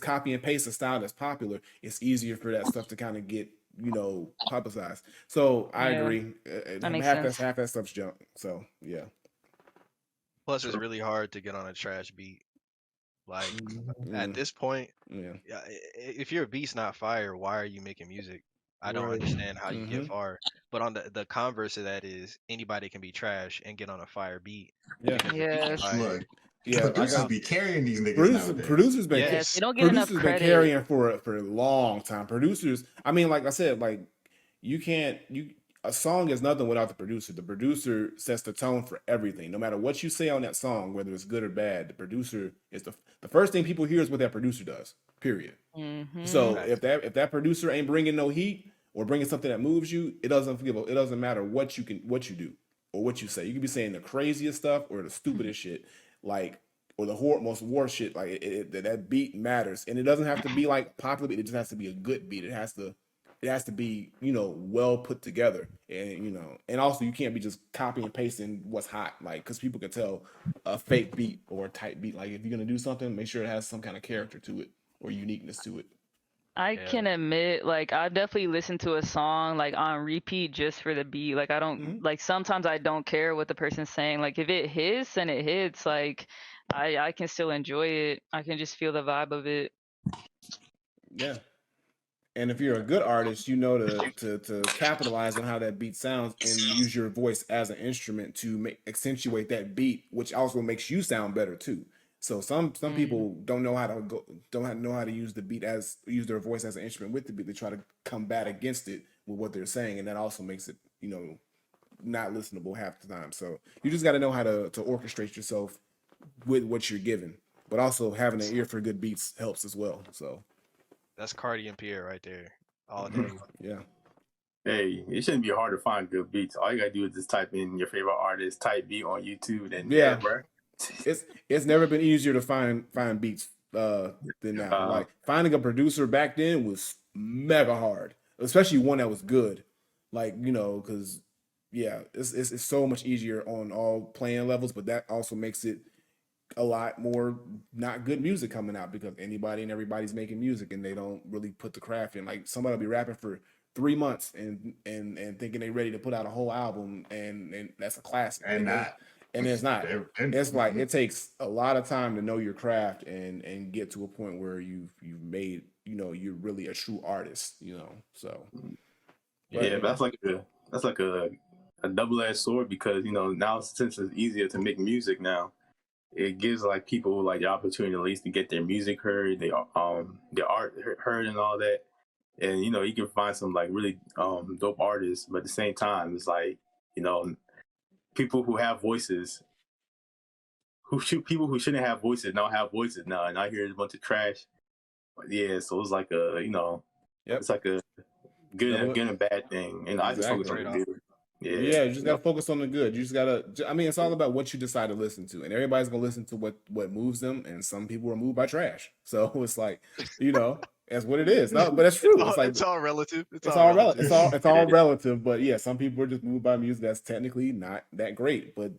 copy and paste a style that's popular, it's easier for that stuff to kind of get, you know, publicized. So I Yeah, agree. that makes half sense. that stuff's junk. So yeah. Plus, it's really hard to get on a trash beat. Like at this point, Yeah. if your beat's not fire, why are you making music? I don't understand how you get far. But on the converse of that is anybody can be trash and get on a fire beat. Yeah. Because the beat is Yes. fire. Look, Yeah, producers be carrying these niggas nowadays. Producers been Yes, they don't get enough been credit. carrying for a long time. Producers, I mean, like I said, like a song is nothing without the producer. The producer sets the tone for everything. No matter what you say on that song, whether it's good or bad, the producer is the first thing people hear is what that producer does. Period. So if that producer ain't bringing no heat or bringing something that moves you, it doesn't matter what you do or what you say. You can be saying the craziest stuff or the stupidest shit, like, or the most war shit. Like that beat matters, and it doesn't have to be like popular. It just has to be a good beat. It has to be, you know, well put together, and you know, and also you can't be just copy and pasting what's hot, like, because people can tell a fake beat or a type beat. Like if you're gonna do something, make sure it has some kind of character to it or uniqueness to it. I can admit, like, I've definitely listened to a song like on repeat just for the beat. Like, I don't like sometimes I don't care what the person's saying. Like, if it hits and it hits, like, I can still enjoy it. I can just feel the vibe of it. Yeah. And if you're a good artist, you know to capitalize on how that beat sounds and use your voice as an instrument to accentuate that beat, which also makes you sound better too. So some people don't know how to know how to use the beat use their voice as an instrument with the beat. They try to combat against it with what they're saying, and that also makes it not listenable half the time. So you just got to know how to orchestrate yourself with what you're given, but also having an ear for good beats helps as well. So. That's Cardi and Pierre right there, all day. Yeah. Hey, it shouldn't be hard to find good beats. All you gotta do is just type in your favorite artist, type beat on YouTube, and bro. It's never been easier to find beats than now. Like finding a producer back then was mega hard, especially one that was good. Like because it's so much easier on all playing levels, but that also makes it a lot more not good music coming out because anybody and everybody's making music and they don't really put the craft in. Like somebody will be rapping for 3 months and thinking they're ready to put out a whole album and that's a classic. And it's not. It's like it takes a lot of time to know your craft and get to a point where you've made you're really a true artist. So yeah, but that's like a double-edged sword because now since it's easier to make music now, it gives like people like the opportunity at least to get their music heard, their art heard, and all that. And you can find some like really dope artists, but at the same time, it's like people who have voices, people who shouldn't have voices now have voices now, and I hear a bunch of trash. But yeah, so it's like it's like a good and bad thing, and I just focus on the good. Yeah, you just gotta focus on the good. You just gotta. I mean, it's all about what you decide to listen to, and everybody's gonna listen to what moves them. And some people are moved by trash, so it's like, that's what it is. No, but it's true. It's like it's all relative. It's all relative. It's all relative. But yeah, some people are just moved by music that's technically not that great. But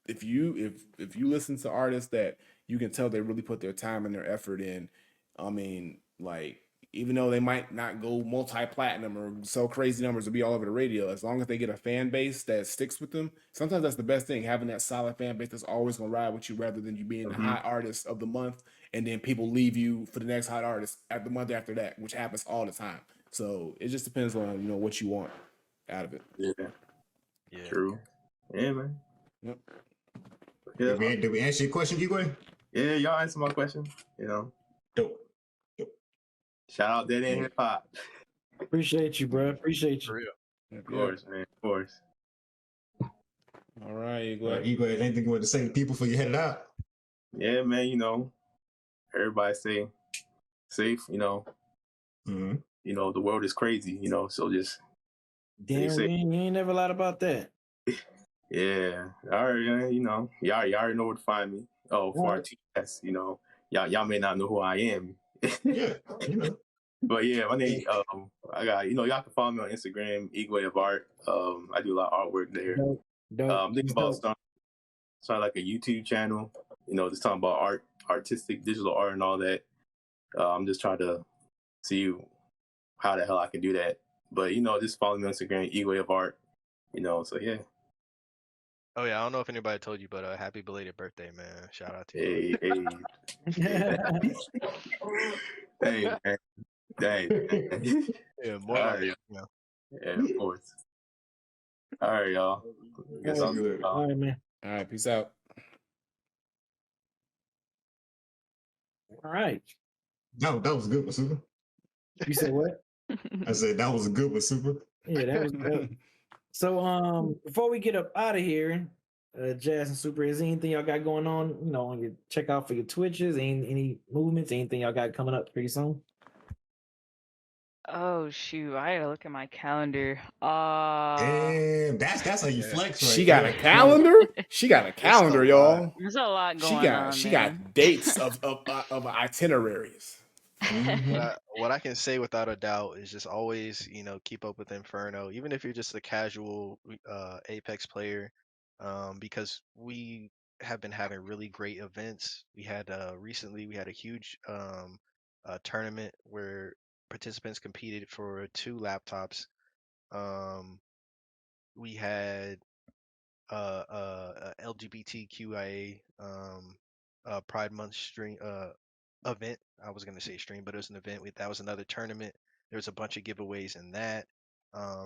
if you listen to artists that you can tell they really put their time and their effort in, I mean, like. Even though they might not go multi-platinum or sell crazy numbers or be all over the radio, as long as they get a fan base that sticks with them, sometimes that's the best thing, having that solid fan base that's always going to ride with you rather than you being the hot artist of the month and then people leave you for the next hot artist at the month after that, which happens all the time. So it just depends on, what you want out of it. Yeah. True. Yeah, man. Yep. Yeah. Did we answer your question, Igwe? Yeah, y'all answered my question. Dope. Shout out Dead End Hip Hop. Appreciate you, bro. Appreciate you. For real. Of course, man. Of course. All right, Igwe. Igwe, anything you want to say to people before you headed out? Yeah, man. Everybody stay safe. Mm-hmm. The world is crazy. So just. Damn, you ain't never lied about that. Yeah. All right. Y'all already know where to find me. Oh, for our TS, y'all may not know who I am. Yeah. But yeah, my name. I got. Y'all can follow me on Instagram, Igwe of Art. I do a lot of artwork there. Dope. Thinking about starting like a YouTube channel. Just talking about artistic, digital art, and all that. I'm just trying to see how the hell I can do that. But just follow me on Instagram, Igwe of Art. So yeah. Oh yeah, I don't know if anybody told you, but happy belated birthday, man! Shout out to you. Hey, man. Dang. Yeah, more right. Yeah, of course. All right, y'all. All right, man. All right, peace out. All right. That was good, Super. You said what? I said that was a good one, Super. Yeah, that was good. So before we get up out of here, Jazz and Super, is there anything y'all got going on? On your check out for your Twitches, any movements, anything y'all got coming up pretty soon? Oh shoot, I gotta look at my calendar. Damn, that's how you flex, right? She got a calendar. She got a calendar, y'all. There's a lot going on. She got dates of itineraries. What I can say without a doubt is just always, keep up with Inferno, even if you're just a casual Apex player, because we have been having really great events. We had recently we had a huge tournament where participants competed for 2 laptops. We had LGBTQIA Pride Month stream event. I was gonna say stream, but it was an event. That was another tournament. There was a bunch of giveaways in that.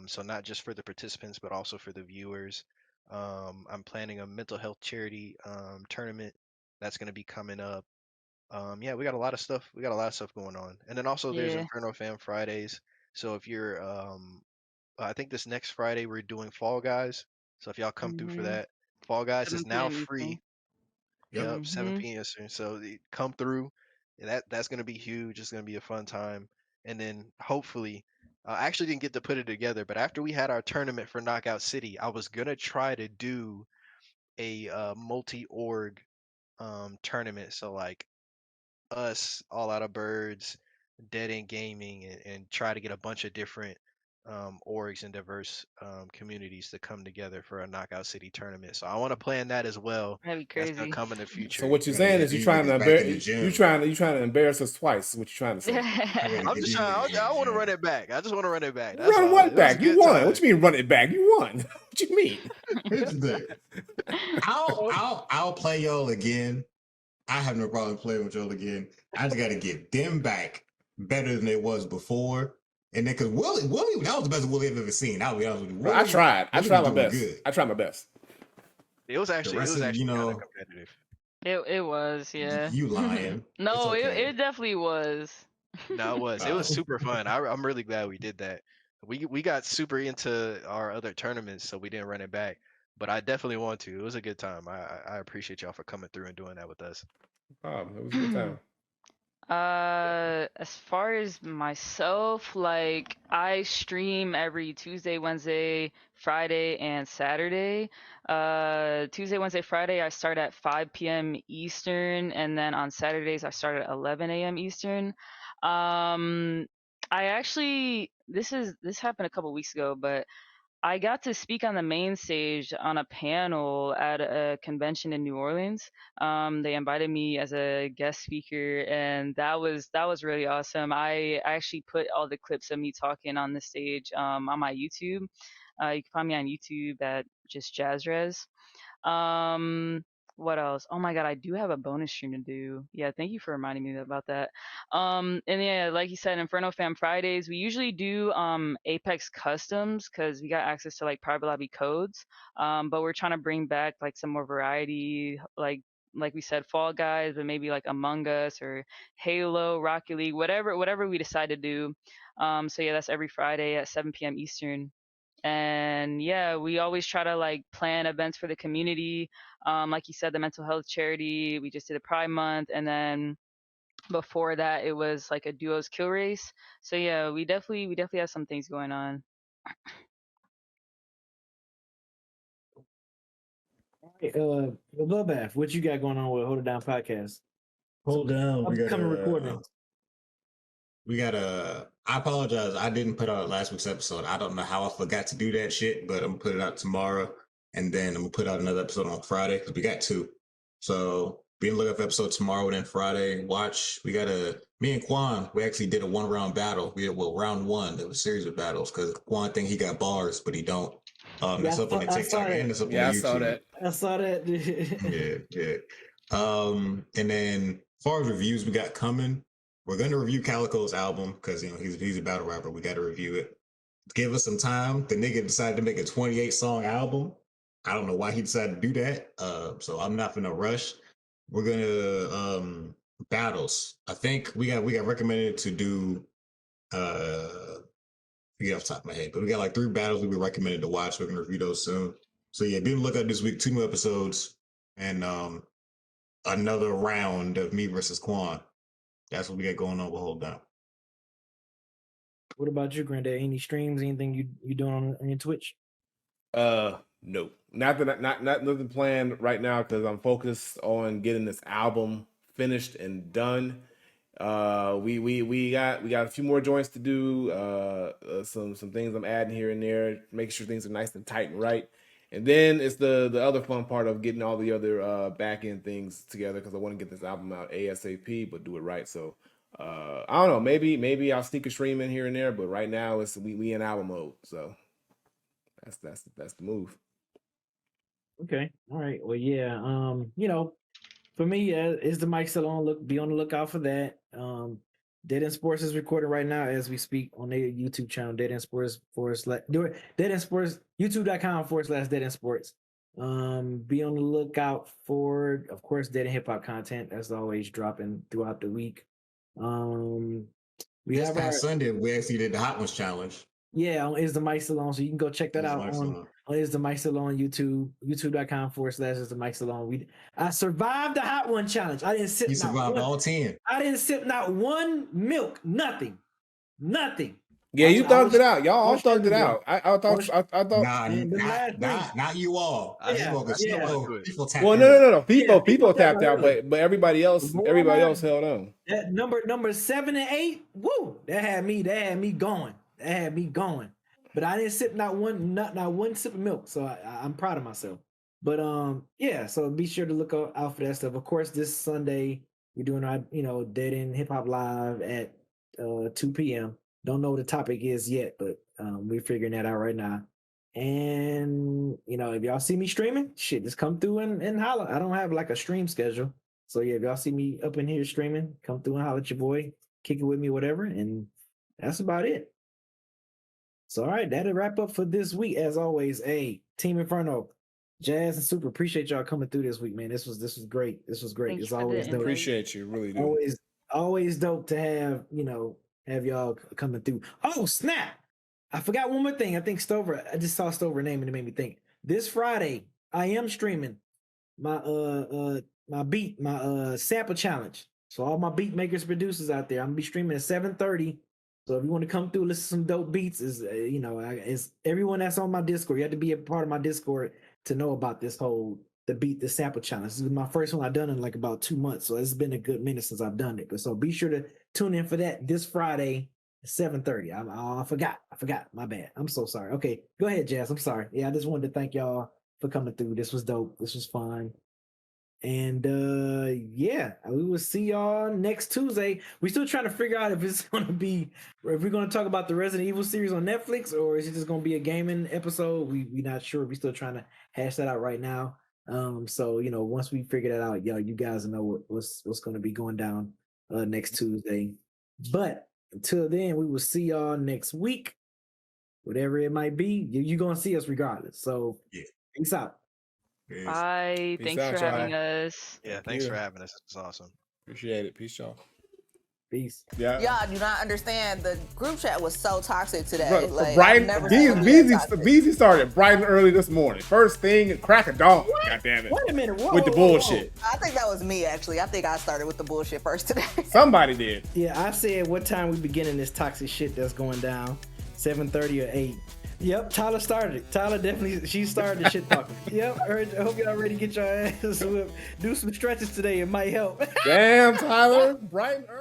So not just for the participants, but also for the viewers. I'm planning a mental health charity tournament that's gonna be coming up. Yeah, we got a lot of stuff. We got a lot of stuff going on, and then also there's Yeah. Inferno Fan Fridays. So if you're, I think this next Friday we're doing Fall Guys. So if y'all come through for that, Fall Guys 7 is now p.m. free. Eastern. Yep, 7 Mhm. p.m. Eastern. So come through. That's gonna be huge. It's gonna be a fun time. And then hopefully, I actually didn't get to put it together, but after we had our tournament for Knockout City, I was gonna try to do a multi-org tournament. So like us, All Out of Birds, Dead End Gaming, and try to get a bunch of different orgs and diverse communities to come together for a Knockout City tournament. So I want to plan that as well. That'd be That's gonna crazy. come in the So future. what you're Oh, saying yeah, is get you niggas back in the gym. you trying to embarrass us twice. Is what you're trying to say? I gotta I'm get just these trying. niggas in I the want to gym. run it back. I just want to run it back. That's Run all. what It was a back? You good won. time. What you mean run it back? You won. What you mean? Here's the thing. I'll play y'all again. I have no problem playing with y'all again. I just gotta get them back better than they was before. And then, cause Willie, that was the best Willie I've ever seen. I'll be honest with you. Bro, I tried. I Willie tried was my doing best. good. I tried my best. It was The actually rest of kind you of know, competitive. It was, yeah. you lying. It's No, okay. it definitely was. No, it was. It was super fun. I'm really glad we did that. We got super into our other tournaments, so we didn't run it back. But I definitely want to. It was a good time. I appreciate y'all for coming through and doing that with us. It was a good time. As far as myself, like I stream every Tuesday, Wednesday, Friday, and Saturday. Tuesday, Wednesday, Friday, I start at 5 p.m. Eastern, and then on Saturdays I start at 11 a.m. Eastern. I actually this happened a couple weeks ago, but I got to speak on the main stage on a panel at a convention in New Orleans. They invited me as a guest speaker, and that was really awesome. I actually put all the clips of me talking on the stage on my YouTube. You can find me on YouTube at just Jazzrez. Um, what else? Oh my god, I do have a bonus stream to do. Yeah, thank you for reminding me about that. And yeah, like you said, Inferno Fam Fridays, we usually do Apex customs because we got access to like private lobby codes. But we're trying to bring back like some more variety, like we said, Fall Guys, but maybe like Among Us or Halo, Rocket League, whatever we decide to do. So yeah, that's every Friday at 7 p.m. Eastern. And yeah, we always try to like plan events for the community. Like you said, the mental health charity, we just did a Pride Month, and then before that it was like a duos kill race. So yeah, we definitely have some things going on. Hey, Bloodbath, what you got going on with Hold It Down podcast? Hold down. Upcoming recordings. I apologize. I didn't put out last week's episode. I don't know how I forgot to do that shit, but I'm gonna put it out tomorrow, and then I'm gonna put out another episode on Friday because we got 2. So be on the lookout for episode tomorrow and then Friday. Watch. Me and Quan, we actually did a 1-round battle. Round 1. There was a series of battles because Quan think he got bars, but he don't. It's up on the TikTok and it's up on YouTube. I saw that. I saw that. Yeah. And then as far as reviews we got coming, we're gonna review Calico's album because he's a battle rapper. We got to review it. Give us some time. The nigga decided to make a 28-song album. I don't know why he decided to do that. So I'm not gonna rush. We're gonna battles. I think we got recommended to do forget off the top of my head, but we got like 3 battles we were recommended to watch. We're gonna review those soon. So yeah, be on the lookout this week. 2 new episodes and another round of me versus Quan. That's what we got going on with Hold Down. What about you, Granddad? Any streams? Anything you doing on your Twitch? No, not nothing planned right now because I'm focused on getting this album finished and done. We got a few more joints to do. Some things I'm adding here and there, making sure things are nice and tight and right. And then it's the other fun part of getting all the other back end things together because I want to get this album out ASAP, but do it right. So I don't know. Maybe I'll sneak a stream in here and there, but right now it's we in album mode, so that's the move. Okay. All right. Well, yeah. For me, is the mic still on? Be on the lookout for that. Dead End Sports is recording right now as we speak on their YouTube channel, Dead End Sports Dead End Sports, youtube.com/Dead End Sports. Be on the lookout for, of course, Dead End Hip Hop content as always dropping throughout the week. We have our Sunday. We actually did the Hot Ones challenge. Yeah, on Is the Mic Still On? So you can go check that out on Is the Mic Still On YouTube, youtube.com/Is the Mic Still On. I survived the Hot One challenge. I didn't sip. You survived all 10. I didn't sip not one milk, nothing. Yeah, you thugged it out. Y'all all thugged it out. I thought. Not you all. People tapped out. No. People tapped out, but everybody else held on. That number 7 and 8. Woo! That had me going. But I didn't sip not one sip of milk, so I'm proud of myself. But so be sure to look out for that stuff. Of course, this Sunday we're doing our Dead End Hip Hop Live at 2 p.m. Don't know what the topic is yet, but we're figuring that out right now. And if y'all see me streaming, just come through and holler. I don't have like a stream schedule, so yeah, if y'all see me up in here streaming, come through and holler at your boy, kick it with me, whatever, and that's about it. So, all right, that'll wrap up for this week. As always, Team Inferno, Jazz and Super, appreciate y'all coming through this week, man. This was great. It's always dope. Appreciate you, really do. Always dope to have y'all coming through. Oh, snap! I forgot one more thing. I think Stover. I just saw Stover name and it made me think. This Friday, I am streaming my sample challenge. So all my beat makers, producers out there, I'm gonna be streaming at 7:30. So if you want to come through, listen to some dope beats, is everyone that's on my Discord. You have to be a part of my Discord to know about this whole the sample challenge. This is my first one I've done in like about 2 months, so it's been a good minute since I've done it. But so be sure to tune in for that this Friday at 7:30. I forgot. My bad. I'm so sorry. Okay, go ahead, Jazz. I'm sorry. Yeah, I just wanted to thank y'all for coming through. This was dope. This was fun. And we will see y'all next Tuesday. We're still trying to figure out if we're going to talk about the Resident Evil series on Netflix, or is it just going to be a gaming episode? We're not sure. We're still trying to hash that out right now. So once we figure that out, you guys know what's going to be going down next Tuesday. But until then, we will see y'all next week, whatever it might be. You're going to see us regardless. So peace out. Bye. Thanks for having us. Yeah, thanks for having us. It's awesome. Appreciate it. Peace, y'all. Peace. Yeah. Y'all do not understand. The group chat was so toxic today. Beezy started bright and early this morning. First thing, crack a dog. God damn it. Wait a minute. With the bullshit. I think that was me, actually. I think I started with the bullshit first today. Somebody did. Yeah, I said what time we beginning this toxic shit that's going down. 7:30 or 8. Yep, Tyler started it. Tyler definitely, she started the shit talking. Yep, I hope y'all ready to get your ass whipped. Do some stretches today. It might help. Damn, Tyler. Bright and early.